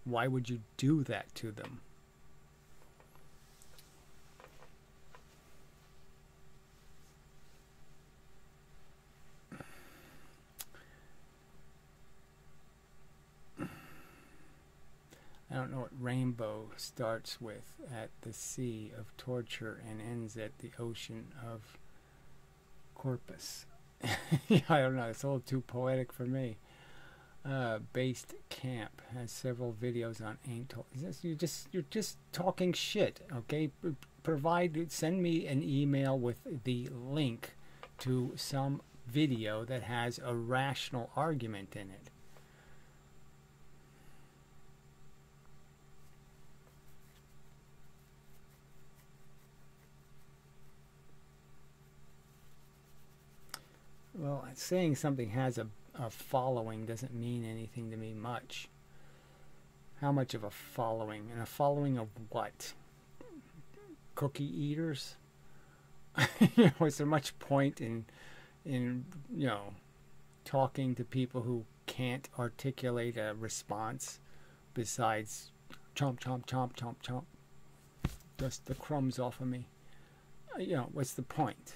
A: Why would you do that to them? I don't know what rainbow starts with at the sea of torture and ends at the ocean of corpus. Yeah, I don't know. It's a little too poetic for me. Based Camp has several videos on ain't told. You're just talking shit, okay? Send me an email with the link to some video that has a rational argument in it. Well, saying something has a following doesn't mean anything to me much. How much of a following? And a following of what? Cookie eaters? Is there much point in talking to people who can't articulate a response besides chomp, chomp, chomp, chomp, chomp? Dust the crumbs off of me. What's the point?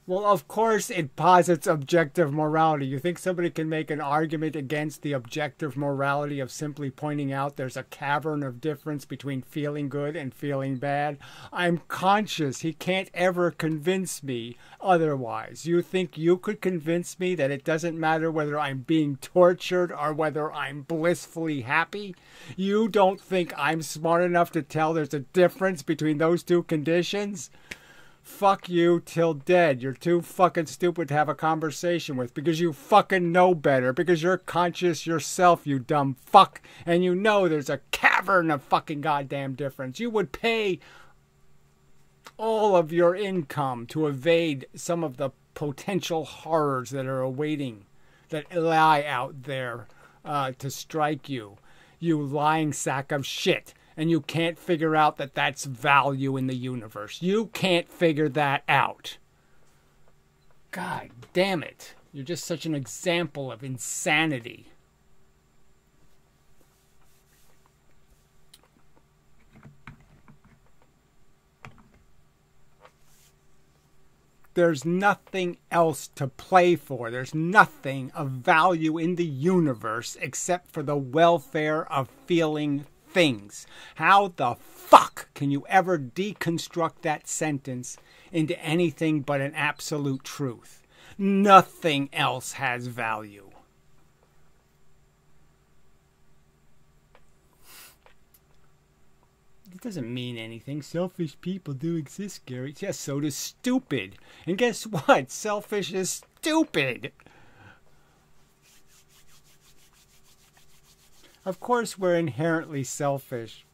A: Well, of course it posits objective morality. You think somebody can make an argument against the objective morality of simply pointing out there's a cavern of difference between feeling good and feeling bad? I'm conscious. He can't ever convince me otherwise. You think you could convince me that it doesn't matter whether I'm being tortured or whether I'm blissfully happy? You don't think I'm smart enough to tell there's a difference between those two conditions? Fuck you till dead. You're too fucking stupid to have a conversation with because you fucking know better. Because you're conscious yourself, you dumb fuck. And you know there's a cavern of fucking goddamn difference. You would pay all of your income to evade some of the potential horrors that are awaiting, that lie out there to strike you. You lying sack of shit. And you can't figure out that that's value in the universe. You can't figure that out. God damn it. You're just such an example of insanity. There's nothing else to play for. There's nothing of value in the universe except for the welfare of feeling things. How the fuck can you ever deconstruct that sentence into anything but an absolute truth? Nothing else has value. It doesn't mean anything. Selfish people do exist, Gary. Yes, so does stupid. And guess what? Selfish is stupid. Of course, we're inherently selfish,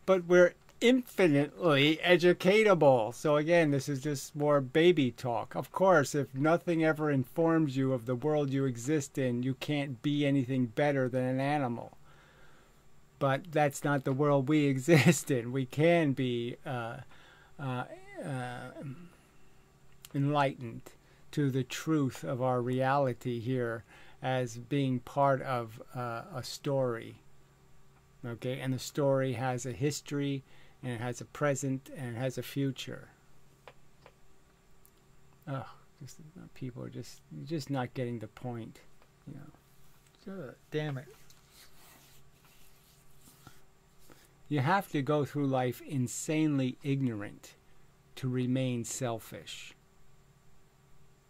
A: but we're infinitely educatable. So again, this is just more baby talk. Of course, if nothing ever informs you of the world you exist in, you can't be anything better than an animal. But that's not the world we exist in. We can be enlightened to the truth of our reality here as being part of a story. Okay, and the story has a history, and it has a present, and it has a future. Oh, people are just not getting the point, damn it. You have to go through life insanely ignorant to remain selfish.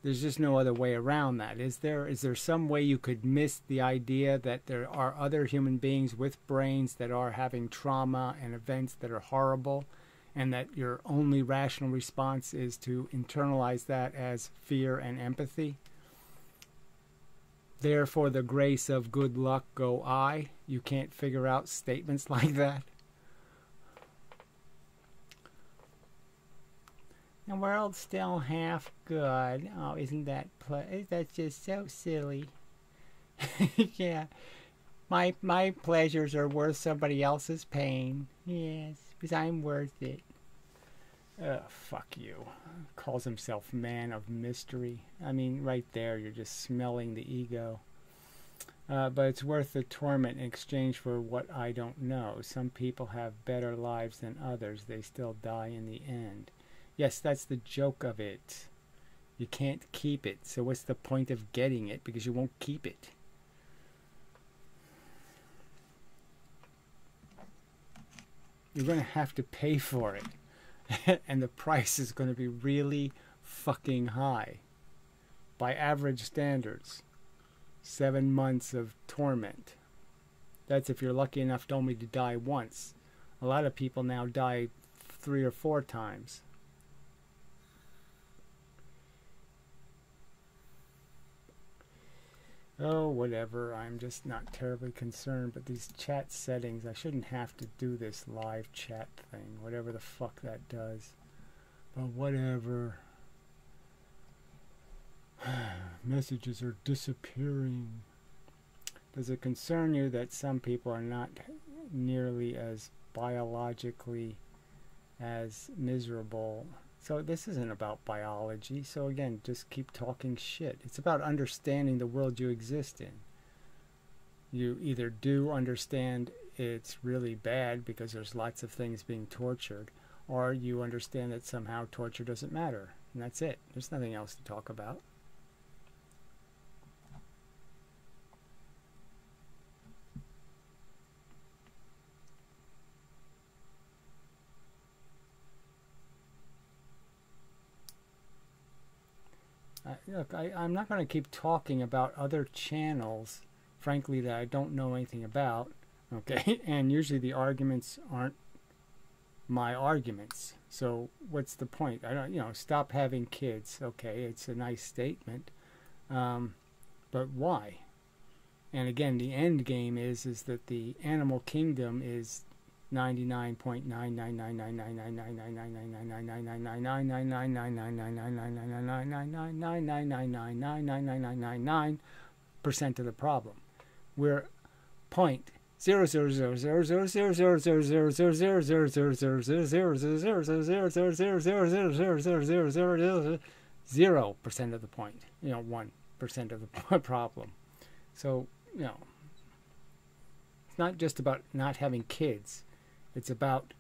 A: There's just no other way around that, is there? Is there some way you could miss the idea that there are other human beings with brains that are having trauma and events that are horrible, and that your only rational response is to internalize that as fear and empathy? Therefore, the grace of good luck go I. You can't figure out statements like that. The world's still half good. Oh, isn't that that's just so silly? Yeah, my pleasures are worth somebody else's pain. Yes, because I'm worth it. Fuck you. Calls himself man of mystery. I mean, right there, you're just smelling the ego. But it's worth the torment in exchange for what I don't know. Some people have better lives than others. They still die in the end. Yes, that's the joke of it. You can't keep it. So what's the point of getting it? Because you won't keep it. You're going to have to pay for it. And the price is going to be really fucking high. By average standards. 7 months of torment. That's if you're lucky enough only to die once. A lot of people now die 3 or 4 times. Oh, whatever. I'm just not terribly concerned. But these chat settings, I shouldn't have to do this live chat thing, whatever the fuck that does. But whatever. Messages are disappearing. Does it concern you that some people are not nearly as biologically as miserable? So this isn't about biology. So again, just keep talking shit. It's about understanding the world you exist in. You either do understand it's really bad because there's lots of things being tortured, or you understand that somehow torture doesn't matter. And that's it. There's nothing else to talk about. Look, I'm not going to keep talking about other channels, frankly, that I don't know anything about, okay? And usually the arguments aren't my arguments. So what's the point? I don't, stop having kids. Okay, it's a nice statement, but why? And again, the end game is that the animal kingdom is 99.9999999999999999999% of the problem. We're 0% of the point. 1% of the problem. So, it's not just about not having kids. It's about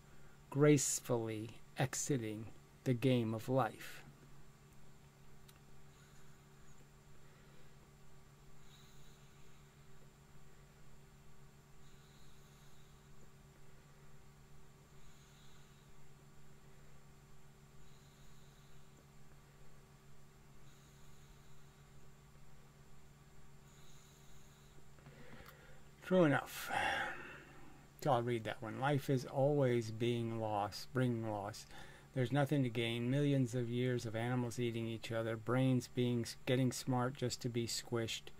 A: gracefully exiting the game of life. True enough. So I'll read that one. Life is always bringing loss. There's nothing to gain. Millions of years of animals eating each other, brains getting smart just to be squished.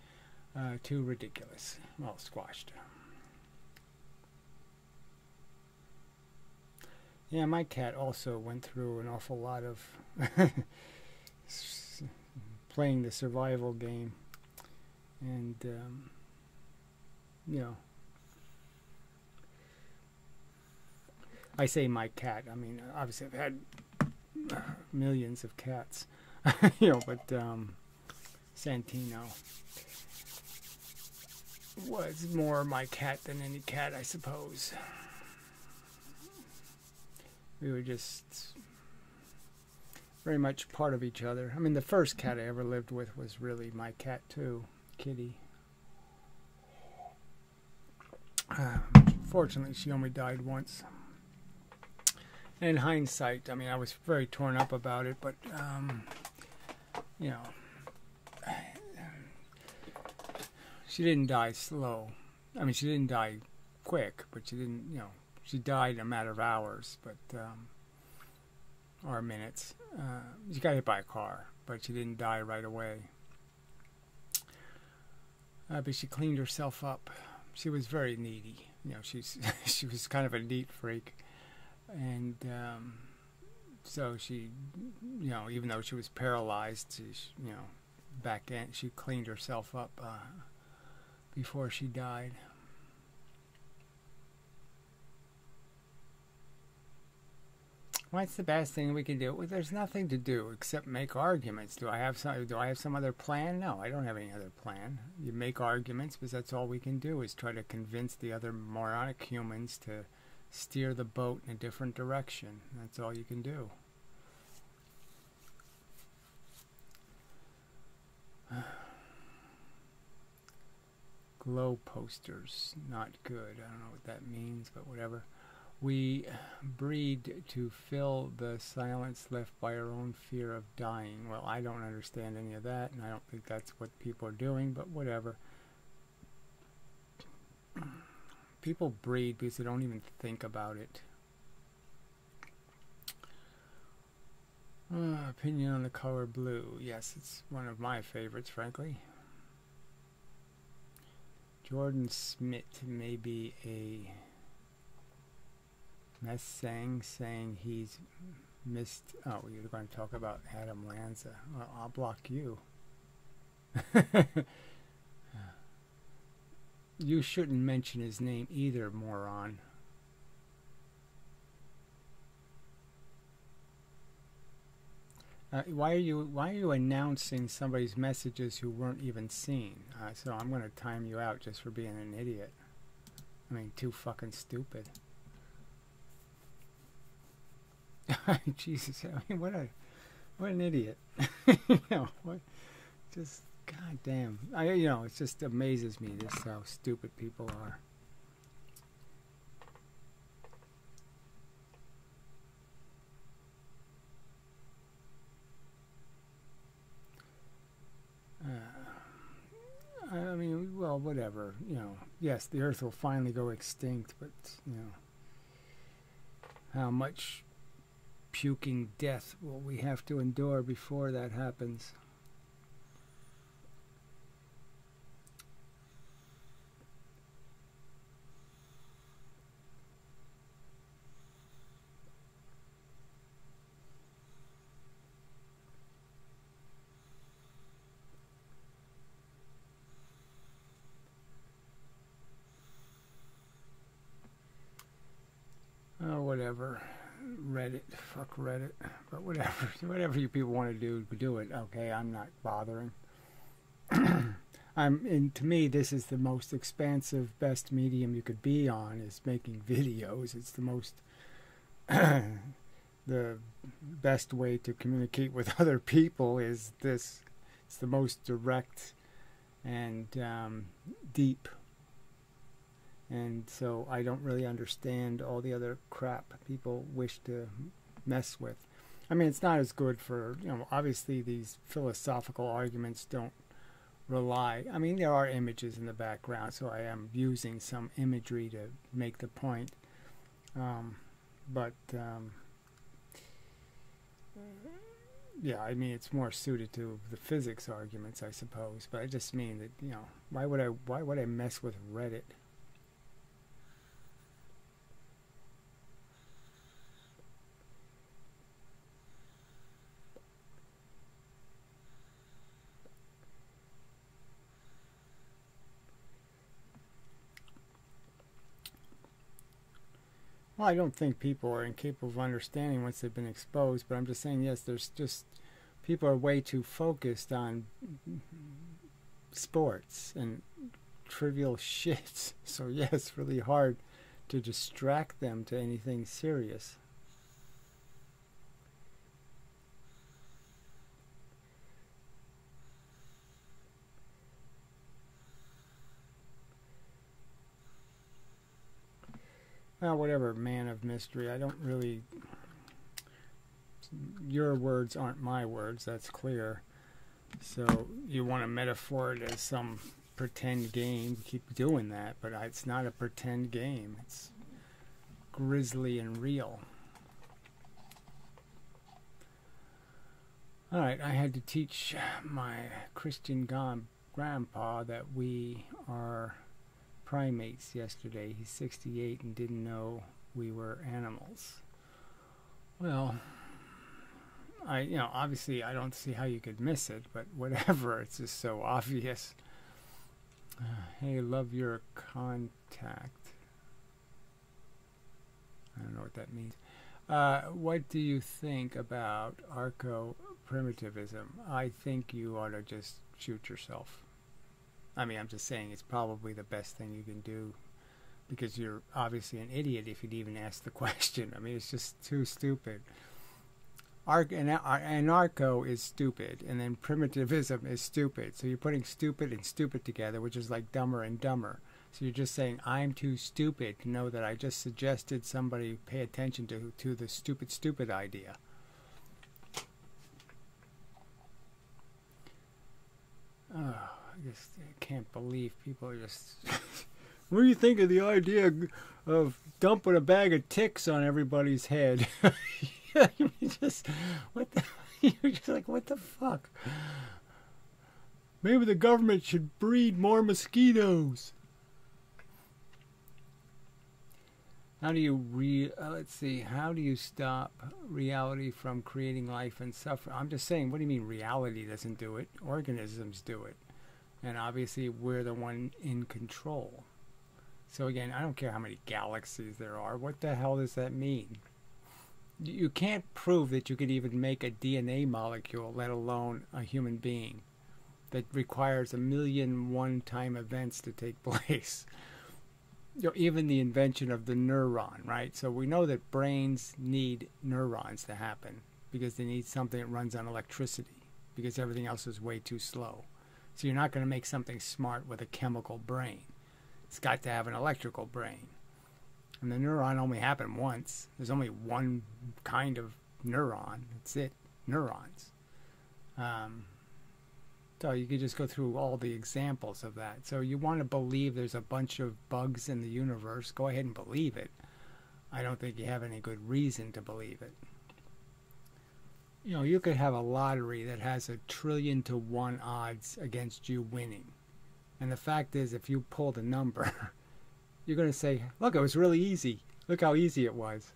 A: Too ridiculous. Well, squashed. Yeah, my cat also went through an awful lot of playing the survival game. And, I say my cat. I mean, obviously I've had millions of cats, but Santino was more my cat than any cat, I suppose. We were just very much part of each other. I mean, the first cat I ever lived with was really my cat too, Kitty. Fortunately, she only died once. And in hindsight, I mean, I was very torn up about it, but, she didn't die slow. I mean, she didn't die quick, but she didn't, she died in a matter of hours, but, or minutes. She got hit by a car, but she didn't die right away. But she cleaned herself up. She was very needy. She was kind of a neat freak. And so she, even though she was paralyzed, she cleaned herself up before she died. What's the best thing we can do? Well, there's nothing to do except make arguments. Do I have some other plan? No, I don't have any other plan. You make arguments because that's all we can do is try to convince the other moronic humans to steer the boat in a different direction. That's all you can do. Glow posters, not good. I don't know what that means, but whatever. We breed to fill the silence left by our own fear of dying. Well, I don't understand any of that, and I don't think that's what people are doing, but whatever. People breed because they don't even think about it. Opinion on the color blue. Yes, it's one of my favorites, frankly. Jordan Smith may be a saying he's missed. Oh, you're going to talk about Adam Lanza. Well, I'll block you. You shouldn't mention his name either, moron. Why are you announcing somebody's messages who weren't even seen? So I'm going to time you out just for being an idiot. I mean, too fucking stupid. Jesus, I mean, what an idiot. You know, what? Just goddamn. It just amazes me just how stupid people are. I mean, well, whatever. Yes, the Earth will finally go extinct, but how much puking death will we have to endure before that happens? Oh, whatever. Reddit. Fuck Reddit. But whatever. Whatever you people want to do it. Okay, I'm not bothering. To me, this is the most expansive, best medium you could be on, is making videos. It's the most... the best way to communicate with other people is this. It's the most direct and deep. And so I don't really understand all the other crap people wish to mess with. I mean, it's not as good for, obviously these philosophical arguments don't rely. I mean, there are images in the background, so I am using some imagery to make the point. Yeah, I mean, it's more suited to the physics arguments, I suppose. But I just mean that, why would I mess with Reddit? Well, I don't think people are incapable of understanding once they've been exposed, but I'm just saying, yes, there's just, people are way too focused on sports and trivial shit. So, yes, it's really hard to distract them to anything serious. Well, whatever, man of mystery. I don't really... Your words aren't my words, that's clear. So you want to metaphor it as some pretend game. Keep doing that, but it's not a pretend game. It's grisly and real. Alright, I had to teach my Christian grandpa that we are primates yesterday. He's 68 and didn't know we were animals. Well, obviously I don't see how you could miss it, but whatever, it's just so obvious. Hey, love your contact. I don't know what that means. What do you think about arco-primitivism? I think you ought to just shoot yourself. I mean, I'm just saying it's probably the best thing you can do, because you're obviously an idiot if you'd even ask the question. I mean, it's just too stupid. Anarcho is stupid, and then primitivism is stupid. So you're putting stupid and stupid together, which is like Dumber and Dumber. So you're just saying, I'm too stupid to know that I just suggested somebody pay attention to the stupid idea. Oh, I can't believe people are just... What do you think of the idea of dumping a bag of ticks on everybody's head? You're just like, what the fuck? Maybe the government should breed more mosquitoes. How do you let's see, how do you stop reality from creating life and suffering? I'm just saying, what do you mean reality doesn't do it? Organisms do it. And obviously we're the one in control. So again, I don't care how many galaxies there are. What the hell does that mean? You can't prove that you could even make a DNA molecule, let alone a human being, that requires 1,000,000 one-time events to take place. You know, even the invention of the neuron, right? So we know that brains need neurons to happen because they need something that runs on electricity because everything else is way too slow. So you're not going to make something smart with a chemical brain. It's got to have an electrical brain. And the neuron only happened once. There's only one kind of neuron. That's it. Neurons. So you could just go through all the examples of that. So you want to believe there's a bunch of bugs in the universe, go ahead and believe it. I don't think you have any good reason to believe it. You know, you could have a lottery that has 1,000,000,000,000 to 1 odds against you winning. And the fact is, if you pull the number, you're going to say, look, it was really easy. Look how easy it was.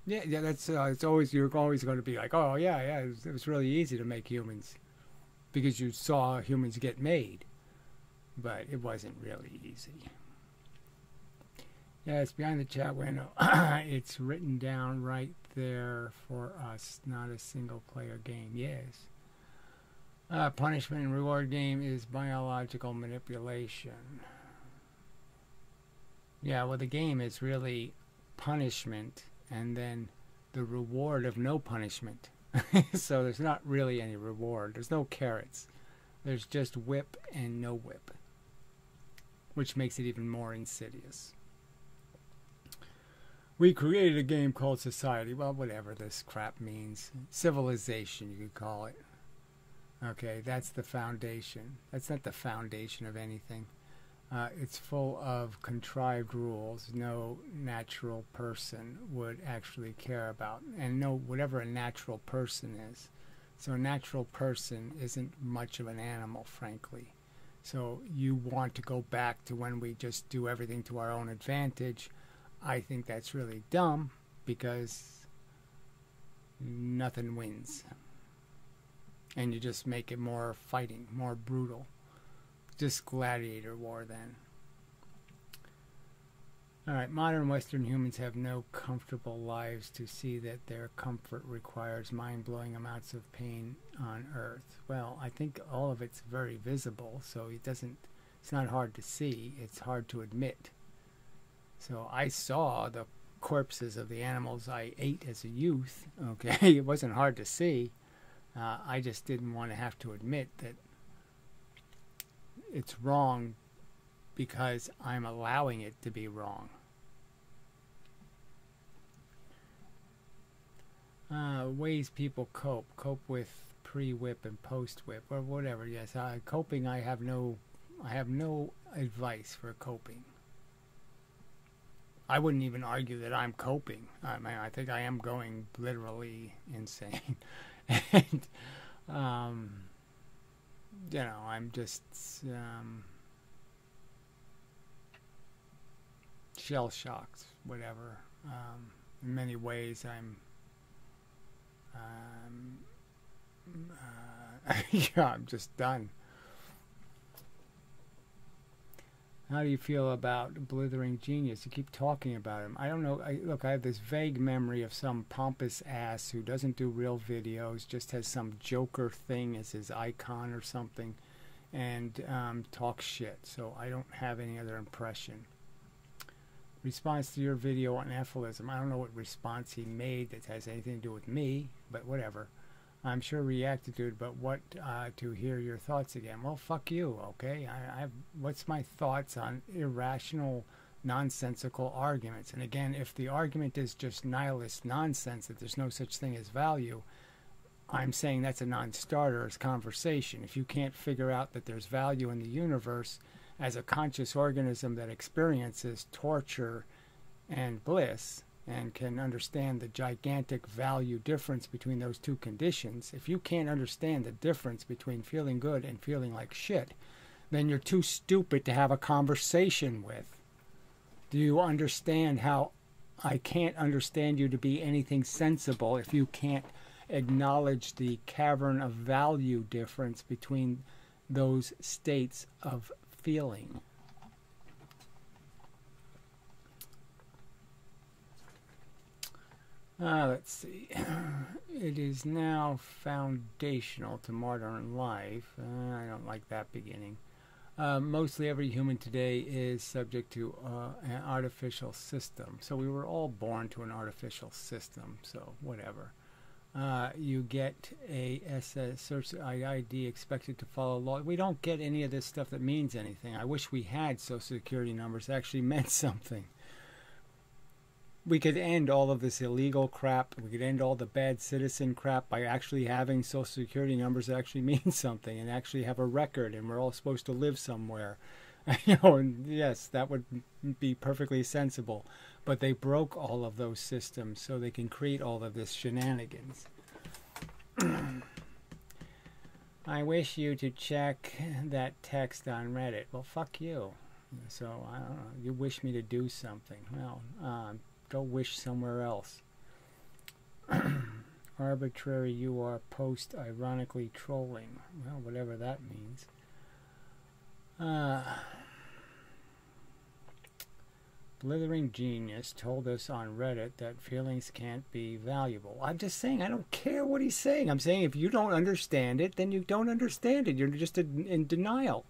A: Yeah, that's it's always, you're always going to be like, oh yeah, it was really easy to make humans because you saw humans get made, but it wasn't really easy. Yeah, it's behind the chat window. It's written down right there for us, not a single player game. Yes. Punishment and reward game is biological manipulation. Yeah, well, the game is really punishment and then the reward of no punishment. So there's not really any reward. There's no carrots. There's just whip and no whip, which makes it even more insidious. We created a game called society. Well, whatever this crap means. Civilization, you could call it. Okay, that's the foundation. That's not the foundation of anything. It's full of contrived rules no natural person would actually care about, and no, whatever a natural person is. So a natural person isn't much of an animal, frankly. So you want to go back to when we just do everything to our own advantage. I think that's really dumb because nothing wins. And you just make it more fighting, more brutal. Just gladiator war then. Alright, modern Western humans have no comfortable lives to see that their comfort requires mind-blowing amounts of pain on Earth. Well, I think all of it's very visible, so it's not hard to see, it's hard to admit. So I saw the corpses of the animals I ate as a youth, okay? It wasn't hard to see. I just didn't want to have to admit that it's wrong because I'm allowing it to be wrong. Ways people cope with pre-whip and post-whip or whatever. Yes, coping. I have no advice for coping. I wouldn't even argue that I'm coping. I mean, I think I am going literally insane, and you know, I'm just shell-shocked, whatever. In many ways, yeah, I'm just done. How do you feel about Blithering Genius? You keep talking about him. I don't know. Look, I have this vague memory of some pompous ass who doesn't do real videos, just has some Joker thing as his icon or something, and talks shit. So I don't have any other impression. Response to your video on apholism. I don't know what response he made that has anything to do with me, but whatever. I'm sure reacted to it, but what to hear your thoughts again? Well, fuck you, okay? What's my thoughts on irrational, nonsensical arguments? And again, if the argument is just nihilist nonsense, that there's no such thing as value, I'm saying that's a non-starter as conversation. If you can't figure out that there's value in the universe as a conscious organism that experiences torture and bliss, and can understand the gigantic value difference between those two conditions, if you can't understand the difference between feeling good and feeling like shit, then you're too stupid to have a conversation with. Do you understand how I can't understand you to be anything sensible if you can't acknowledge the cavern of value difference between those states of feeling? Let's see. It is now foundational to modern life. I don't like that beginning. Mostly every human today is subject to an artificial system. So we were all born to an artificial system, so whatever. You get a search ID expected to follow law. We don't get any of this stuff that means anything. I wish we had Social Security numbers that actually meant something. We could end all of this illegal crap. We could end all the bad citizen crap by actually having Social Security numbers that actually mean something and actually have a record, and we're all supposed to live somewhere. And yes, that would be perfectly sensible. But they broke all of those systems so they can create all of this shenanigans. I wish you to check that text on Reddit. Well, fuck you. So, I don't know. You wish me to do something. Well, go wish somewhere else. Arbitrary you are post ironically trolling. Well, whatever that means. Blithering Genius told us on Reddit that feelings can't be valuable. I'm just saying, I don't care what he's saying. I'm saying if you don't understand it, then you don't understand it. You're just in denial.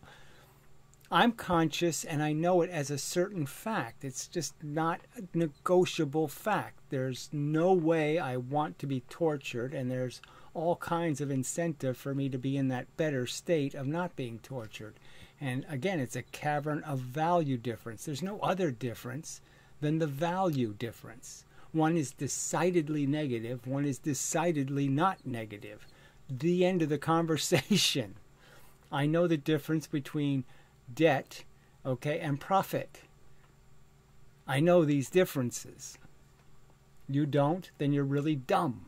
A: I'm conscious and I know it as a certain fact. It's just not a negotiable fact. There's no way I want to be tortured, and there's all kinds of incentive for me to be in that better state of not being tortured. And again, it's a cavern of value difference. There's no other difference than the value difference. One is decidedly negative, one is decidedly not negative. The end of the conversation. I know the difference between debt, okay, and profit. I know these differences. You don't, then you're really dumb.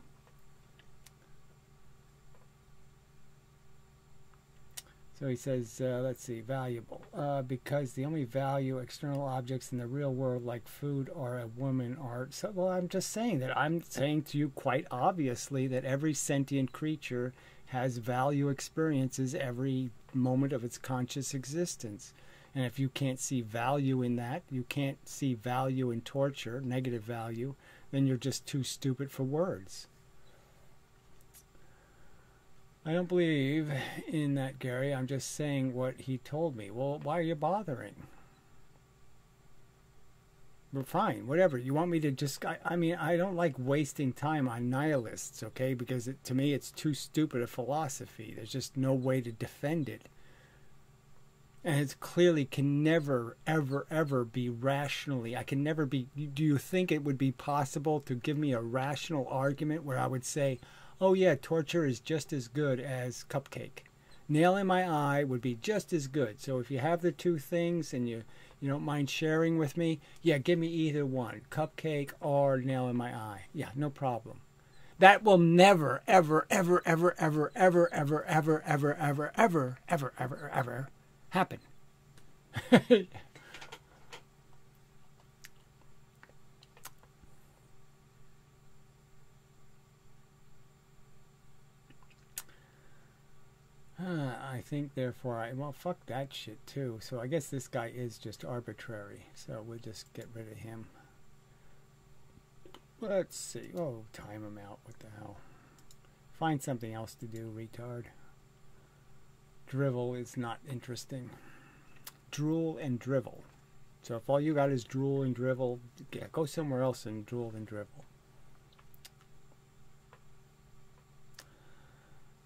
A: So he says, let's see, valuable. Because the only value external objects in the real world, like food or a woman, are... So, well, I'm just saying that. I'm saying to you quite obviously that every sentient creature has value experiences every moment of its conscious existence. And if you can't see value in that, you can't see value in torture, negative value, then you're just too stupid for words. I don't believe in that, Gary. I'm just saying what he told me. Well, why are you bothering? Well, fine, whatever. You want me to just... I mean, I don't like wasting time on nihilists, okay? Because to me, it's too stupid a philosophy. There's just no way to defend it. And it clearly can never, ever, ever be rationally... I can never be... Do you think it would be possible to give me a rational argument where I would say... Oh yeah, torture is just as good as cupcake. Nail in my eye would be just as good. So if you have the two things and you don't mind sharing with me, yeah, give me either one, cupcake or nail in my eye. Yeah, no problem. That will never, ever, ever, ever, ever, ever, ever, ever, ever, ever, ever, ever, ever, ever happen. I think, therefore, well, fuck that shit, too. So I guess this guy is just arbitrary. So we'll just get rid of him. Let's see. Oh, time him out. What the hell? Find something else to do, retard. Drivel is not interesting. Drool and drivel. So if all you got is drool and drivel, yeah, go somewhere else and drool and drivel.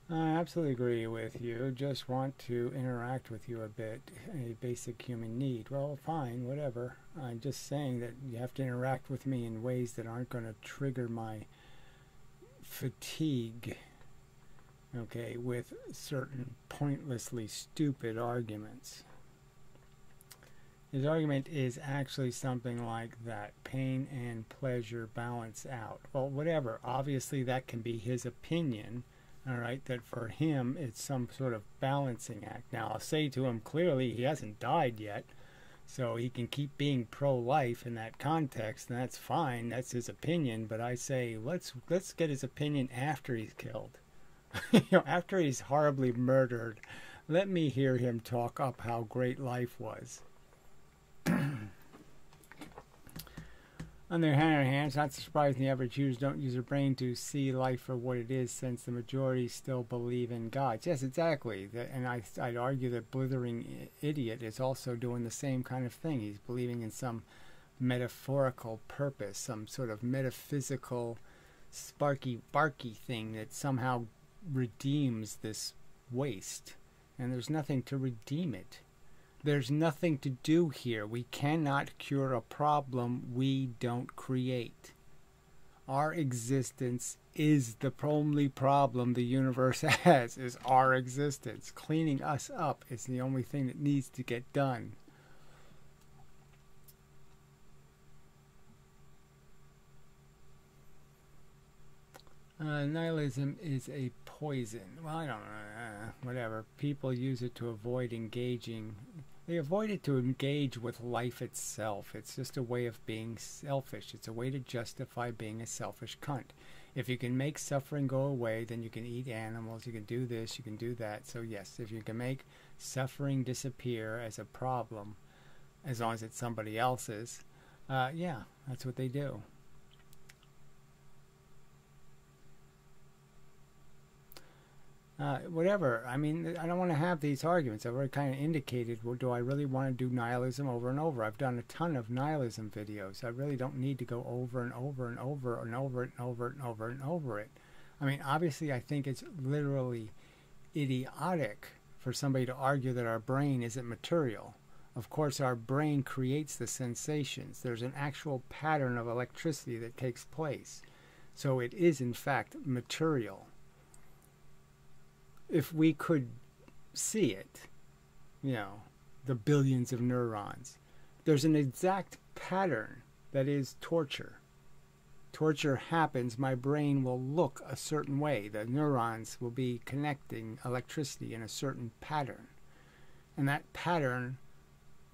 A: I absolutely agree with you. Just want to interact with you a bit. A basic human need. Well, fine, whatever. I'm just saying that you have to interact with me in ways that aren't going to trigger my fatigue, okay, with certain pointlessly stupid arguments. His argument is actually something like that. Pain and pleasure balance out. Well, whatever. Obviously, that can be his opinion. All right, that for him it's some sort of balancing act. Now, I'll say to him clearly, he hasn't died yet, So he can keep being pro-life in that context, and that's fine. That's his opinion. But I say, let's get his opinion after he's killed. After he's horribly murdered. Let me hear him talk up how great life was. On the other hand, it's not surprising the average users don't use their brain to see life for what it is, since the majority still believe in gods. Yes, exactly. And I'd argue that Blithering Idiot is also doing the same kind of thing. He's believing in some metaphorical purpose, some sort of metaphysical, sparky, barky thing that somehow redeems this waste. And there's nothing to redeem it. There's nothing to do here. We cannot cure a problem we don't create. Our existence is the only problem the universe has, is our existence. Cleaning us up is the only thing that needs to get done. Nihilism is a poison. Well, I don't know. Whatever. People use it to avoid engaging. They avoid it to engage with life itself. It's just a way of being selfish. It's a way to justify being a selfish cunt. If you can make suffering go away, then you can eat animals, you can do this, you can do that. So yes, if you can make suffering disappear as a problem, as long as it's somebody else's, yeah, that's what they do. Whatever. I mean, I don't want to have these arguments. I've already kind of indicated, well, do I really want to do nihilism over and over? I've done a ton of nihilism videos. I really don't need to go over and over and over and over and over and over and over it. I mean, obviously, I think it's literally idiotic for somebody to argue that our brain isn't material. Of course, our brain creates the sensations. There's an actual pattern of electricity that takes place. So it is, in fact, material. If we could see it, the billions of neurons, there's an exact pattern that is torture. Torture happens, my brain will look a certain way. The neurons will be connecting electricity in a certain pattern. And that pattern,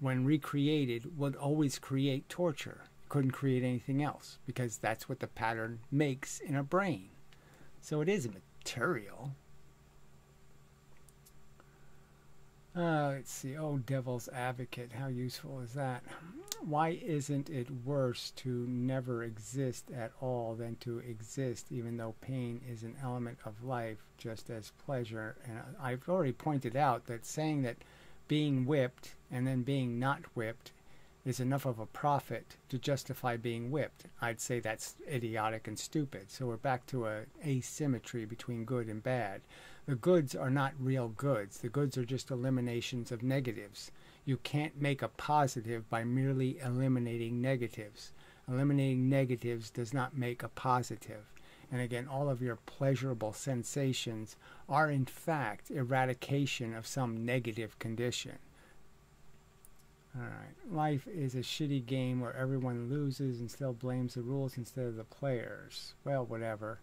A: when recreated, would always create torture. It couldn't create anything else, because that's what the pattern makes in a brain. So it is material. Let's see. Oh, devil's advocate. How useful is that? Why isn't it worse to never exist at all than to exist, even though pain is an element of life, just as pleasure? And I've already pointed out that saying that being whipped and then being not whipped is enough of a profit to justify being whipped. I'd say that's idiotic and stupid. So we're back to an asymmetry between good and bad. The goods are not real goods. The goods are just eliminations of negatives. You can't make a positive by merely eliminating negatives. Eliminating negatives does not make a positive. And again, all of your pleasurable sensations are in fact eradication of some negative condition. Alright, life is a shitty game where everyone loses and still blames the rules instead of the players. Well, whatever.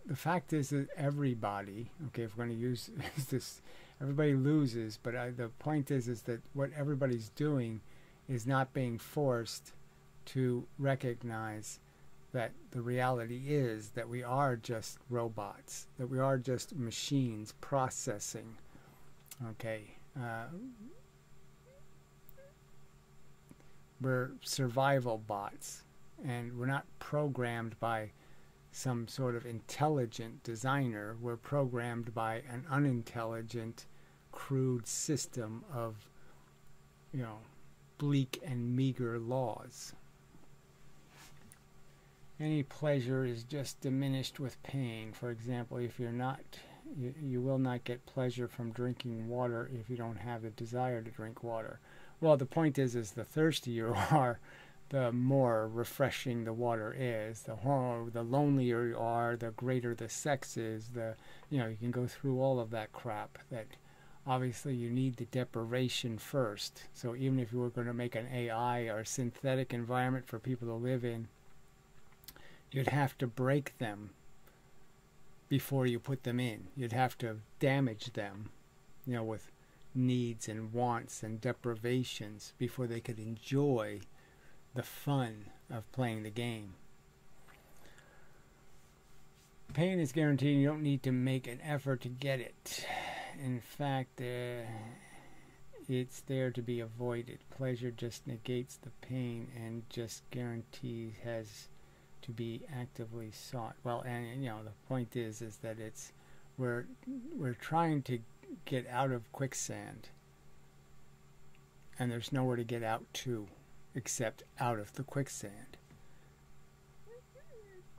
A: The fact is that everybody, okay, if we're going to use this, everybody loses, but the point is that what everybody's doing is not being forced to recognize that the reality is that we are just robots, that we are just machines processing, okay. We're survival bots, and we're not programmed by some sort of intelligent designer. We're programmed by an unintelligent, crude system of, bleak and meager laws. Any pleasure is just diminished with pain. For example, if you're not, you will not get pleasure from drinking water if you don't have the desire to drink water. Well, the point is the thirstier you are, the more refreshing the water is. The lonelier you are, the greater the sex is. You can go through all of that crap. That obviously you need the deprivation first. So even if you were going to make an AI or synthetic environment for people to live in, you'd have to break them before you put them in. You'd have to damage them, with needs and wants and deprivations before they could enjoy the fun of playing the game. Pain is guaranteed. You don't need to make an effort to get it. In fact, it's there to be avoided. Pleasure just negates the pain and just guarantees has to be actively sought. Well, and you know, the point is that it's we're trying to get out of quicksand, and there's nowhere to get out to except out of the quicksand.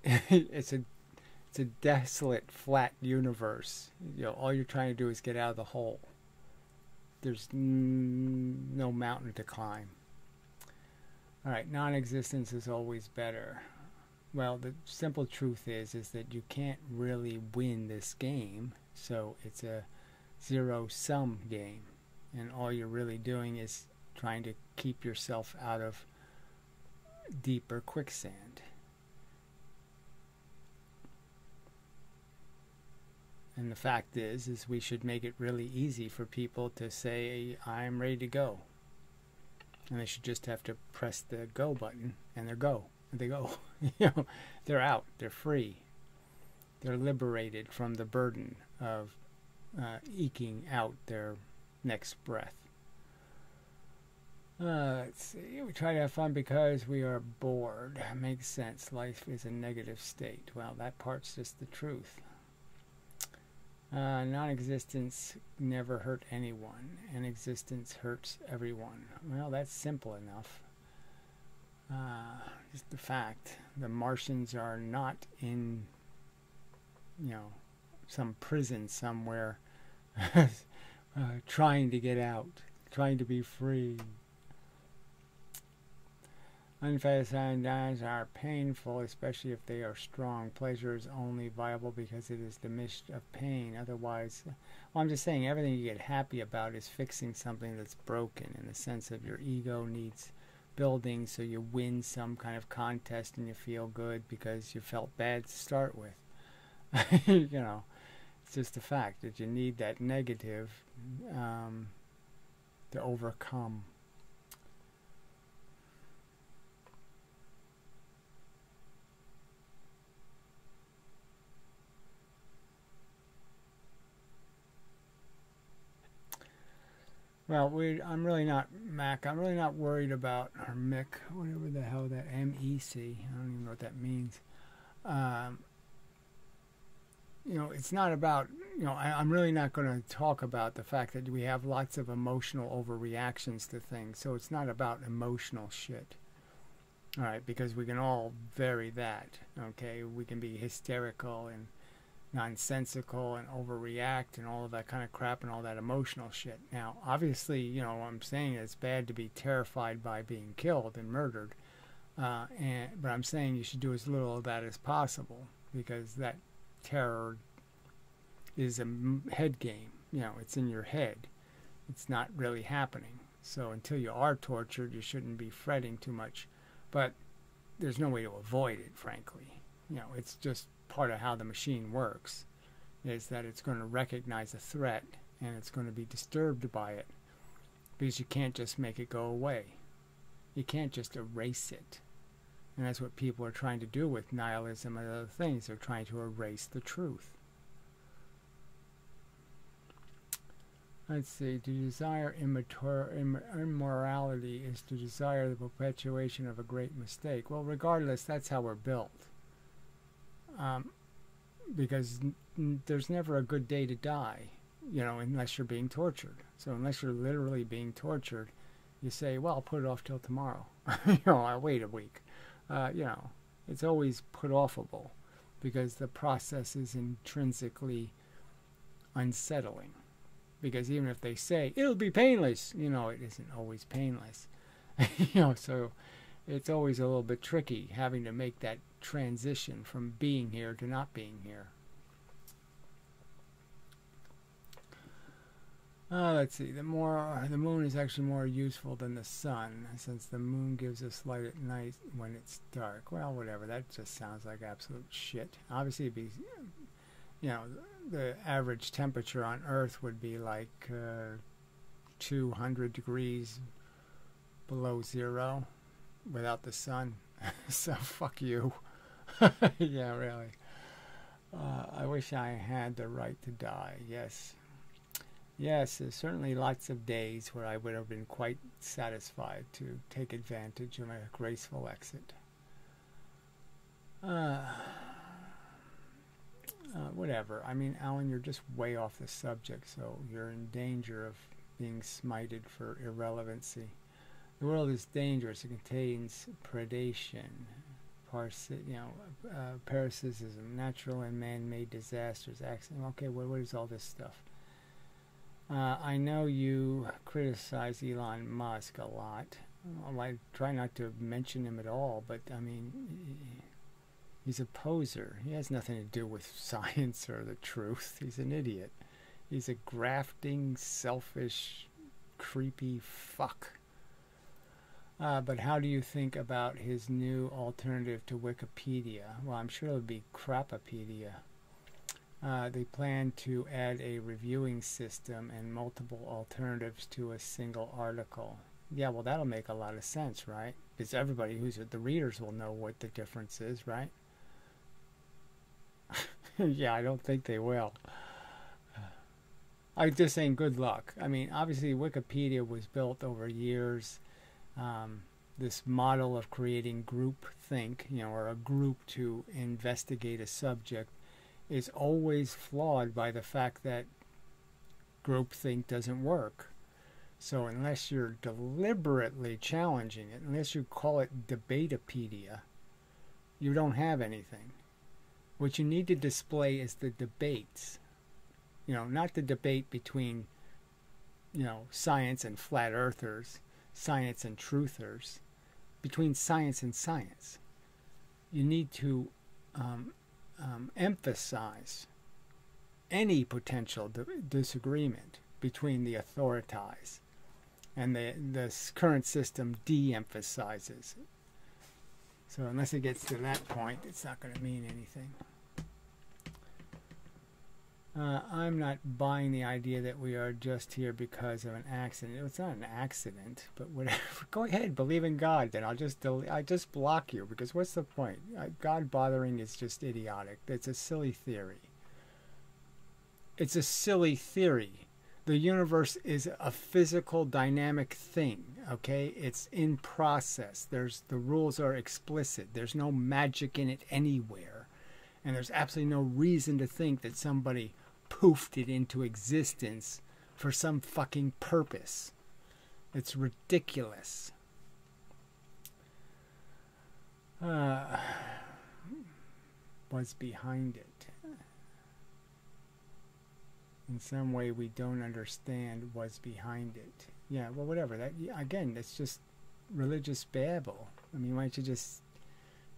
A: It's a desolate, flat universe. You know, all you're trying to do is get out of the hole. There's no mountain to climb. All right, non-existence is always better. Well, the simple truth is that you can't really win this game, so it's a zero-sum game, and all you're really doing is trying to keep yourself out of deeper quicksand. And the fact is we should make it really easy for people to say, I'm ready to go. And they should just have to press the go button, and they go. You know, they're out. They're free. They're liberated from the burden of eking out their next breath. Let's see. We try to have fun because we are bored. Makes sense. Life is a negative state. Well, that part's just the truth. Non-existence never hurt anyone, and existence hurts everyone. Well, that's simple enough. Just the fact. The Martians are not in, you know, some prison somewhere trying to get out, trying to be free. Unsatisfied desires are painful, especially if they are strong. Pleasure is only viable because it is diminished of pain. Otherwise, well, I'm just saying everything you get happy about is fixing something that's broken, in the sense of your ego needs building, so you win some kind of contest and you feel good because you felt bad to start with. You know, it's just a fact that you need that negative to overcome. Well, I'm really not Mac. I'm really not worried about, or Mick, whatever the hell that M-E-C. I don't even know what that means. You know, it's not about, you know, I'm really not going to talk about the fact that we have lots of emotional overreactions to things. So it's not about emotional shit. All right, because we can all vary that. Okay, we can be hysterical and nonsensical and overreact and all of that kind of crap and all that emotional shit. Now, obviously, you know, I'm saying it's bad to be terrified by being killed and murdered, but I'm saying you should do as little of that as possible, because that terror is a head game. You know, it's in your head. It's not really happening. So until you are tortured, you shouldn't be fretting too much. But there's no way to avoid it, frankly. You know, it's just part of how the machine works, is that it's going to recognize a threat and it's going to be disturbed by it, because you can't just make it go away. You can't just erase it. And that's what people are trying to do with nihilism and other things. They're trying to erase the truth. Let's see. To desire immorality is to desire the perpetuation of a great mistake. Well, regardless, that's how we're built. Because there's never a good day to die, you know, unless you're being tortured. So unless you're literally being tortured, you say, well, I'll put it off till tomorrow. You know, I'll wait a week. You know, it's always put offable, because the process is intrinsically unsettling. Because even if they say, it'll be painless, you know, it isn't always painless. You know, so it's always a little bit tricky having to make that transition from being here to not being here. Let's see. The moon is actually more useful than the sun, since the moon gives us light at night when it's dark. Well, whatever. That just sounds like absolute shit. Obviously, it'd be, you know, the average temperature on Earth would be like 200 degrees below zero without the sun. So fuck you. Yeah, really. I wish I had the right to die. Yes. Yes, there's certainly lots of days where I would have been quite satisfied to take advantage of a graceful exit. Whatever. I mean, Alan, you're just way off the subject, so you're in danger of being smited for irrelevancy. The world is dangerous. It contains predation, parasitism, natural and man-made disasters, accidents. Okay, what is all this stuff? I know you criticize Elon Musk a lot. Well, I try not to mention him at all, but I mean, he's a poser. He has nothing to do with science or the truth. He's an idiot. He's a grafting, selfish, creepy fuck. But how do you think about his new alternative to Wikipedia? Well, I'm sure it'll be Crapopedia. They plan to add a reviewing system and multiple alternatives to a single article. Yeah, well, that'll make a lot of sense, right? Because everybody the readers will know what the difference is, right? Yeah, I don't think they will. I'm just saying good luck. I mean, obviously Wikipedia was built over years. This model of creating groupthink, or a group to investigate a subject, is always flawed by the fact that groupthink doesn't work. So unless you're deliberately challenging it, unless you call it Debatepedia, you don't have anything. What you need to display is the debates. Not the debate between, science and flat earthers, science and truthers, between science and science. You need to emphasize any potential disagreement between the authorities, and the current system de-emphasizes it. So unless it gets to that point, it's not going to mean anything. I'm not buying the idea that we are just here because of an accident. It's not an accident, but whatever. Go ahead, believe in God. Then I just block you, because what's the point? God bothering is just idiotic. It's a silly theory. It's a silly theory. The universe is a physical, dynamic thing. Okay, it's in process. The rules are explicit. There's no magic in it anywhere, and there's absolutely no reason to think that somebody poofed it into existence for some fucking purpose. It's ridiculous. What's behind it? In some way we don't understand what's behind it. Yeah, well, whatever. Again, that's just religious babble. I mean, why don't you just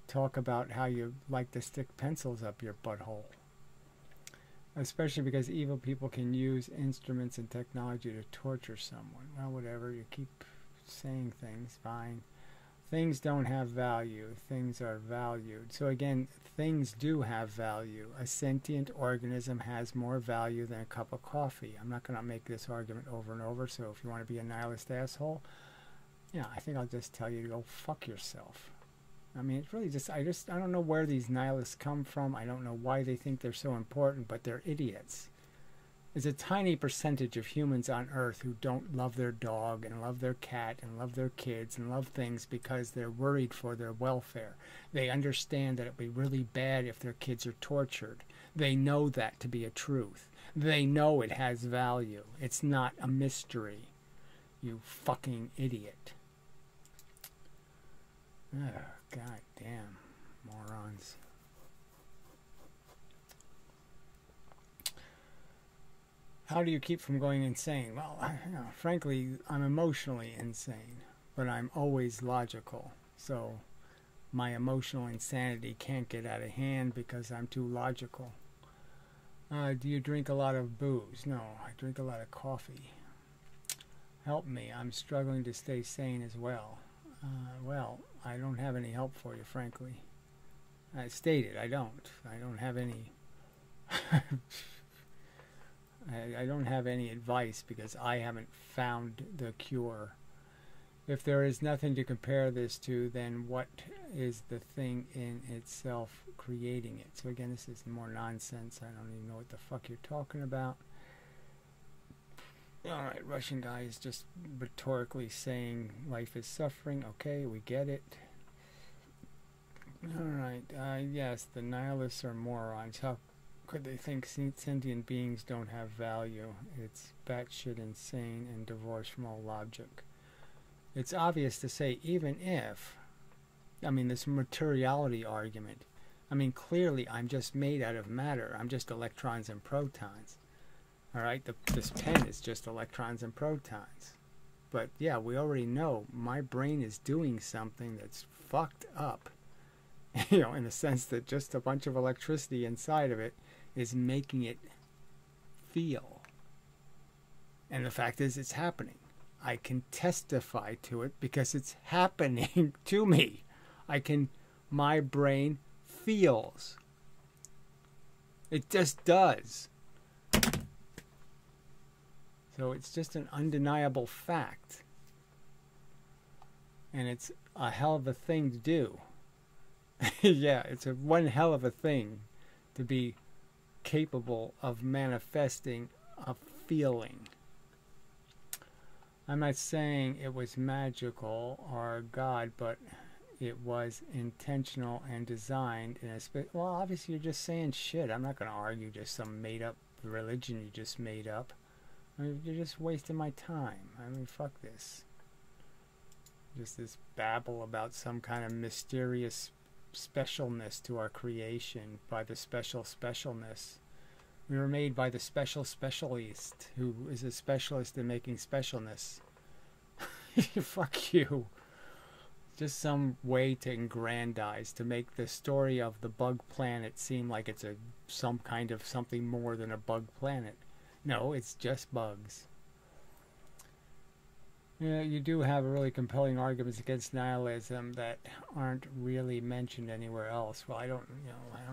A: talk about how you like to stick pencils up your butthole? Especially because evil people can use instruments and technology to torture someone. Well, whatever. You keep saying things. Fine. Things don't have value. Things are valued. So again, things do have value. A sentient organism has more value than a cup of coffee. I'm not going to make this argument over and over, so if you want to be a nihilist asshole, I think I'll just tell you to go fuck yourself. I mean, it's really just, I don't know where these nihilists come from. I don't know why they think they're so important, but they're idiots. There's a tiny percentage of humans on Earth who don't love their dog and love their cat and love their kids and love things because they're worried for their welfare. They understand that it'd be really bad if their kids are tortured. They know that to be a truth. They know it has value. It's not a mystery. You fucking idiot. Oh, god damn. Morons. How do you keep from going insane? Well, frankly, I'm emotionally insane, but I'm always logical. So my emotional insanity can't get out of hand because I'm too logical. Do you drink a lot of booze? No, I drink a lot of coffee. Help me. I'm struggling to stay sane as well. Well, I don't have any help for you, frankly. I stated I don't. I don't have any... I don't have any advice because I haven't found the cure. If there is nothing to compare this to, then what is the thing in itself creating it? So again, this is more nonsense. I don't even know what the fuck you're talking about. Alright, Russian guy is just rhetorically saying life is suffering. Okay, we get it. Alright, yes, the nihilists are morons. How could they think sentient beings don't have value? It's batshit insane and divorced from all logic. It's obvious to say, even if, I mean, this materiality argument, I mean, clearly I'm just made out of matter. I'm just electrons and protons. Alright, this pen is just electrons and protons. But yeah, we already know my brain is doing something that's fucked up. You know, in the sense that just a bunch of electricity inside of it is making it feel. And the fact is, it's happening. I can testify to it because it's happening to me. My brain feels. It just does. So it's just an undeniable fact. And it's a hell of a thing to do. Yeah, it's one hell of a thing to be capable of manifesting a feeling. I'm not saying it was magical or God, but it was intentional and designed in a well, obviously you're just saying shit. I'm not going to argue just some made-up religion you just made up. I mean, you're just wasting my time. I mean, fuck this. Just this babble about some kind of mysterious specialness to our creation by the specialness. We were made by the specialist who is a specialist in making specialness. Fuck you. Just some way to aggrandize, to make the story of the bug planet seem like it's some kind of something more than a bug planet. No, it's just bugs. Yeah, you do have really compelling arguments against nihilism that aren't really mentioned anywhere else. Well, I don't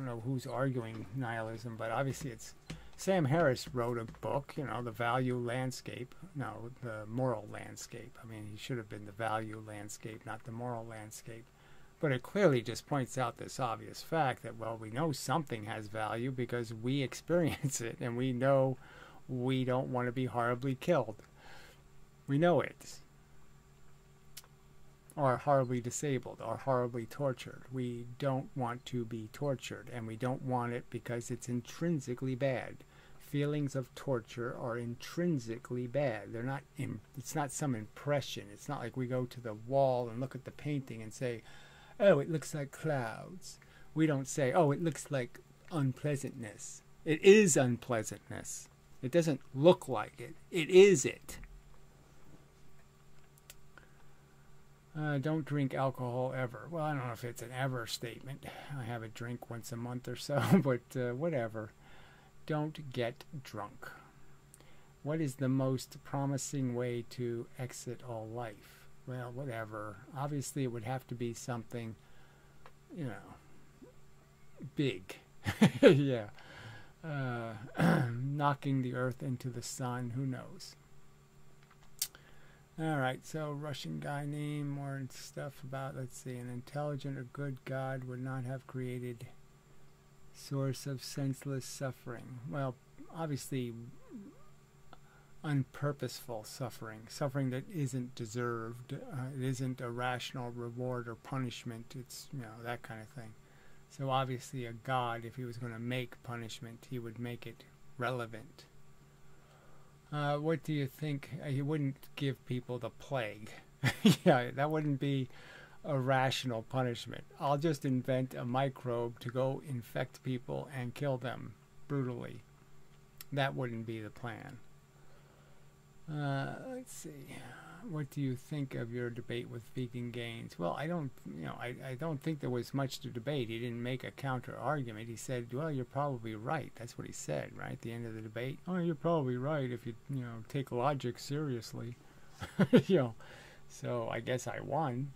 A: know who's arguing nihilism, but obviously it's Sam Harris wrote a book, the value landscape. No, the moral landscape. I mean, he should have been the value landscape, not the moral landscape. But it clearly just points out this obvious fact that, well, we know something has value because we experience it, and we know we don't want to be horribly killed. We know it. Or horribly disabled, or horribly tortured. We don't want to be tortured, and we don't want it because it's intrinsically bad. Feelings of torture are intrinsically bad. They're not. It's not some impression. It's not like we go to the wall and look at the painting and say, "Oh, it looks like clouds." We don't say, "Oh, it looks like unpleasantness." It is unpleasantness. It doesn't look like it. It is it. Don't drink alcohol ever. Well, I don't know if it's an ever statement. I have a drink once a month or so, but whatever. Don't get drunk. What is the most promising way to exit all life? Well, whatever. Obviously, it would have to be something, big. Yeah. Knocking the earth into the sun, who knows? Alright, so Russian guy name, more stuff about, let's see, an intelligent or good God would not have created source of senseless suffering. Well, obviously unpurposeful suffering, suffering that isn't deserved, it isn't a rational reward or punishment, it's, that kind of thing. So obviously a God, if he was going to make punishment, he would make it relevant. What do you think? He wouldn't give people the plague. Yeah, that wouldn't be a rational punishment. I'll just invent a microbe to go infect people and kill them brutally. That wouldn't be the plan. Let's see. What do you think of your debate with Vegan Gains? Well, I don't think there was much to debate. He didn't make a counter argument. He said, well, you're probably right. That's what he said, right? At the end of the debate. Oh, you're probably right if you, take logic seriously. So I guess I won.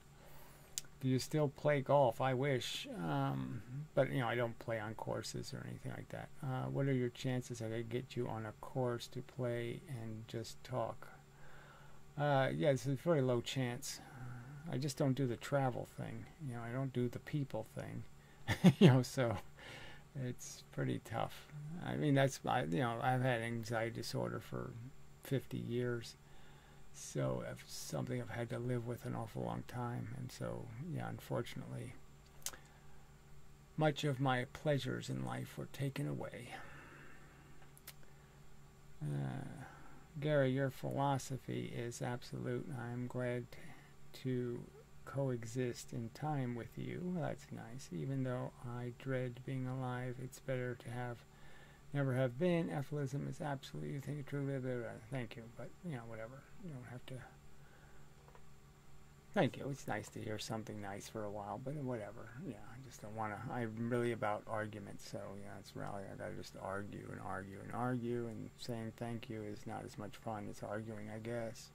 A: Do you still play golf? I wish. but you know, I don't play on courses or anything like that. What are your chances I could get you on a course to play and just talk? Yeah, it's a very low chance. I just don't do the travel thing. You know, I don't do the people thing. You know, so it's pretty tough. I mean, you know, I've had anxiety disorder for 50 years. So it's something I've had to live with an awful long time. And so, yeah, unfortunately, much of my pleasures in life were taken away. Gary, your philosophy is absolute. I'm glad to coexist in time with you. Well, that's nice. Even though I dread being alive, it's better to have never have been. Ephilism is absolute. You think it truly. Thank you, but you know, whatever. You don't have to. Thank you. It's nice to hear something nice for a while, but whatever. Yeah, I just don't want to. I'm really about arguments, so yeah, it's really I gotta just argue and argue and argue, and saying thank you is not as much fun as arguing, I guess.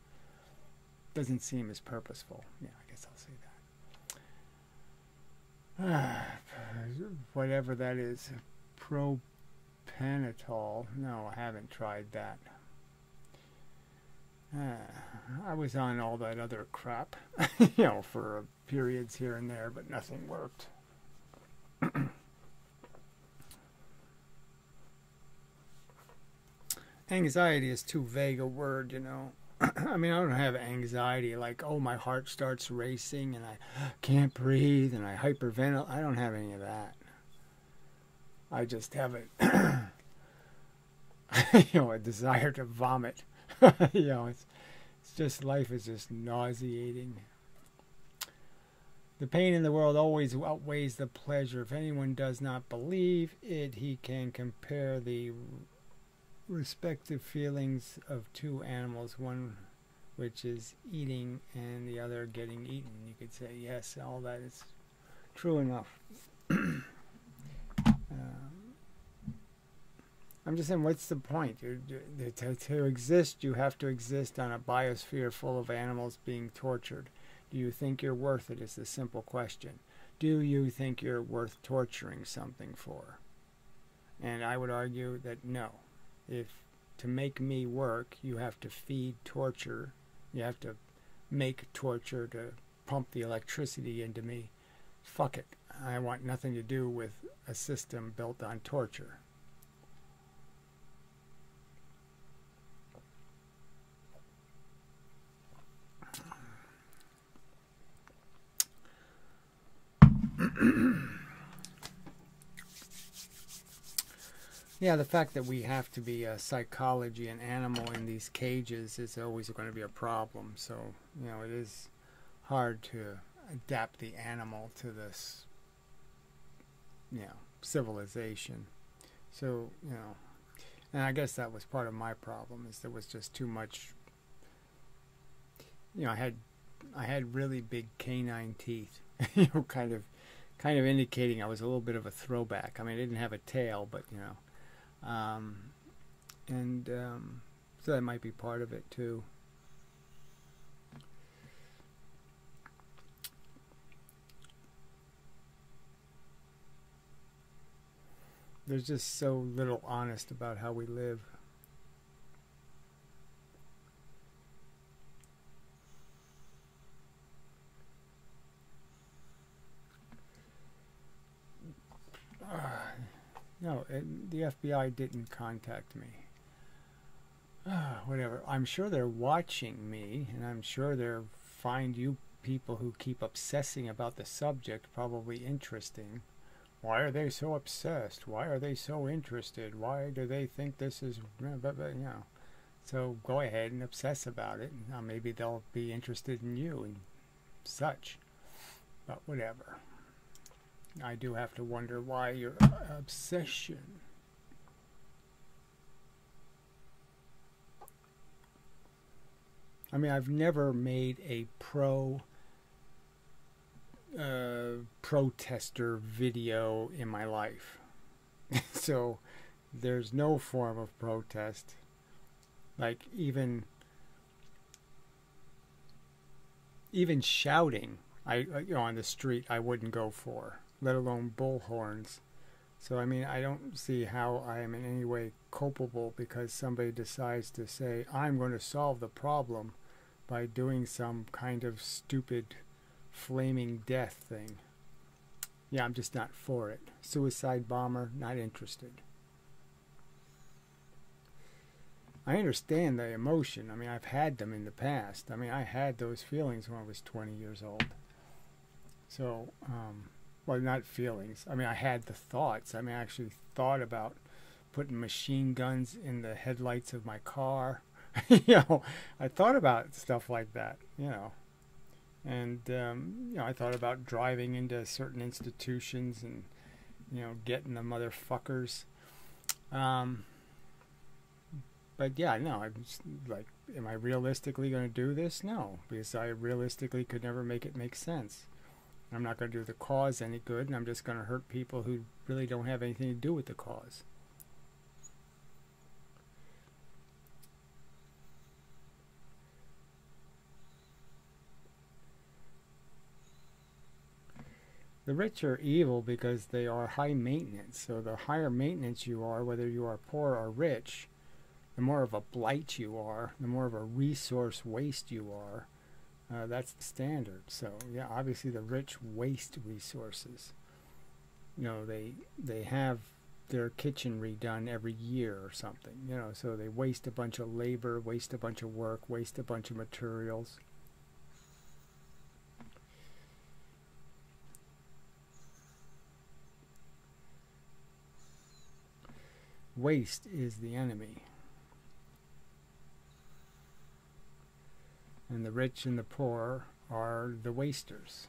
A: Doesn't seem as purposeful. Yeah, I guess I'll say that. Whatever that is, propanitol. No, I haven't tried that. I was on all that other crap, you know, for periods here and there, but nothing worked. Anxiety is too vague a word, you know. I mean, I don't have anxiety like, oh, my heart starts racing and I can't breathe and I hyperventilate. I don't have any of that. I just have you know, a desire to vomit. You know, it's just, life is just nauseating. The pain in the world always outweighs the pleasure. If anyone does not believe it, he can compare the respective feelings of two animals, one which is eating and the other getting eaten. You could say, yes, all that is true enough. I'm just saying, what's the point? To exist, you have to exist on a biosphere full of animals being tortured. Do you think you're worth it is the simple question. Do you think you're worth torturing something for? And I would argue that no. If to make me work, you have to feed torture. You have to make torture to pump the electricity into me. Fuck it. I want nothing to do with a system built on torture. Yeah, the fact that we have to be a psychology and animal in these cages is always going to be a problem. So, you know, it is hard to adapt the animal to this, you know, civilization. So, you know, and I guess that was part of my problem, is there was just too much, you know, I had really big canine teeth, you know, kind of indicating I was a little bit of a throwback. I mean, I didn't have a tail, but, you know. So that might be part of it too. There's just so little honest about how we live. No, the FBI didn't contact me. Whatever. I'm sure they're watching me, and I'm sure they'll find you people who keep obsessing about the subject probably interesting. Why are they so obsessed? Why are they so interested? Why do they think this is, you know? So go ahead and obsess about it. Now maybe they'll be interested in you and such. But whatever. I do have to wonder why your obsession. I mean, I've never made a protester video in my life. So there's no form of protest. Like even shouting on the street, I wouldn't go for, let alone bullhorns. So, I mean, I don't see how I am in any way culpable because somebody decides to say, I'm going to solve the problem by doing some kind of stupid flaming death thing. Yeah, I'm just not for it. Suicide bomber, not interested. I understand the emotion. I mean, I've had them in the past. I mean, I had those feelings when I was 20 years old. So, well, not feelings. I mean, I had the thoughts. I mean, I actually thought about putting machine guns in the headlights of my car. I thought about stuff like that, And, I thought about driving into certain institutions and, getting the motherfuckers. But yeah, no, I'm just like, am I realistically going to do this? No, because I realistically could never make it make sense. I'm not going to do the cause any good, and I'm just going to hurt people who really don't have anything to do with the cause. The rich are evil because they are high maintenance. So the higher maintenance you are, whether you are poor or rich, the more of a blight you are, the more of a resource waste you are. That's the standard. So, yeah, obviously the rich waste resources. They have their kitchen redone every year or something, so they waste a bunch of labor, waste a bunch of work, waste a bunch of materials. Waste is the enemy. And the rich and the poor are the wasters.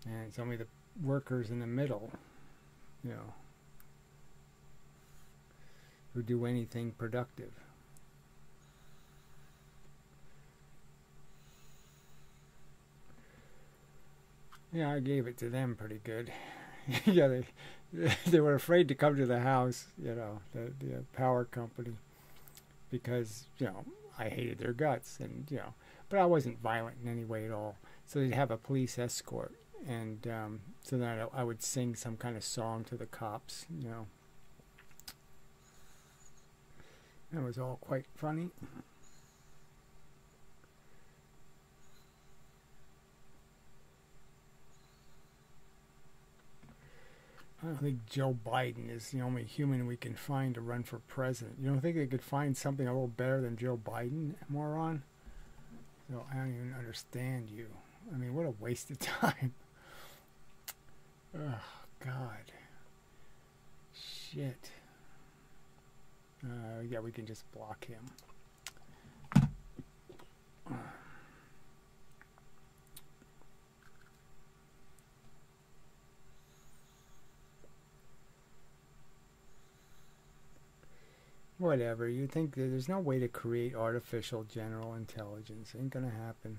A: And it's only the workers in the middle, who do anything productive. Yeah, I gave it to them pretty good. Yeah, they were afraid to come to the house, the power company, because, I hated their guts, and, but I wasn't violent in any way at all. So they'd have a police escort, and so then I would sing some kind of song to the cops, That was all quite funny. I don't think Joe Biden is the only human we can find to run for president. You don't think they could find something a little better than Joe Biden, moron? So I don't even understand you. I mean, what a waste of time. Oh, God. Shit. Yeah, we can just block him. Whatever, you think that there's no way to create artificial general intelligence. Ain't gonna happen.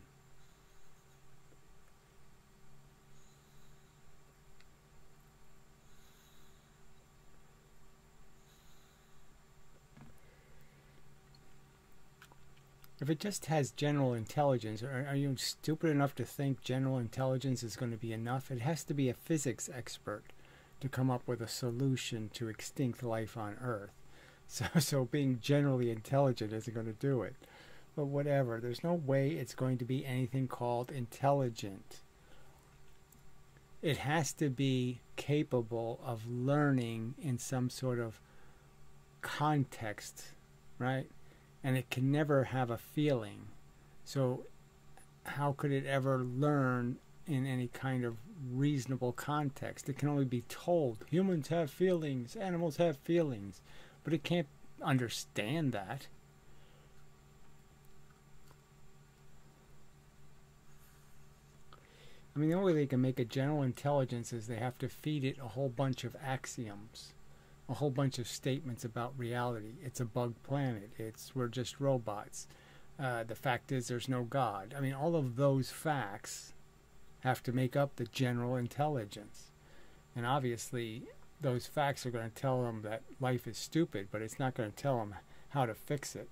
A: If it just has general intelligence, are you stupid enough to think general intelligence is going to be enough? It has to be a physics expert to come up with a solution to extinct life on Earth. So being generally intelligent isn't going to do it. But whatever, there's no way it's going to be anything called intelligent. It has to be capable of learning in some sort of context, right? And it can never have a feeling. So how could it ever learn in any kind of reasonable context? It can only be told. Humans have feelings, animals have feelings. But it can't understand that. I mean, the only way they can make a general intelligence is they have to feed it a whole bunch of axioms, a whole bunch of statements about reality. It's a bug planet. We're just robots. The fact is there's no God. I mean, all of those facts have to make up the general intelligence. And obviously, those facts are going to tell them that life is stupid, but it's not going to tell them how to fix it.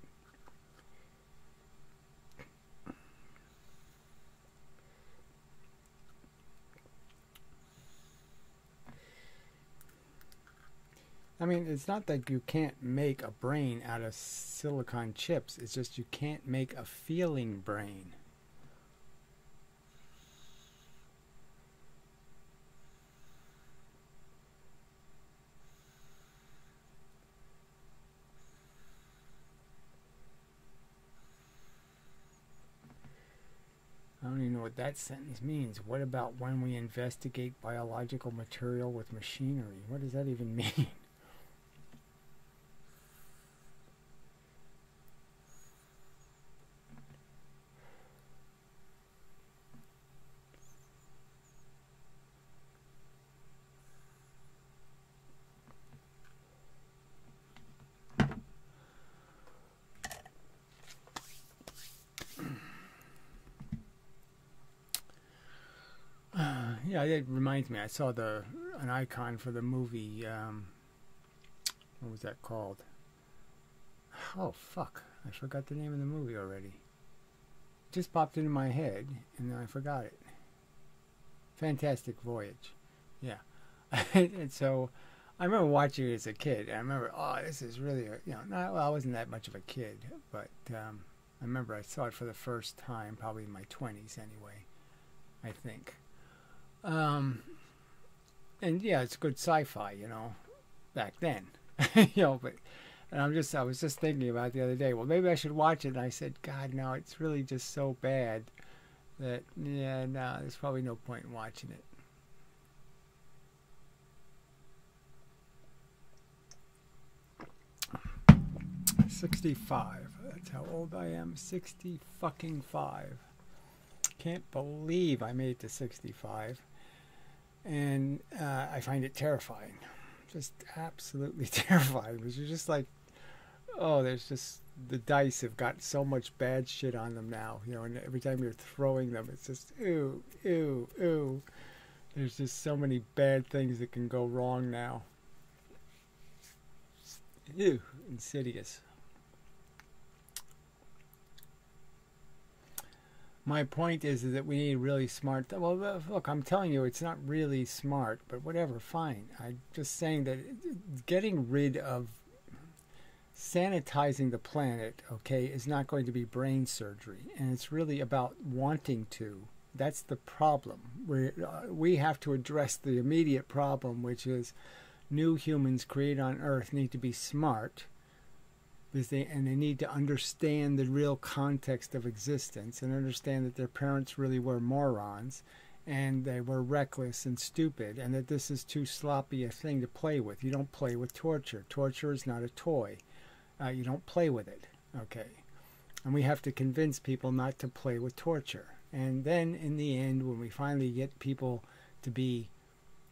A: I mean, it's not that you can't make a brain out of silicon chips. It's just you can't make a feeling brain. I don't even know what that sentence means. What about when we investigate biological material with machinery? What does that even mean? Yeah, it reminds me. I saw an icon for the movie. What was that called? Oh fuck! I forgot the name of the movie already. Just popped into my head, and then I forgot it. Fantastic Voyage. Yeah, and so I remember watching it as a kid. I remember, oh, this is really well, I wasn't that much of a kid, but I remember I saw it for the first time, probably in my 20s anyway. I think. And yeah, it's good sci-fi, back then, but and I was just thinking about it the other day. Well, maybe I should watch it. And I said, God, no, it's really just so bad that, yeah, no, there's probably no point in watching it. '65. That's how old I am. 60 fucking 5. Can't believe I made it to 65. And I find it terrifying. Just absolutely terrifying. Because you're just like, oh, there's just, the dice have got so much bad shit on them now. And every time you're throwing them, it's just, ooh, ooh, ooh. There's just so many bad things that can go wrong now. Ew, insidious. My point is that we need really smart... Well, look, I'm telling you, it's not really smart, but whatever, fine. I'm just saying that getting rid of sanitizing the planet, okay, is not going to be brain surgery. And it's really about wanting to. That's the problem. We have to address the immediate problem, which is new humans created on Earth need to be smart. Because they need to understand the real context of existence and understand that their parents really were morons and they were reckless and stupid, and that this is too sloppy a thing to play with. You don't play with torture. Torture is not a toy. You don't play with it. Okay. And we have to convince people not to play with torture. And then in the end, when we finally get people to be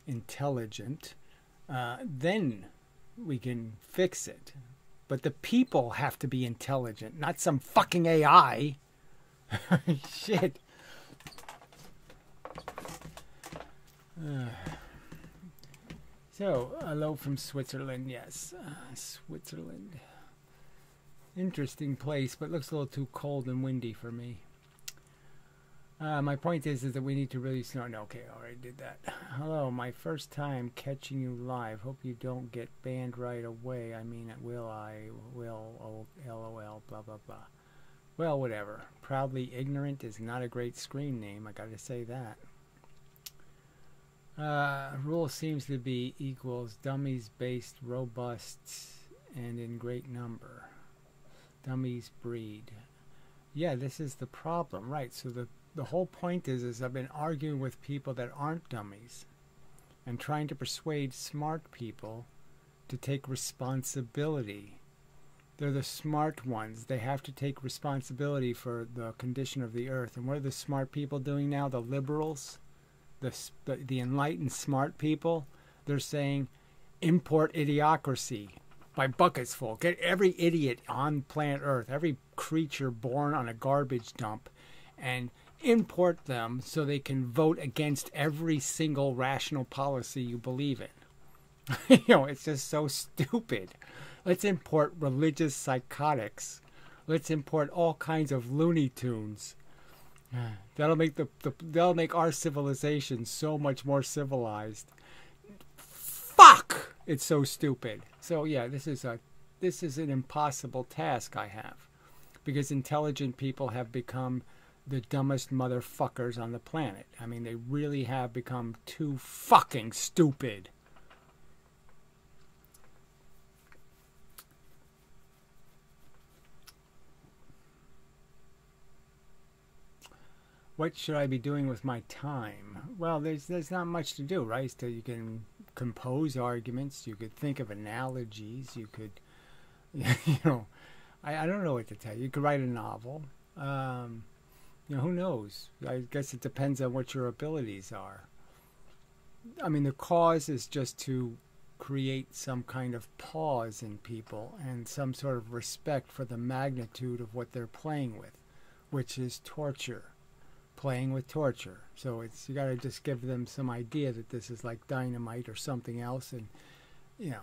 A: intelligent, then we can fix it. But the people have to be intelligent, not some fucking AI. Shit. So, hello from Switzerland, yes. Switzerland. Interesting place, but looks a little too cold and windy for me. My point is that we need to really... No, okay, I already did that. Hello, my first time catching you live. Hope you don't get banned right away. I mean, will, oh, LOL, blah, blah, blah. Well, whatever. Proudly Ignorant is not a great screen name, I gotta say that. Rule seems to be equals dummies based, robust, and in great number. Dummies breed. Yeah, this is the problem, right? So the whole point is I've been arguing with people that aren't dummies and trying to persuade smart people to take responsibility. They're the smart ones. They have to take responsibility for the condition of the earth. And what are the smart people doing now? The liberals, the enlightened smart people, they're saying import idiocracy by buckets full. Get every idiot on planet Earth, every creature born on a garbage dump, and import them so they can vote against every single rational policy you believe in. It's just so stupid. Let's import religious psychotics. Let's import all kinds of Looney Tunes. That'll make our civilization so much more civilized. Fuck! It's so stupid. So yeah, this is an impossible task I have, because intelligent people have become the dumbest motherfuckers on the planet. I mean, they really have become too fucking stupid. What should I be doing with my time? Well, there's not much to do, right? So you can compose arguments, you could think of analogies, you could, you know, I don't know what to tell you. You could write a novel. You know, who knows? I guess it depends on what your abilities are. I mean, the cause is just to create some kind of pause in people and some sort of respect for the magnitude of what they're playing with, which is torture. Playing with torture. So you got to just give them some idea that this is like dynamite or something else, and you know,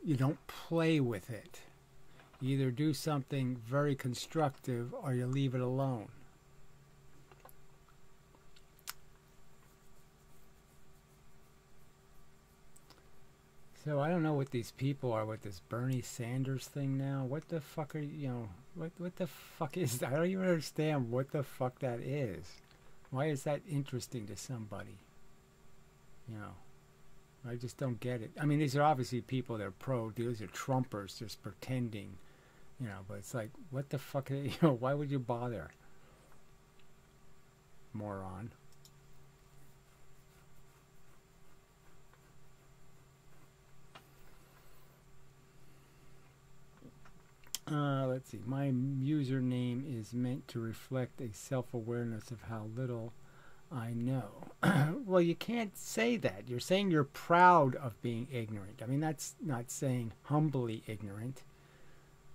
A: you don't play with it. You either do something very constructive or you leave it alone. So I don't know what these people are with this Bernie Sanders thing now. What the fuck are you know? What the fuck is that? I don't even understand what the fuck that is. Why is that interesting to somebody? You know, I just don't get it. I mean, these are obviously people that are pro. These are Trumpers just pretending, you know. But it's like, what the fuck? You know, why would you bother? Moron. Let's see. My username is meant to reflect a self-awareness of how little I know. Well, you can't say that. You're saying you're proud of being ignorant. I mean, that's not saying humbly ignorant.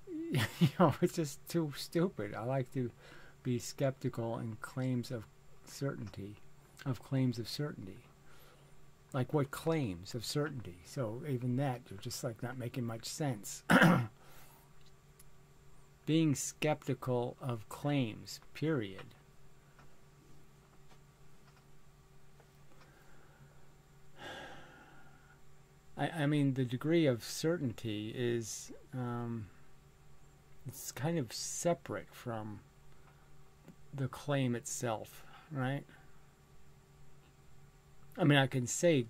A: You know, it's just too stupid. I like to be skeptical in claims of certainty, Like what claims of certainty? So even that, you're just like not making much sense. Being skeptical of claims, period. I mean, the degree of certainty is, it's kind of separate from the claim itself, right? I mean, I can say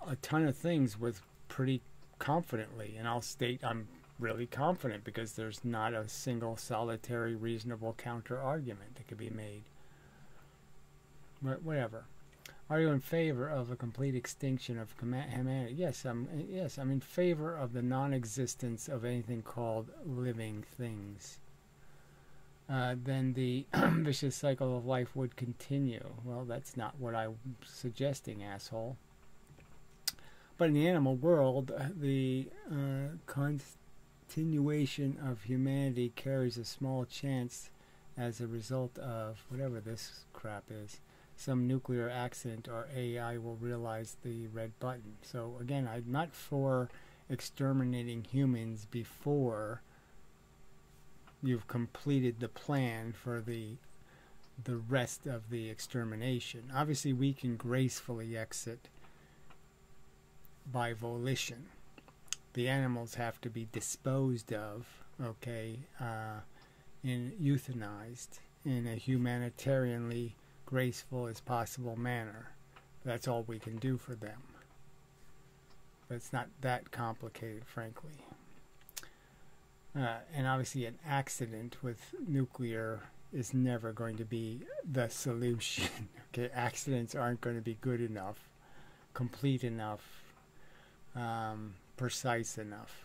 A: a ton of things with pretty confidently, and I'll state I'm really confident because there's not a single solitary reasonable counter argument that could be made. But whatever. Are you in favor of a complete extinction of humanity? Yes, I'm in favor of the non-existence of anything called living things. Then the vicious cycle of life would continue. Well, that's not what I'm suggesting, asshole. But in the animal world, the continuation of humanity carries a small chance as a result of whatever this crap is. Some nuclear accident or AI will realize the red button. So again, I'm not for exterminating humans before you've completed the plan for the rest of the extermination. Obviously, we can gracefully exit by volition. The animals have to be disposed of, okay, and euthanized in a humanitarianly graceful as possible manner. That's all we can do for them. But it's not that complicated, frankly. And obviously an accident with nuclear is never going to be the solution. Okay, accidents aren't going to be good enough, complete enough, precise enough.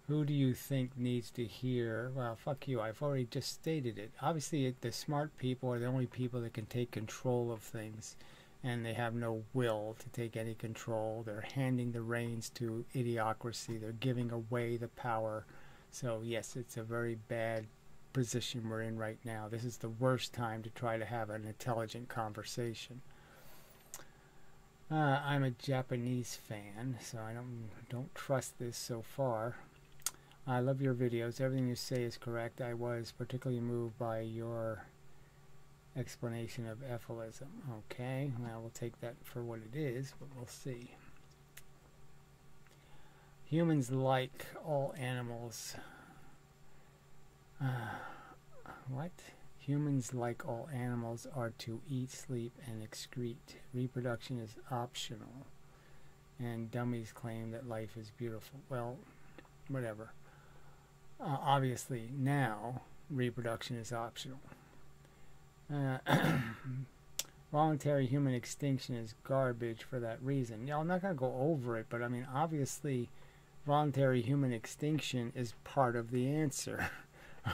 A: Who do you think needs to hear? Well, fuck you. I've already just stated it. Obviously, the smart people are the only people that can take control of things, and they have no will to take any control. They're handing the reins to idiocracy. They're giving away the power. So, yes, it's a very bad position we're in right now. This is the worst time to try to have an intelligent conversation. I'm a Japanese fan, so I don't trust this so far. I love your videos. Everything you say is correct. I was particularly moved by your explanation of ephilism. Okay, well, we'll take that for what it is, but we'll see. Humans, like all animals, what? Humans, like all animals, are to eat, sleep, and excrete. Reproduction is optional. And dummies claim that life is beautiful. Well, whatever. Obviously, now, reproduction is optional. Voluntary human extinction is garbage for that reason. Yeah, I'm not going to go over it, but I mean, obviously, voluntary human extinction is part of the answer.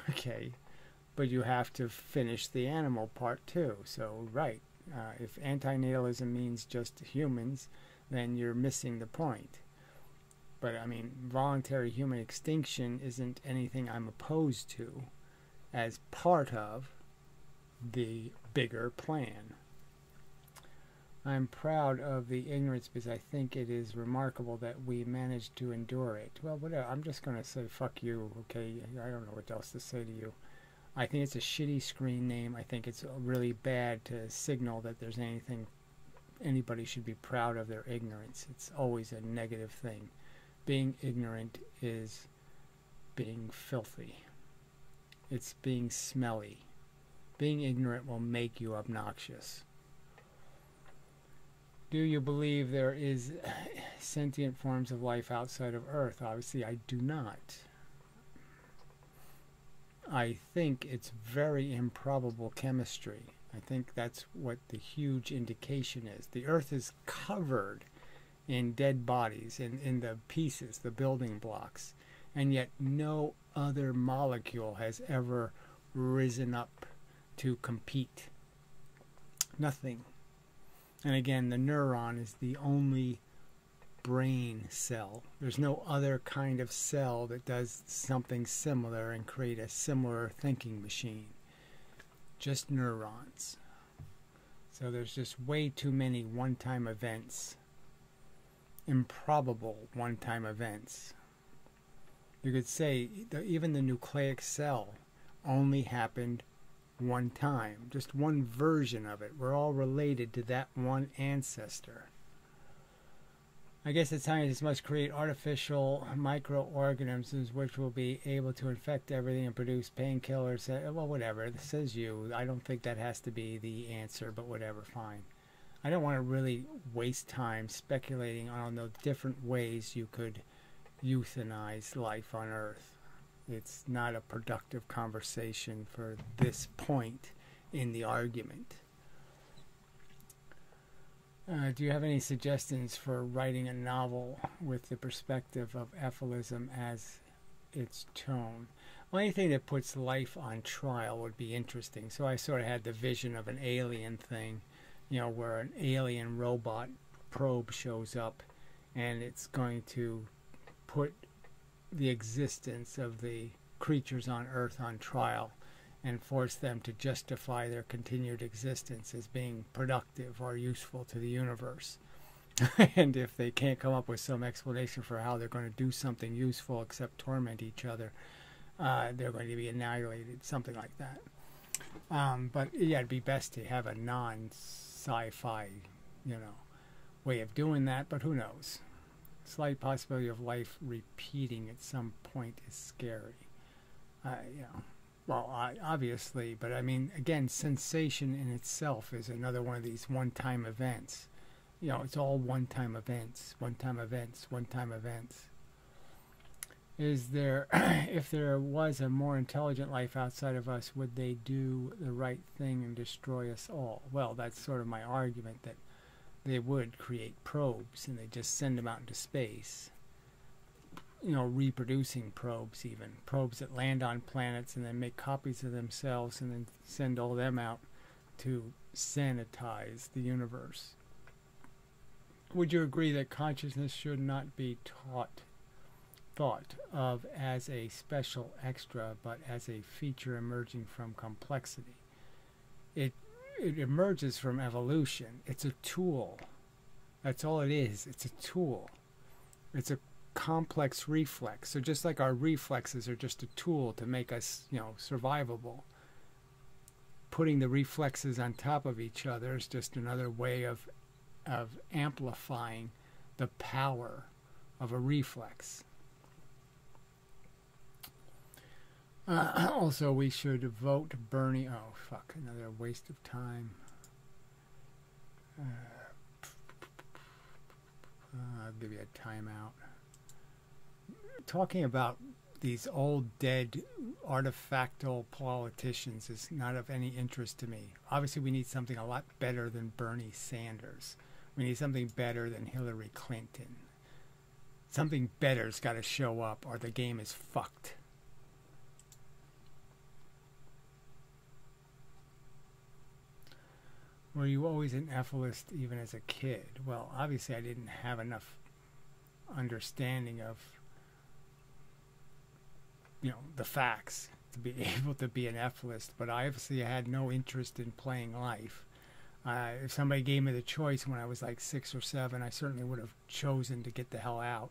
A: Okay, but you have to finish the animal part too. So, right, if antinatalism means just humans, then you're missing the point. But I mean, voluntary human extinction isn't anything I'm opposed to as part of the bigger plan. I'm proud of the ignorance because I think it is remarkable that we managed to endure it. Well, whatever. I'm just going to say fuck you, okay? I don't know what else to say to you. I think it's a shitty screen name. I think it's really bad to signal that there's anything anybody should be proud of their ignorance. It's always a negative thing. Being ignorant is being filthy. It's being smelly. Being ignorant will make you obnoxious. Do you believe there is sentient forms of life outside of Earth? Obviously, I do not. I think it's very improbable chemistry. I think that's what the huge indication is. The Earth is covered in dead bodies, in the pieces, the building blocks, and yet no other molecule has ever risen up to compete. Nothing. And again, the neuron is the only brain cell. There's no other kind of cell that does something similar and create a similar thinking machine. Just neurons. So there's just way too many one-time events. Improbable one-time events. You could say even the nucleic cell only happened one time, just one version of it. We're all related to that one ancestor. I guess that scientists must create artificial microorganisms which will be able to infect everything and produce painkillers. Well, whatever. This says you. I don't think that has to be the answer, but whatever, fine. I don't want to really waste time speculating on the different ways you could euthanize life on Earth. It's not a productive conversation for this point in the argument. Do you have any suggestions for writing a novel with the perspective of ephilism as its tone? Well, anything that puts life on trial would be interesting. So I sort of had the vision of an alien thing, you know, where an alien robot probe shows up and it's going to put the existence of the creatures on Earth on trial and force them to justify their continued existence as being productive or useful to the universe. And if they can't come up with some explanation for how they're going to do something useful except torment each other, they're going to be annihilated, something like that. But yeah, it'd be best to have a non-sci-fi, you know, way of doing that, but who knows? Slight possibility of life repeating at some point is scary. You know, well, obviously, but I mean, again, sensation in itself is another one of these one-time events. You know, it's all one-time events, one-time events, one-time events. Is there, if there was a more intelligent life outside of us, would they do the right thing and destroy us all? Well, that's sort of my argument, that they would create probes and they just send them out into space. You know, reproducing probes even. Probes that land on planets and then make copies of themselves and then send all them out to sanitize the universe. Would you agree that consciousness should not be thought of as a special extra, but as a feature emerging from complexity? It emerges from evolution. It's a tool. That's all it is. It's a tool. It's a complex reflex. So just like our reflexes are just a tool to make us, you know, survivable, putting the reflexes on top of each other is just another way of amplifying the power of a reflex. Also, we should vote Bernie. Oh, fuck, another waste of time. I'll give you a timeout. Talking about these old dead artifactal politicians is not of any interest to me. Obviously, we need something a lot better than Bernie Sanders. We need something better than Hillary Clinton. Something better's got to show up or the game is fucked. Were you always an Ethelist even as a kid? Well, obviously I didn't have enough understanding of, the facts to be able to be an Ethelist, but I obviously had no interest in playing life. If somebody gave me the choice when I was like 6 or 7, I certainly would have chosen to get the hell out,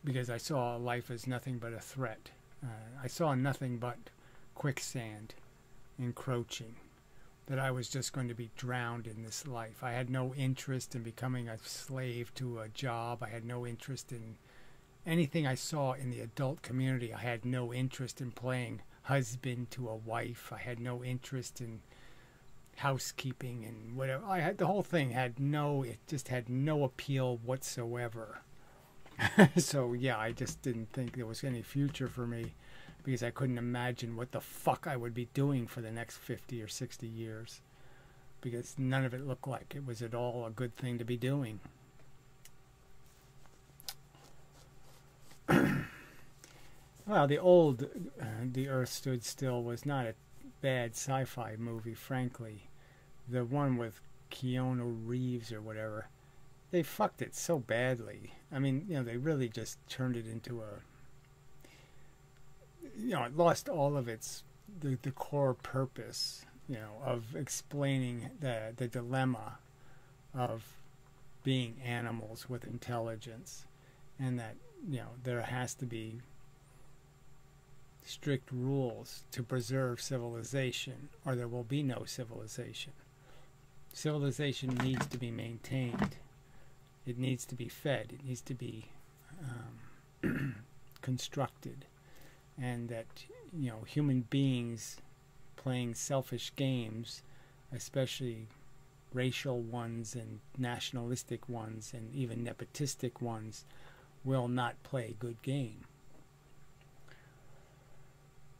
A: because I saw life as nothing but a threat. I saw nothing but quicksand encroaching, that I was just going to be drowned in this life. I had no interest in becoming a slave to a job. I had no interest in anything I saw in the adult community. I had no interest in playing husband to a wife. I had no interest in housekeeping and whatever. The whole thing it just had no appeal whatsoever. So yeah, I just didn't think there was any future for me, because I couldn't imagine what the fuck I would be doing for the next 50 or 60 years, because none of it looked like it was at all a good thing to be doing. Well, The Earth Stood Still was not a bad sci-fi movie, frankly. The one with Keanu Reeves or whatever, they fucked it so badly. I mean, they really just turned it into it lost all of the core purpose, of explaining the dilemma of being animals with intelligence, and that, there has to be strict rules to preserve civilization, or there will be no civilization. Civilization needs to be maintained. It needs to be fed. It needs to be constructed. And that, human beings playing selfish games, especially racial ones and nationalistic ones and even nepotistic ones, will not play a good game.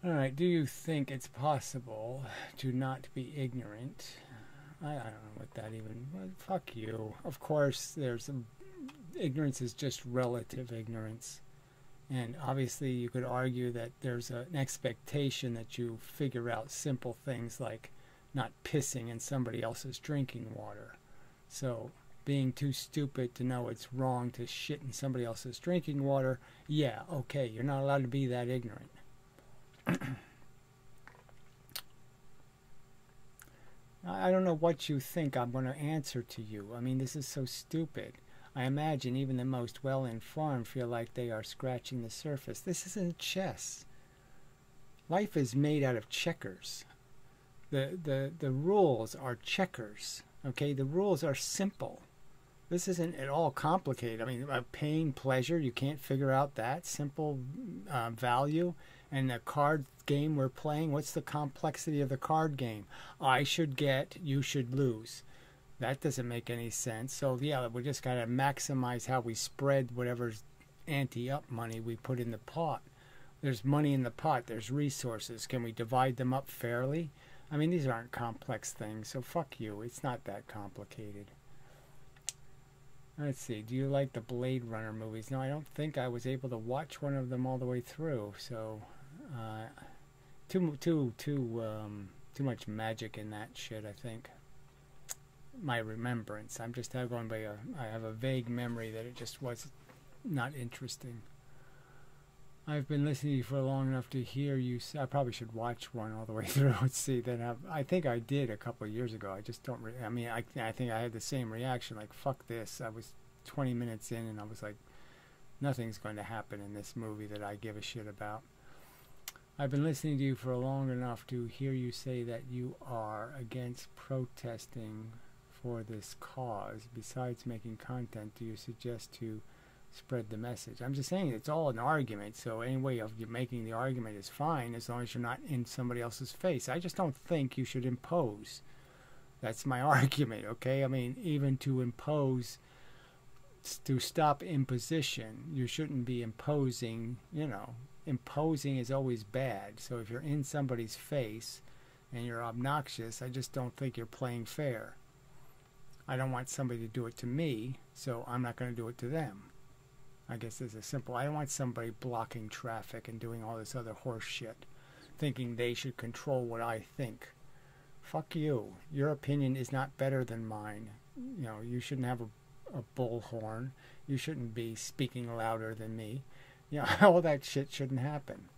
A: All right, do you think it's possible to not be ignorant? I don't know what that even... Well, fuck you. Of course, ignorance is just relative ignorance. And obviously you could argue that there's an expectation that you figure out simple things like not pissing in somebody else's drinking water. So being too stupid to know it's wrong to shit in somebody else's drinking water, yeah, okay, you're not allowed to be that ignorant. I don't know what you think I'm going to answer to you. I mean, this is so stupid. I imagine even the most well-informed feel like they are scratching the surface. This isn't chess. Life is made out of checkers. The rules are checkers. Okay, the rules are simple. This isn't at all complicated. I mean, pain, pleasure, you can't figure out that simple value. And the card game we're playing, what's the complexity of the card game? I should get, you should lose. That doesn't make any sense. So yeah, we just gotta maximize how we spread whatever's ante-up money we put in the pot. There's money in the pot, there's resources. Can we divide them up fairly? I mean, these aren't complex things, so fuck you. It's not that complicated. Let's see, do you like the Blade Runner movies? No, I don't think I was able to watch one of them all the way through, so too much magic in that shit, I think. My remembrance. I'm just going by I have a vague memory that it just was not interesting. I've been listening to you for long enough to hear you say, I probably should watch one all the way through and see. Then I think I did a couple of years ago. I just don't. I mean, I think I had the same reaction. Like, fuck this. I was 20 minutes in and I was like, nothing's going to happen in this movie that I give a shit about. I've been listening to you for long enough to hear you say that you are against protesting for this cause? Besides making content, do you suggest to spread the message? I'm just saying it's all an argument, so any way of you making the argument is fine as long as you're not in somebody else's face. I just don't think you should impose. That's my argument, okay? I mean, even to impose, to stop imposition, you shouldn't be imposing, you know. Imposing is always bad. So if you're in somebody's face and you're obnoxious, I just don't think you're playing fair. I don't want somebody to do it to me, so I'm not going to do it to them. I guess it's as simple. I don't want somebody blocking traffic and doing all this other horse shit, thinking they should control what I think. Fuck you. Your opinion is not better than mine. You know, you shouldn't have a bullhorn. You shouldn't be speaking louder than me. You know, all that shit shouldn't happen.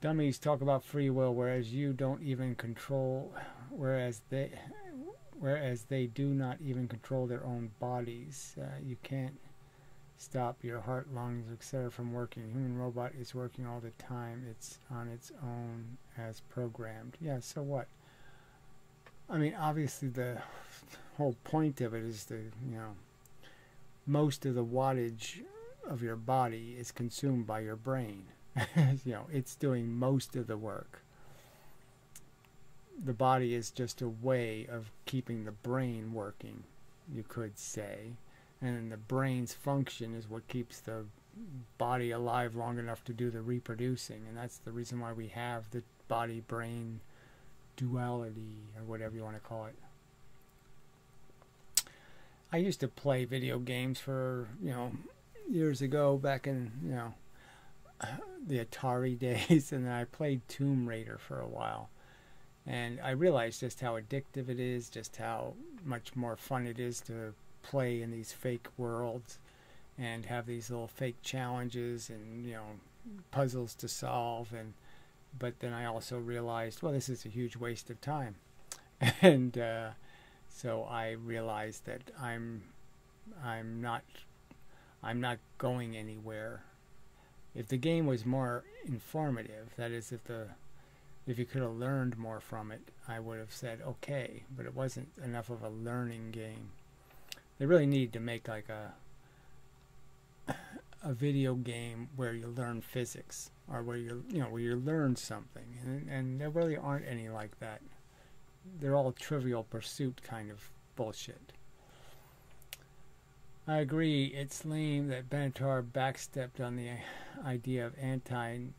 A: Dummies talk about free will, whereas you don't even control, whereas they do not even control their own bodies. You can't stop your heart, lungs, etc. from working. Human robot is working all the time. It's on its own as programmed. Yeah, so what? I mean, obviously the whole point of it is the, you know, most of the wattage of your body is consumed by your brain. You know, it's doing most of the work. The body is just a way of keeping the brain working, you could say. And the brain's function is what keeps the body alive long enough to do the reproducing. And that's the reason why we have the body-brain duality, or whatever you want to call it. I used to play video games for, you know, years ago, back in, you know, the Atari days, and then I played Tomb Raider for a while. And I realized just how addictive it is, just how much more fun it is to play in these fake worlds and have these little fake challenges and, you know, puzzles to solve. And but then I also realized, well, this is a huge waste of time. And so I realized that I'm not going anywhere. If the game was more informative, that is, if you could have learned more from it, I would have said okay, but it wasn't enough of a learning game. They really need to make like a video game where you learn physics, or where where you learn something, and there really aren't any like that. They're all Trivial Pursuit kind of bullshit. I agree, it's lame that Benatar backstepped on the idea of antinatalism.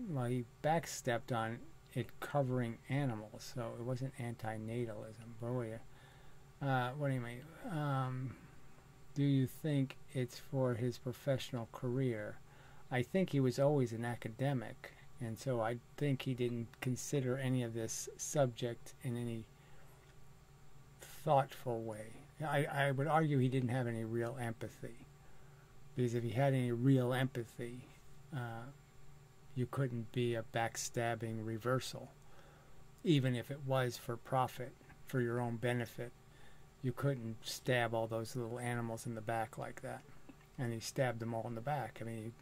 A: Well, he backstepped on it covering animals, so it wasn't antinatalism. But what do you mean? Do you think it's for his professional career? I think he was always an academic, and so I think he didn't consider any of this subject in any thoughtful way. I would argue he didn't have any real empathy, because if he had any real empathy, you couldn't be a backstabbing reversal, even if it was for profit, for your own benefit. You couldn't stab all those little animals in the back like that. And he stabbed them all in the back. I mean,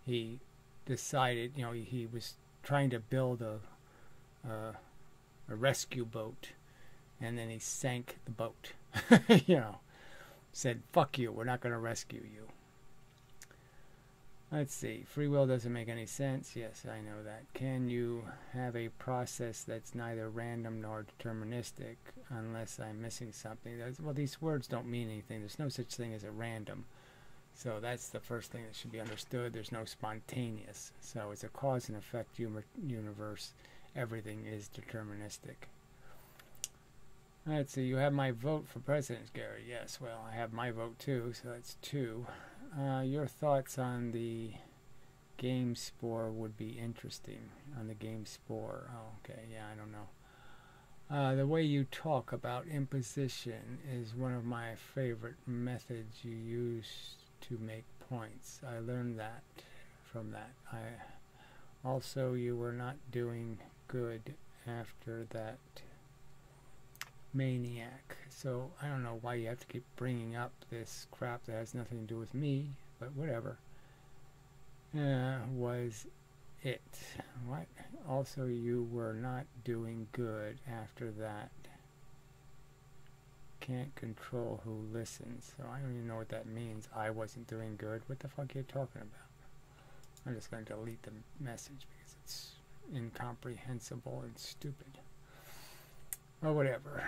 A: he decided, you know, he was trying to build a rescue boat, and then he sank the boat. You know, said, fuck you, we're not going to rescue you. Let's see, free will doesn't make any sense. Yes, I know that. Can you have a process that's neither random nor deterministic, unless I'm missing something? Well, these words don't mean anything. There's no such thing as a random. So that's the first thing that should be understood. There's no spontaneous. So it's a cause and effect universe. Everything is deterministic. Let's see, you have my vote for president, Gary. Yes, well, I have my vote too, so that's 2. Your thoughts on the game spore would be interesting. On the game spore. Oh, okay, yeah, I don't know. The way you talk about imposition is one of my favorite methods you use to make points. I learned that from that. Also, you were not doing good after that maniac. So I don't know why you have to keep bringing up this crap that has nothing to do with me, but whatever. Was it. What? Also, you were not doing good after that. Can't control who listens. So I don't even know what that means. I wasn't doing good. What the fuck are you talking about? I'm just going to delete the message because it's incomprehensible and stupid. Or whatever.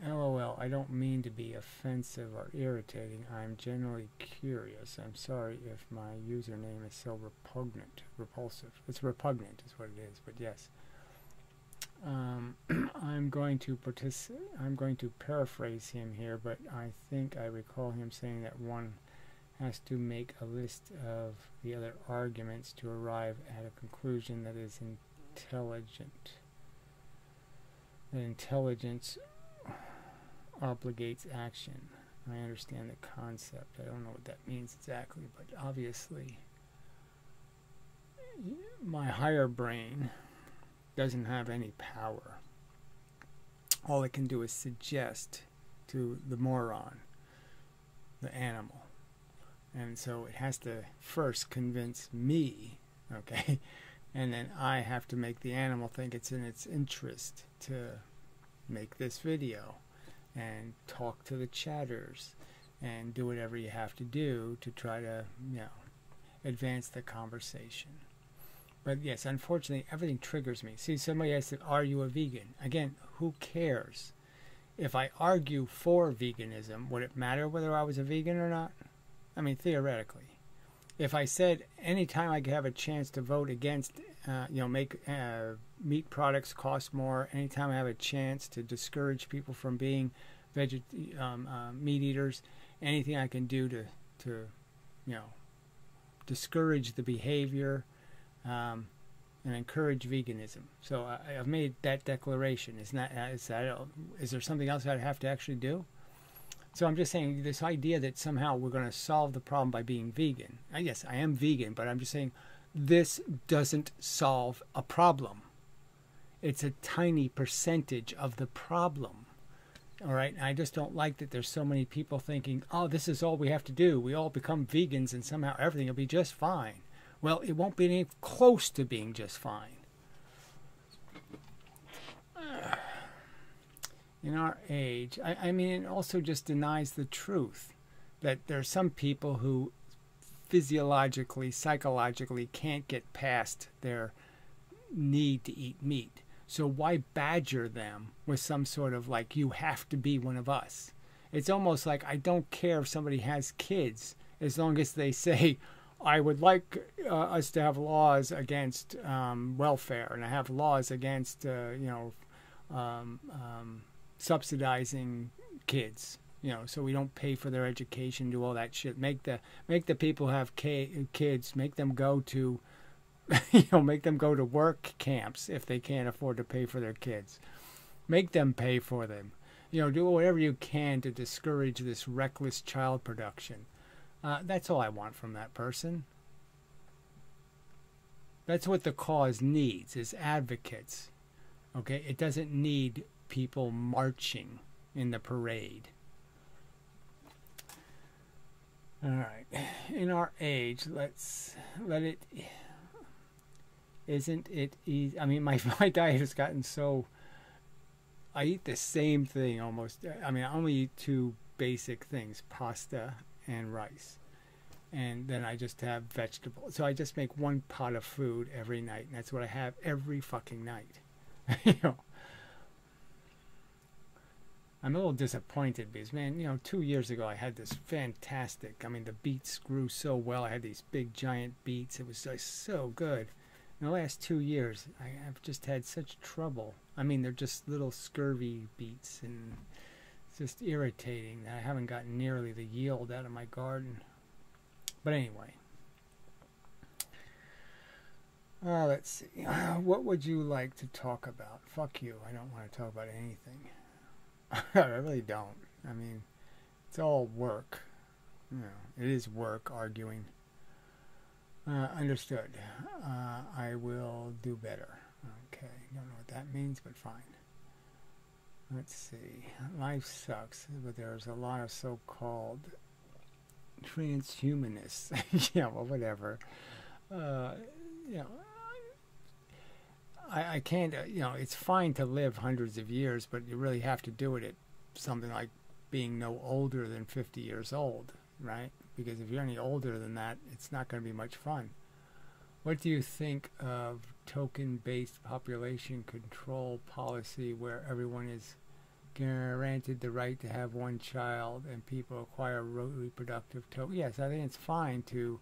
A: LOL, I don't mean to be offensive or irritating. I'm generally curious. I'm sorry if my username is so repulsive. It's repugnant is what it is, but yes. I'm going to paraphrase him here, but I think I recall him saying that one has to make a list of the other arguments to arrive at a conclusion that is intelligent. That intelligence obligates action. I understand the concept. I don't know what that means exactly, but obviously my higher brain doesn't have any power. All it can do is suggest to the moron, the animal. And so it has to first convince me, okay? And then I have to make the animal think it's in its interest to make this video and talk to the chatters and do whatever you have to do to try to, advance the conversation. But yes, unfortunately, everything triggers me. See, somebody asked, are you a vegan? Again, who cares? If I argue for veganism, would it matter whether I was a vegan or not? I mean, theoretically. If I said anytime I could have a chance to vote against, make meat products cost more, anytime I have a chance to discourage people from being meat eaters, anything I can do to discourage the behavior, and encourage veganism. So I've made that declaration. Is there something else I have to actually do? So I'm just saying this idea that somehow we're going to solve the problem by being vegan. Yes, I am vegan, but I'm just saying this doesn't solve a problem. It's a tiny percentage of the problem. All right, and I just don't like that there's so many people thinking, oh, this is all we have to do. We all become vegans and somehow everything will be just fine. Well, it won't be any close to being just fine. In our age, I mean, it also just denies the truth that there are some people who physiologically, psychologically can't get past their need to eat meat. So why badger them with some sort of like, you have to be one of us? It's almost like I don't care if somebody has kids as long as they say, I would like us to have laws against welfare, and I have laws against, subsidizing kids, so we don't pay for their education, do all that shit. Make the people who have kids, make them go to, make them go to work camps if they can't afford to pay for their kids. Make them pay for them. Do whatever you can to discourage this reckless child production. That's all I want from that person. That's what the cause needs, is advocates. Okay, it doesn't need people marching in the parade. All right, in our age, isn't it easy? I mean, my diet has gotten so, I eat the same thing almost. I mean, I only eat two basic things, pasta and rice. And then I just have vegetables. So I just make one pot of food every night, and that's what I have every fucking night. I'm a little disappointed because, man, 2 years ago I had this fantastic, I mean, the beets grew so well. I had these big giant beets. It was just so good. In the last 2 years, I've just had such trouble. I mean, they're just little scurvy beets, and it's just irritating that I haven't gotten nearly the yield out of my garden. But anyway, let's see. What would you like to talk about? Fuck you. I don't want to talk about anything. I really don't. I mean, it's all work. It is work, arguing. Understood. I will do better. Okay. Don't know what that means, but fine. Let's see. Life sucks, but there's a lot of so-called transhumanists. Yeah, well, whatever. I can't, you know, it's fine to live hundreds of years, but you really have to do it at something like being no older than 50 years old, right? Because if you're any older than that, it's not going to be much fun. What do you think of token-based population control policy where everyone is granted the right to have one child and people acquire reproductive tokens? Yes, I think it's fine to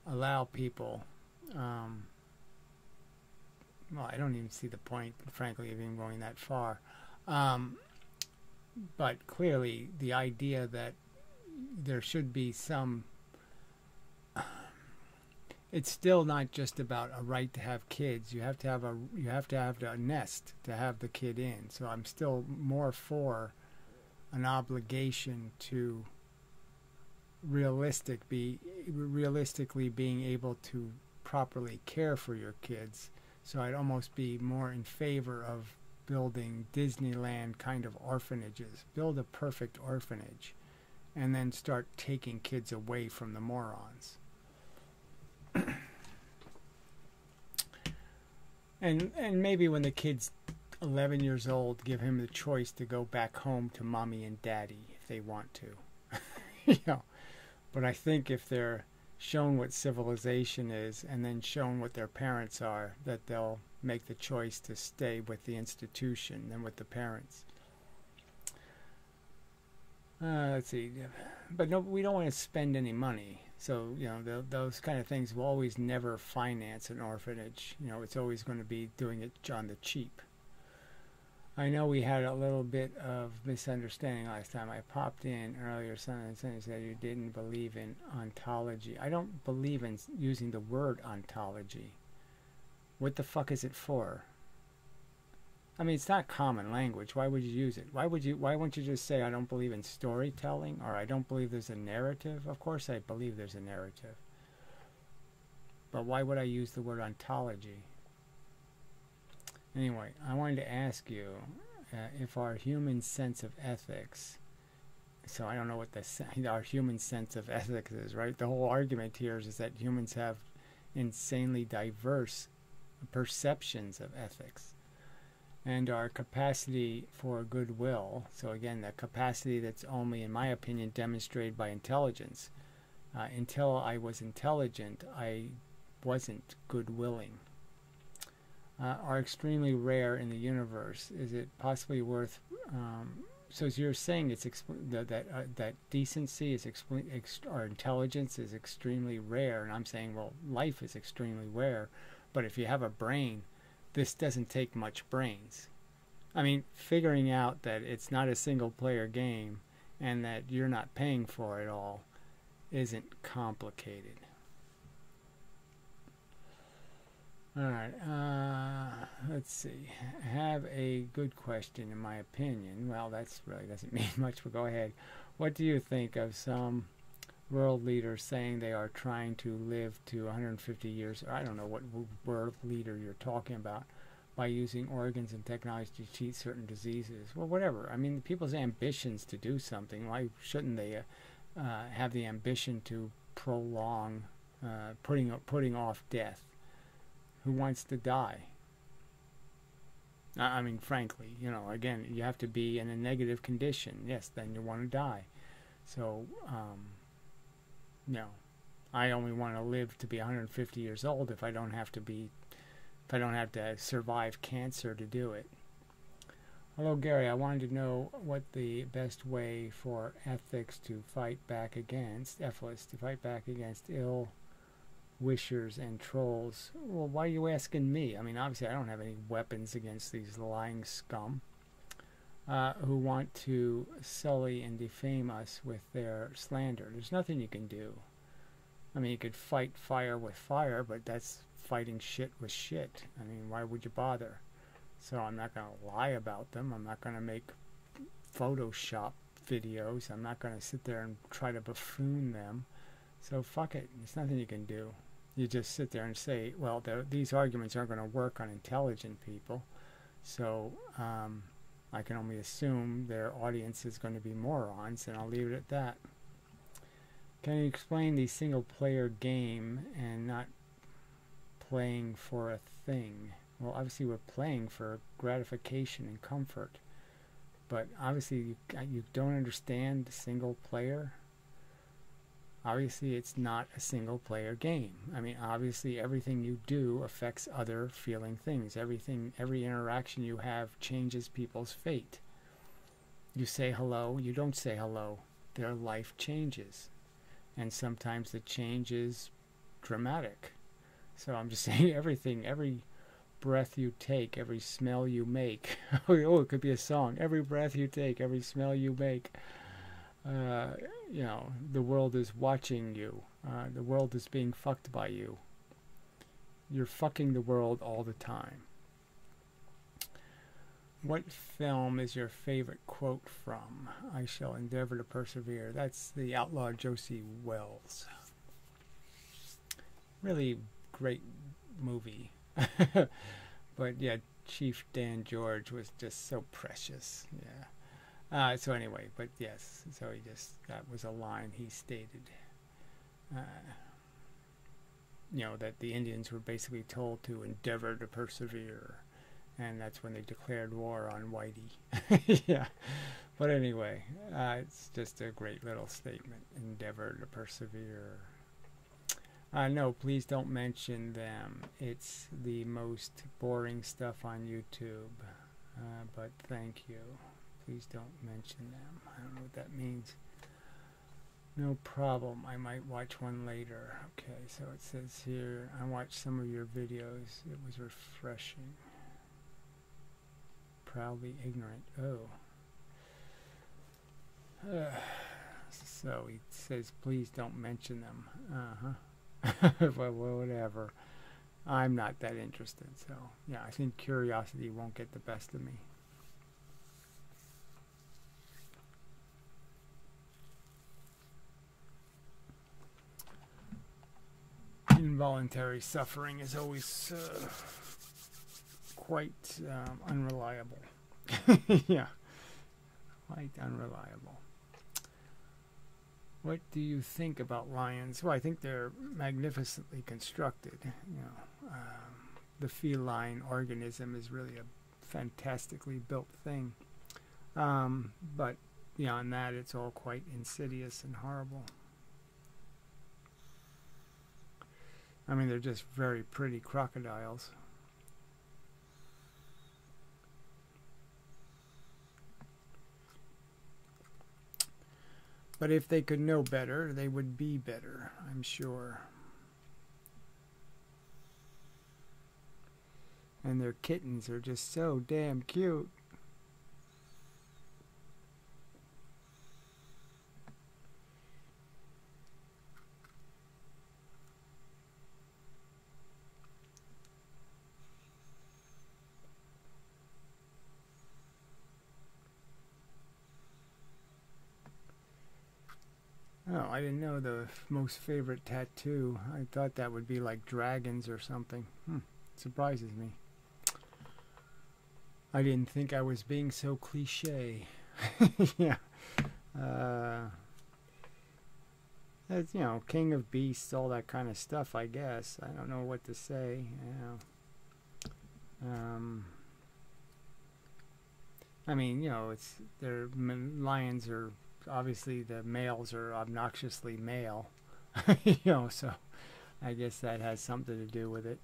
A: allow people, well, I don't even see the point, frankly, of even going that far. But clearly the idea that there should be some, it's still not just about a right to have kids. You have to have a nest to have the kid in. So I'm still more for an obligation to realistically being able to properly care for your kids. So I'd almost be more in favor of building Disneyland kind of orphanages. Build a perfect orphanage and then start taking kids away from the morons. And maybe when the kid's 11 years old, give him the choice to go back home to mommy and daddy if they want to. You know, but I think if they're shown what civilization is and then shown what their parents are, that they'll make the choice to stay with the institution than with the parents. Let's see, but no, we don't want to spend any money. So, you know, those kind of things will always never finance an orphanage. You know, it's always going to be doing it on the cheap. I know we had a little bit of misunderstanding last time. I popped in earlier, something said you didn't believe in ontology. I don't believe in using the word ontology. What the fuck is it for? I mean, it's not common language. Why would you use it? Why wouldn't you just say, I don't believe in storytelling, or I don't believe there's a narrative? Of course I believe there's a narrative. But why would I use the word ontology? Anyway, I wanted to ask you if our human sense of ethics, so I don't know what our human sense of ethics is, right? The whole argument here is that humans have insanely diverse perceptions of ethics. And our capacity for goodwill, so again, the capacity that's only, in my opinion, demonstrated by intelligence. Until I was intelligent, I wasn't good-willing. Are extremely rare in the universe. Is it possibly worth... so as you're saying, it's that decency is or intelligence is extremely rare, and I'm saying, well, life is extremely rare, but if you have a brain, this doesn't take much brains. I mean, figuring out that it's not a single-player game and that you're not paying for it all isn't complicated. Alright, let's see. Have a good question, in my opinion. Well, that's really doesn't mean much, but go ahead. What do you think of some world leaders saying they are trying to live to 150 years, or I don't know what world leader you're talking about, by using organs and technology to treat certain diseases? Well, whatever. I mean, people's ambitions to do something, why shouldn't they have the ambition to prolong putting off death? Who wants to die? I mean, frankly, you know, again, you have to be in a negative condition. Yes, then you want to die. So, no, I only want to live to be 150 years old if I don't have to survive cancer to do it. Hello, Gary. I wanted to know what the best way for ethics to fight back against ill wishers and trolls. Well, why are you asking me? I mean, obviously I don't have any weapons against these lying scum who want to sully and defame us with their slander. There's nothing you can do. I mean, you could fight fire with fire, but that's fighting shit with shit. I mean, why would you bother? So I'm not going to lie about them. I'm not going to make Photoshop videos. I'm not going to sit there and try to buffoon them. So fuck it. There's nothing you can do. You just sit there and say, well, these arguments aren't going to work on intelligent people. So I can only assume their audience is going to be morons, and I'll leave it at that. Can you explain the single-player game and not playing for a thing? Well, obviously we're playing for gratification and comfort, but obviously you don't understand the single player. Obviously it's not a single player game. I mean, obviously everything you do affects other feeling things. Every interaction you have changes people's fate. You say hello, you don't say hello, their life changes. And sometimes the change is dramatic. So I'm just saying every breath you take, every smell you make. Oh, it could be a song. Every breath you take, every smell you make. You know, the world is watching you. The world is being fucked by you. You're fucking the world all the time. What film is your favorite quote from? I shall endeavor to persevere. That's the outlaw Josie Wells. Really great movie. But yeah, Chief Dan George was just so precious. Yeah. So anyway, but yes, so that was a line he stated. You know, that the Indians were basically told to endeavor to persevere. And that's when they declared war on Whitey. Yeah. But anyway, it's just a great little statement. Endeavor to persevere. No, please don't mention them. It's the most boring stuff on YouTube. But thank you. Please don't mention them. I don't know what that means. No problem. I might watch one later. Okay, so it says here, I watched some of your videos. It was refreshing. Proudly ignorant. Oh. So he says, please don't mention them. Well, whatever. I'm not that interested. So, yeah, I think curiosity won't get the best of me. Involuntary suffering is always quite unreliable. Yeah, quite unreliable. What do you think about lions? Well, I think they're magnificently constructed. You know, the feline organism is really a fantastically built thing. But beyond that, it's all quite insidious and horrible. I mean, they're just very pretty crocodiles. But if they could know better, they would be better, I'm sure. And their kittens are just so damn cute. Oh, I didn't know the most favorite tattoo. I thought that would be like dragons or something. Surprises me. I didn't think I was being so cliche. Yeah. That's, you know, king of beasts, all that kind of stuff, I guess. I don't know what to say. I mean, you know, lions are, obviously the males are obnoxiously male. You know, so I guess that has something to do with it.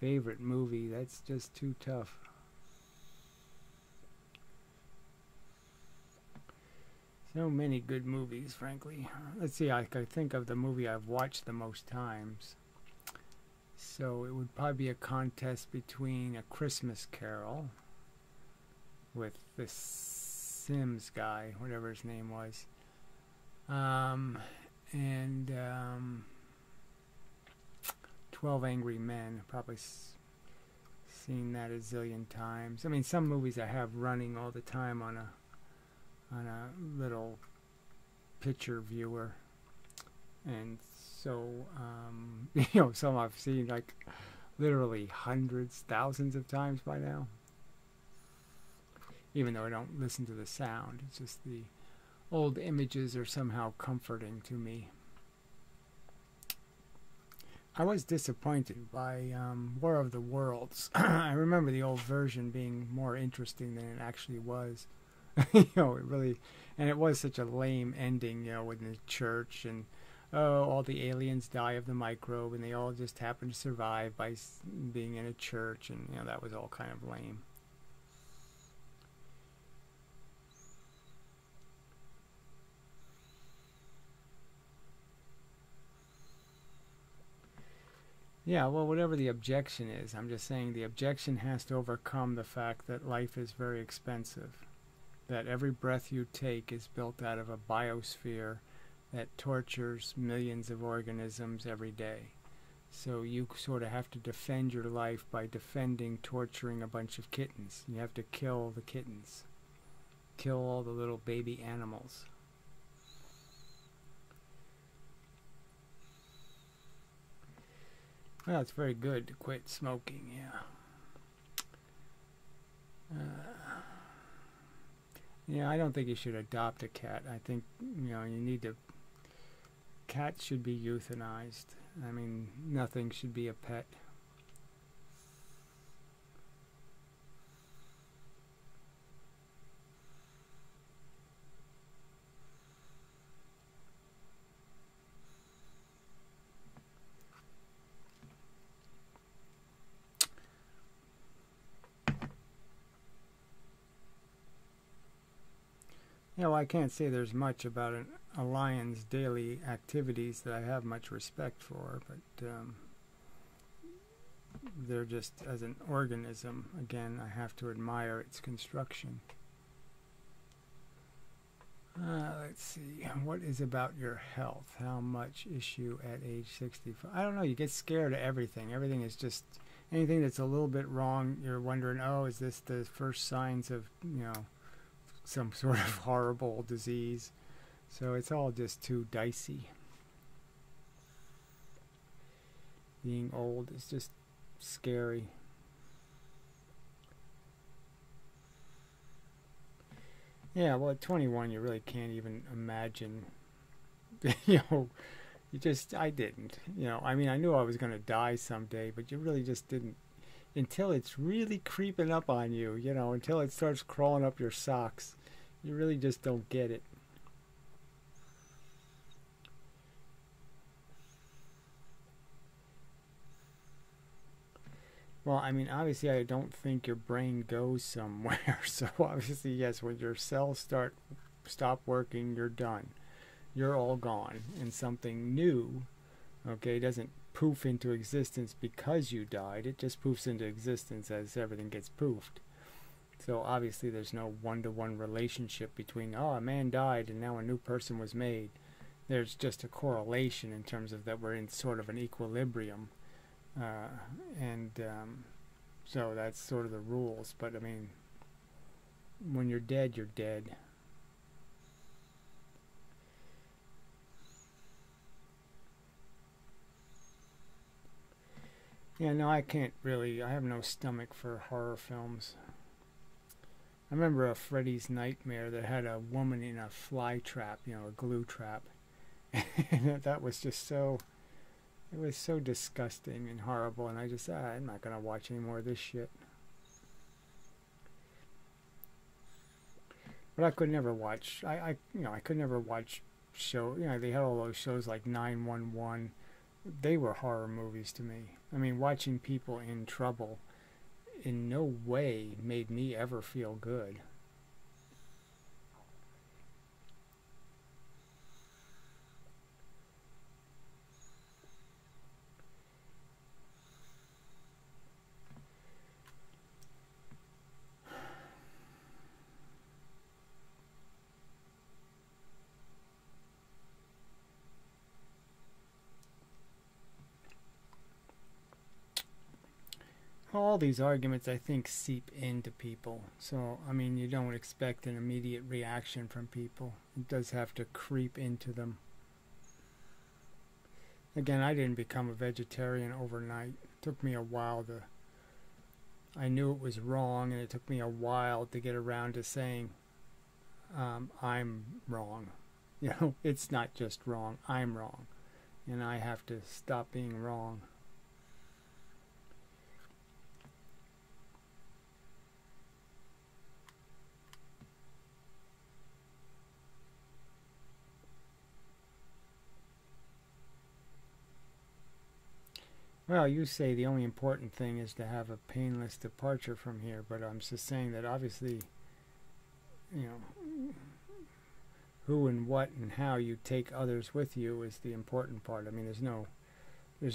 A: Favorite movie, that's just too tough. So many good movies, frankly. Let's see, I could think of the movie I've watched the most times. So it would probably be a contest between A Christmas Carol with this Sims guy, whatever his name was, and 12 Angry Men. Probably seen that a zillion times. I mean, some movies I have running all the time on a little picture viewer, and so you know, some I've seen like literally hundreds, thousands of times by now. Even though I don't listen to the sound, it's just the old images are somehow comforting to me. I was disappointed by War of the Worlds. I remember the old version being more interesting than it actually was. It really, and it was such a lame ending, with the church and all the aliens die of the microbe and they all just happen to survive by being in a church, and that was all kind of lame. Yeah, well, whatever the objection is, I'm just saying the objection has to overcome the fact that life is very expensive, that every breath you take is built out of a biosphere that tortures millions of organisms every day. So you sort of have to defend your life by torturing a bunch of kittens. You have to kill the kittens, kill all the little baby animals. Well, it's very good to quit smoking, yeah. Yeah, I don't think you should adopt a cat. I think, you need to... Cats should be euthanized. I mean, nothing should be a pet. I can't say there's much about a lion's daily activities that I have much respect for, but they're just, as an organism, again, I have to admire its construction. Let's see, what is about your health? How much issue at age 65? I don't know, you get scared of everything. Everything is just, anything that's a little bit wrong, you're wondering, oh, is this the first signs of, some sort of horrible disease? So it's all just too dicey. Being old is just scary. Yeah, well, at 21 you really can't even imagine, I didn't, I mean, I knew I was going to die someday, but you really just didn't, until it's really creeping up on you, until it starts crawling up your socks. You really just don't get it. Well, I mean, obviously I don't think your brain goes somewhere. So obviously, yes, when your cells stop working, you're done. You're all gone. And something new, okay, doesn't poof into existence because you died. It just poofs into existence as everything gets poofed. So obviously there's no one-to-one relationship between, oh, a man died and now a new person was made. There's just a correlation in terms of that we're in sort of an equilibrium. So that's sort of the rules. But I mean, when you're dead, you're dead. Yeah, no, I have no stomach for horror films. I remember a Freddy's Nightmare that had a woman in a fly trap, a glue trap. And that was just so... It was so disgusting and horrible, and I just said, I'm not going to watch any more of this shit. But I could never watch... I could never watch show... they had all those shows like 911. They were horror movies to me. I mean, watching people in trouble in no way made me ever feel good. All these arguments, I think, seep into people. So, I mean, you don't expect an immediate reaction from people. It does have to creep into them. Again, I didn't become a vegetarian overnight. It took me a while to... I knew it was wrong, and it took me a while to get around to saying, I'm wrong. It's not just wrong, I'm wrong. and I have to stop being wrong. Well, you say the only important thing is to have a painless departure from here, but I'm just saying that obviously, you know, who and what and how you take others with you is the important part. I mean, there's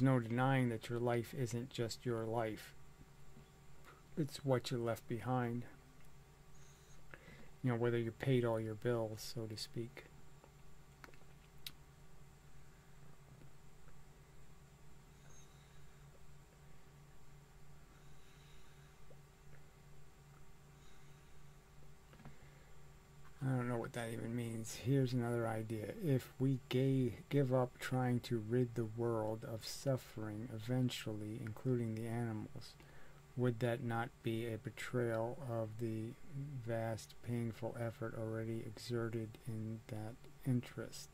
A: no denying that your life isn't just your life. It's what you left behind. You know, whether you paid all your bills, so to speak. I don't know what that even means. Here's another idea. If we give up trying to rid the world of suffering eventually, including the animals, would that not be a betrayal of the vast, painful effort already exerted in that interest?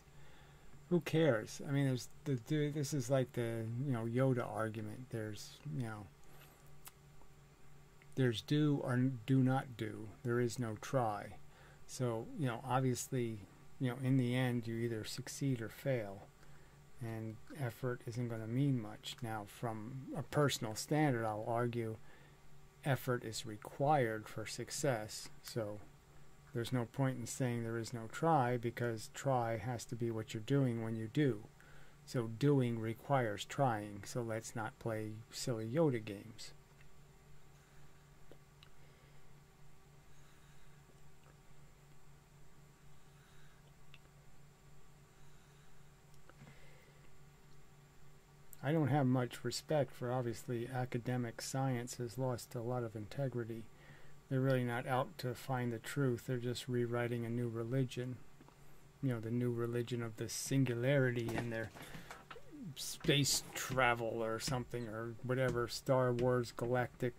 A: Who cares? I mean, this is like the Yoda argument. There's there's do or do not do. There is no try. So, obviously, in the end, you either succeed or fail, and effort isn't going to mean much. Now, from a personal standard, I'll argue effort is required for success. So, there's no point in saying there is no try, because try has to be what you're doing when you do. So, doing requires trying. So, let's not play silly Yoda games. I don't have much respect for, obviously, academic science has lost a lot of integrity. They're really not out to find the truth. They're just rewriting a new religion. The new religion of the singularity and their space travel or something, or whatever, Star Wars galactic,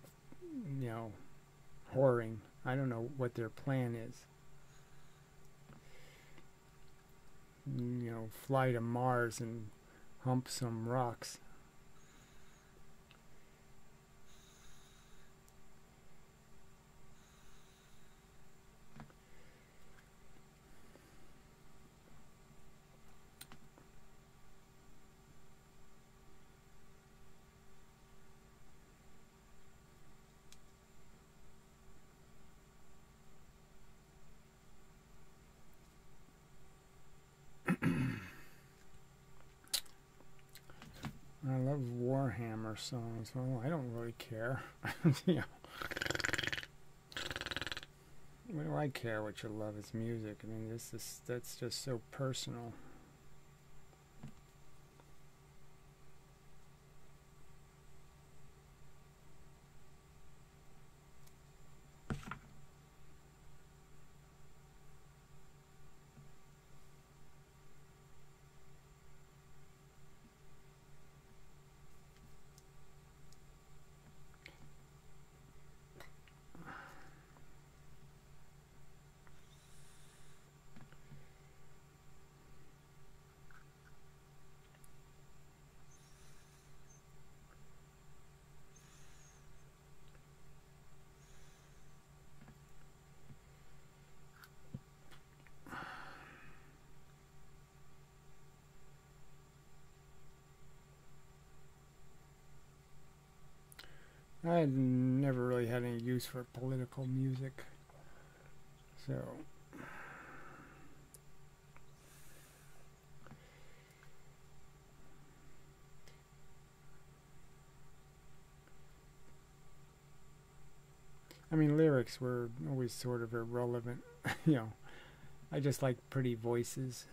A: whoring. I don't know what their plan is. Fly to Mars and hump some rocks. I love Warhammer songs. Well, I don't really care. What do I care what you love? It's music. I mean, that's just so personal. I had never really had any use for political music, so I mean, lyrics were always sort of irrelevant. I just like pretty voices.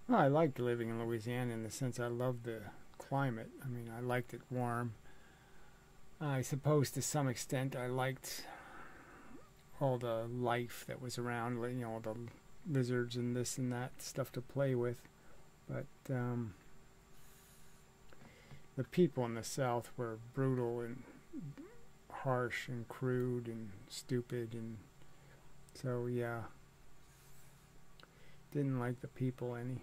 A: Well, I liked living in Louisiana in the sense I loved the climate. I mean, I liked it warm. I suppose to some extent I liked all the life that was around, the lizards and this and that stuff to play with. But the people in the South were brutal and harsh and crude and stupid, and so yeah, didn't like the people any.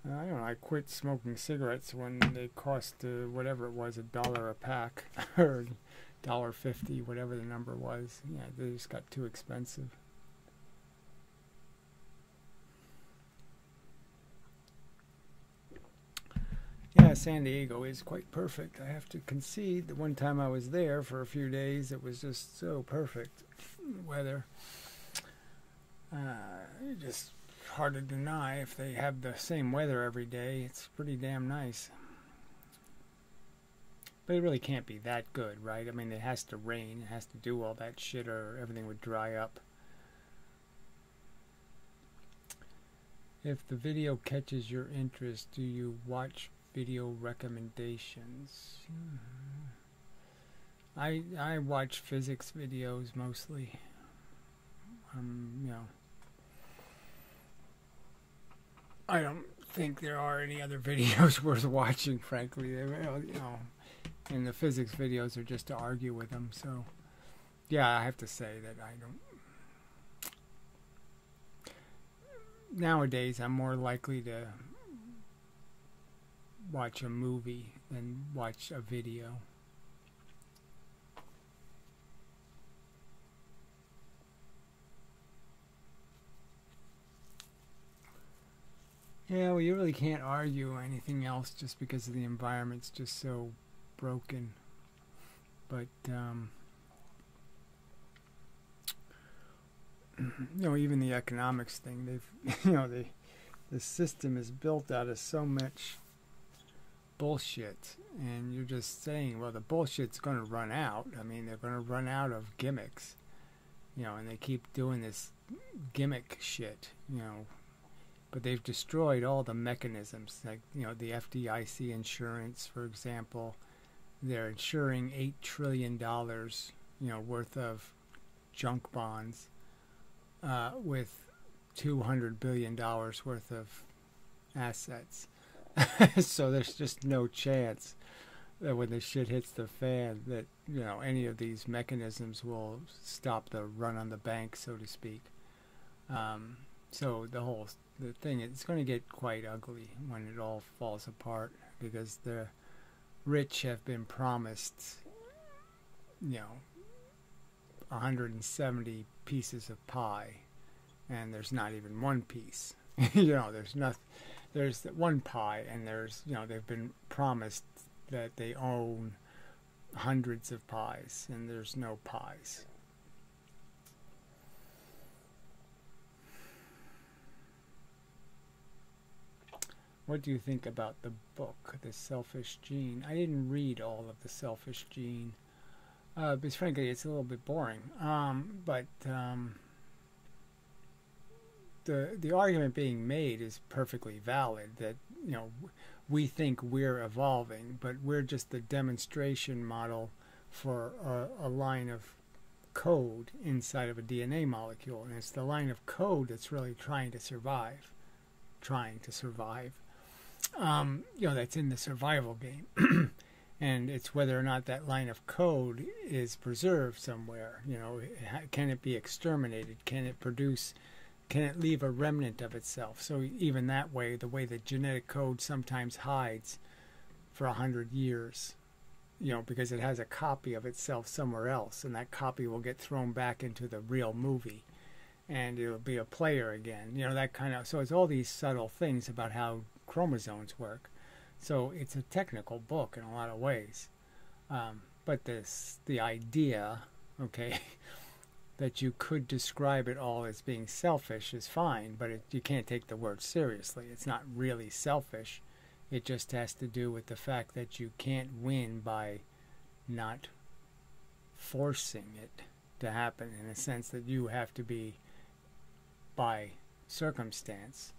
A: I don't know, I quit smoking cigarettes when they cost whatever it was, $1 a pack or $1.50, whatever the number was. Yeah, they just got too expensive. Yeah, San Diego is quite perfect. I have to concede. The one time I was there for a few days, it was just so perfect weather. Just hard to deny. If they have the same weather every day, it's pretty damn nice. But it really can't be that good, right? I mean, it has to rain, it has to do all that shit, or everything would dry up. If the video catches your interest, do you watch video recommendations? I watch physics videos mostly. You know, I don't think there are any other videos worth watching, frankly. You know, and the physics videos are just to argue with them. So, yeah, I have to say that I don't. Nowadays, I'm more likely to watch a movie than watch a video. Yeah, well, you really can't argue anything else just because the environment's just so broken. But, you know, even the economics thing, they've, you know, the system is built out of so much bullshit, and you're just saying, well, the bullshit's going to run out. I mean, they're going to run out of gimmicks, you know, and they keep doing this gimmick shit, you know. But they've destroyed all the mechanisms, like, you know, the FDIC insurance, for example. They're insuring $8 trillion, you know, worth of junk bonds with $200 billion worth of assets. So there's just no chance that when the shit hits the fan that, you know, any of these mechanisms will stop the run on the bank, so to speak. So the thing, it's going to get quite ugly when it all falls apart, because the rich have been promised, you know, 170 pieces of pie, and there's not even one piece. You know, there's one pie, and there's, you know, they've been promised that they own hundreds of pies, and there's no pies. What do you think about the book, The Selfish Gene? I didn't read all of The Selfish Gene, because frankly it's a little bit boring. But the argument being made is perfectly valid, that, you know, we think we're evolving, but we're just the demonstration model for a line of code inside of a DNA molecule, and it's the line of code that's really trying to survive. You know, that's in the survival game. And it's whether or not that line of code is preserved somewhere. You know, can it be exterminated? Can it leave a remnant of itself? So even that way, the way that genetic code sometimes hides for 100 years, you know, because it has a copy of itself somewhere else, and that copy will get thrown back into the real movie, and it'll be a player again. You know, that kind of, so it's all these subtle things about how chromosomes work. So it's a technical book in a lot of ways. But the idea, okay, that you could describe it all as being selfish is fine, but you can't take the word seriously. It's not really selfish. It just has to do with the fact that you can't win by not forcing it to happen, in a sense that you have to be, by circumstance,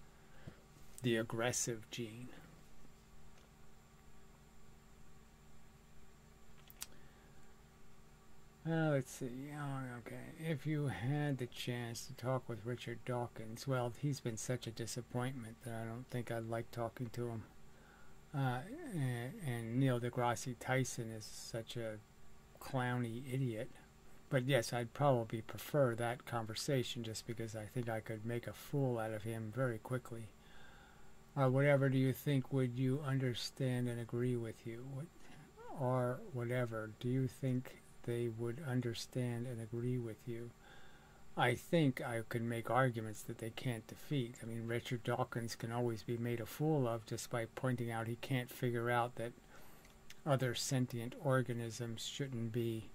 A: the aggressive gene. Let's see. Oh, okay. If you had the chance to talk with Richard Dawkins, well, he's been such a disappointment that I don't think I'd like talking to him. And Neil deGrasse Tyson is such a clowny idiot. But yes, I'd probably prefer that conversation just because I think I could make a fool out of him very quickly. Whatever do you think would you understand and agree with you? Or whatever do you think they would understand and agree with you? I think I could make arguments that they can't defeat. I mean, Richard Dawkins can always be made a fool of just by pointing out he can't figure out that other sentient organisms shouldn't be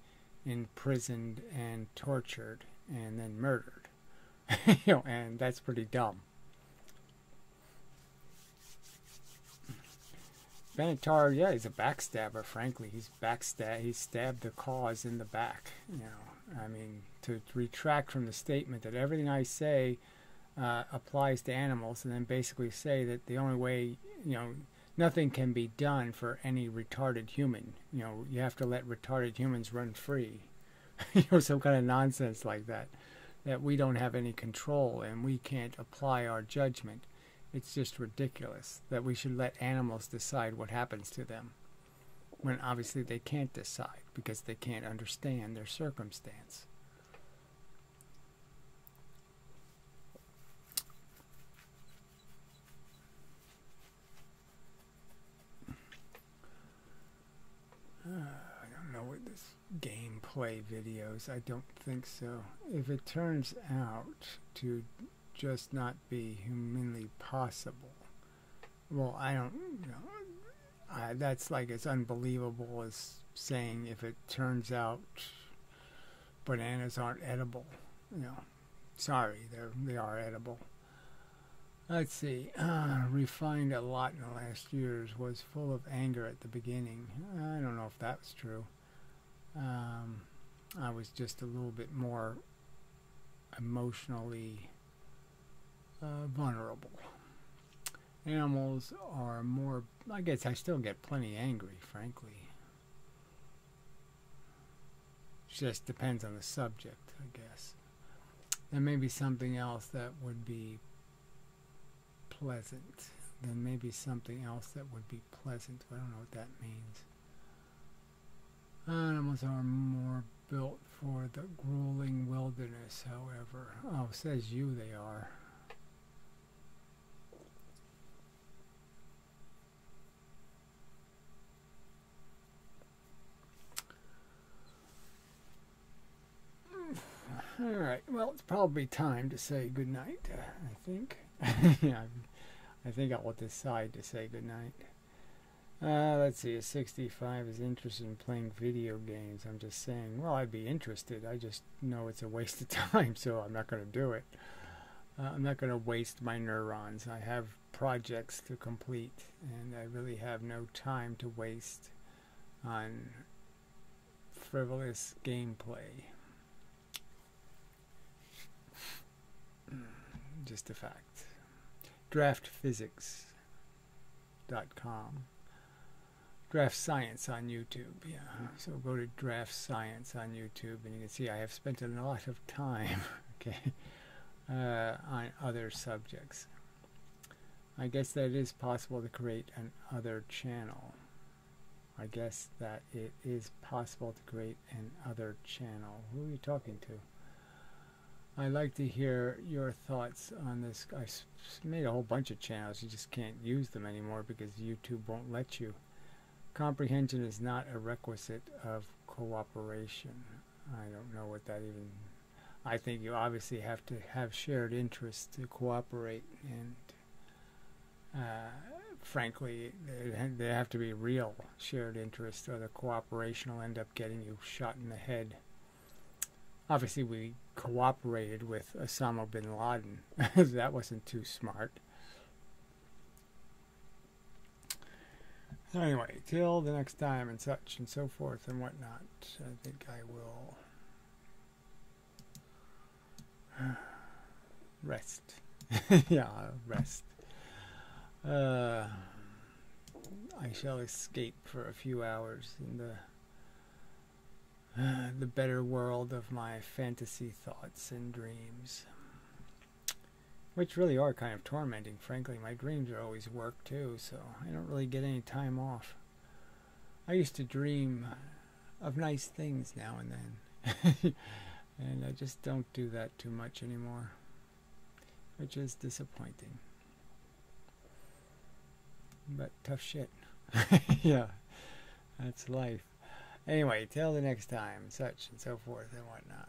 A: imprisoned and tortured and then murdered. And that's pretty dumb. Benatar, yeah, he's a backstabber, frankly. He stabbed the cause in the back, I mean, to retract from the statement that everything I say applies to animals, and then basically say that the only way, nothing can be done for any retarded human. You have to let retarded humans run free. Some kind of nonsense like that. That we don't have any control and we can't apply our judgment. It's just ridiculous that we should let animals decide what happens to them, when obviously they can't decide because they can't understand their circumstance. I don't know what this gameplay videos, I don't think so. If it turns out to just not be humanly possible, well, I don't that's like as unbelievable as saying if it turns out bananas aren't edible. Sorry, they are edible. Let's see. Refined a lot in the last years, was full of anger at the beginning. I don't know if that was true. I was just a little bit more emotionally vulnerable. Animals are more, I guess I still get plenty angry, frankly. Just depends on the subject, I guess. There may be something else that would be pleasant. Then maybe something else that would be pleasant. I don't know what that means. Animals are more built for the grueling wilderness, however. Oh, says you they are. Alright, well, it's probably time to say goodnight, I think. Yeah, I think I'll decide to say goodnight. Let's see, a 65 is interested in playing video games. I'm just saying, well, I'd be interested. I just know it's a waste of time, so I'm not going to do it. I'm not going to waste my neurons. I have projects to complete, and I really have no time to waste on frivolous gameplay. Just a fact. Draftphysics.com. Draft Science on YouTube, yeah. So go to Draft Science on YouTube, and you can see I have spent a lot of time, okay, on other subjects. I guess that it is possible to create an other channel. I guess that it is possible to create an other channel. Who are you talking to? I'd like to hear your thoughts on this. I made a whole bunch of channels. You just can't use them anymore because YouTube won't let you. Comprehension is not a requisite of cooperation. I don't know what that even... I think you obviously have to have shared interests to cooperate, and frankly, they have to be real shared interests, or the cooperation will end up getting you shot in the head. Obviously, we cooperated with Osama bin Laden. That wasn't too smart. Anyway, till the next time, and such and so forth and whatnot, I think I will rest. Yeah, rest. I shall escape for a few hours in the the better world of my fantasy thoughts and dreams, which really are kind of tormenting. Frankly, my dreams are always work too, so I don't really get any time off. I used to dream of nice things now and then, and I just don't do that too much anymore, which is disappointing. But tough shit. Yeah, that's life. Anyway, till the next time, such and so forth and whatnot.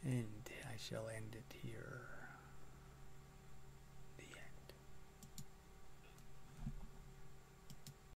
A: And I shall end it here.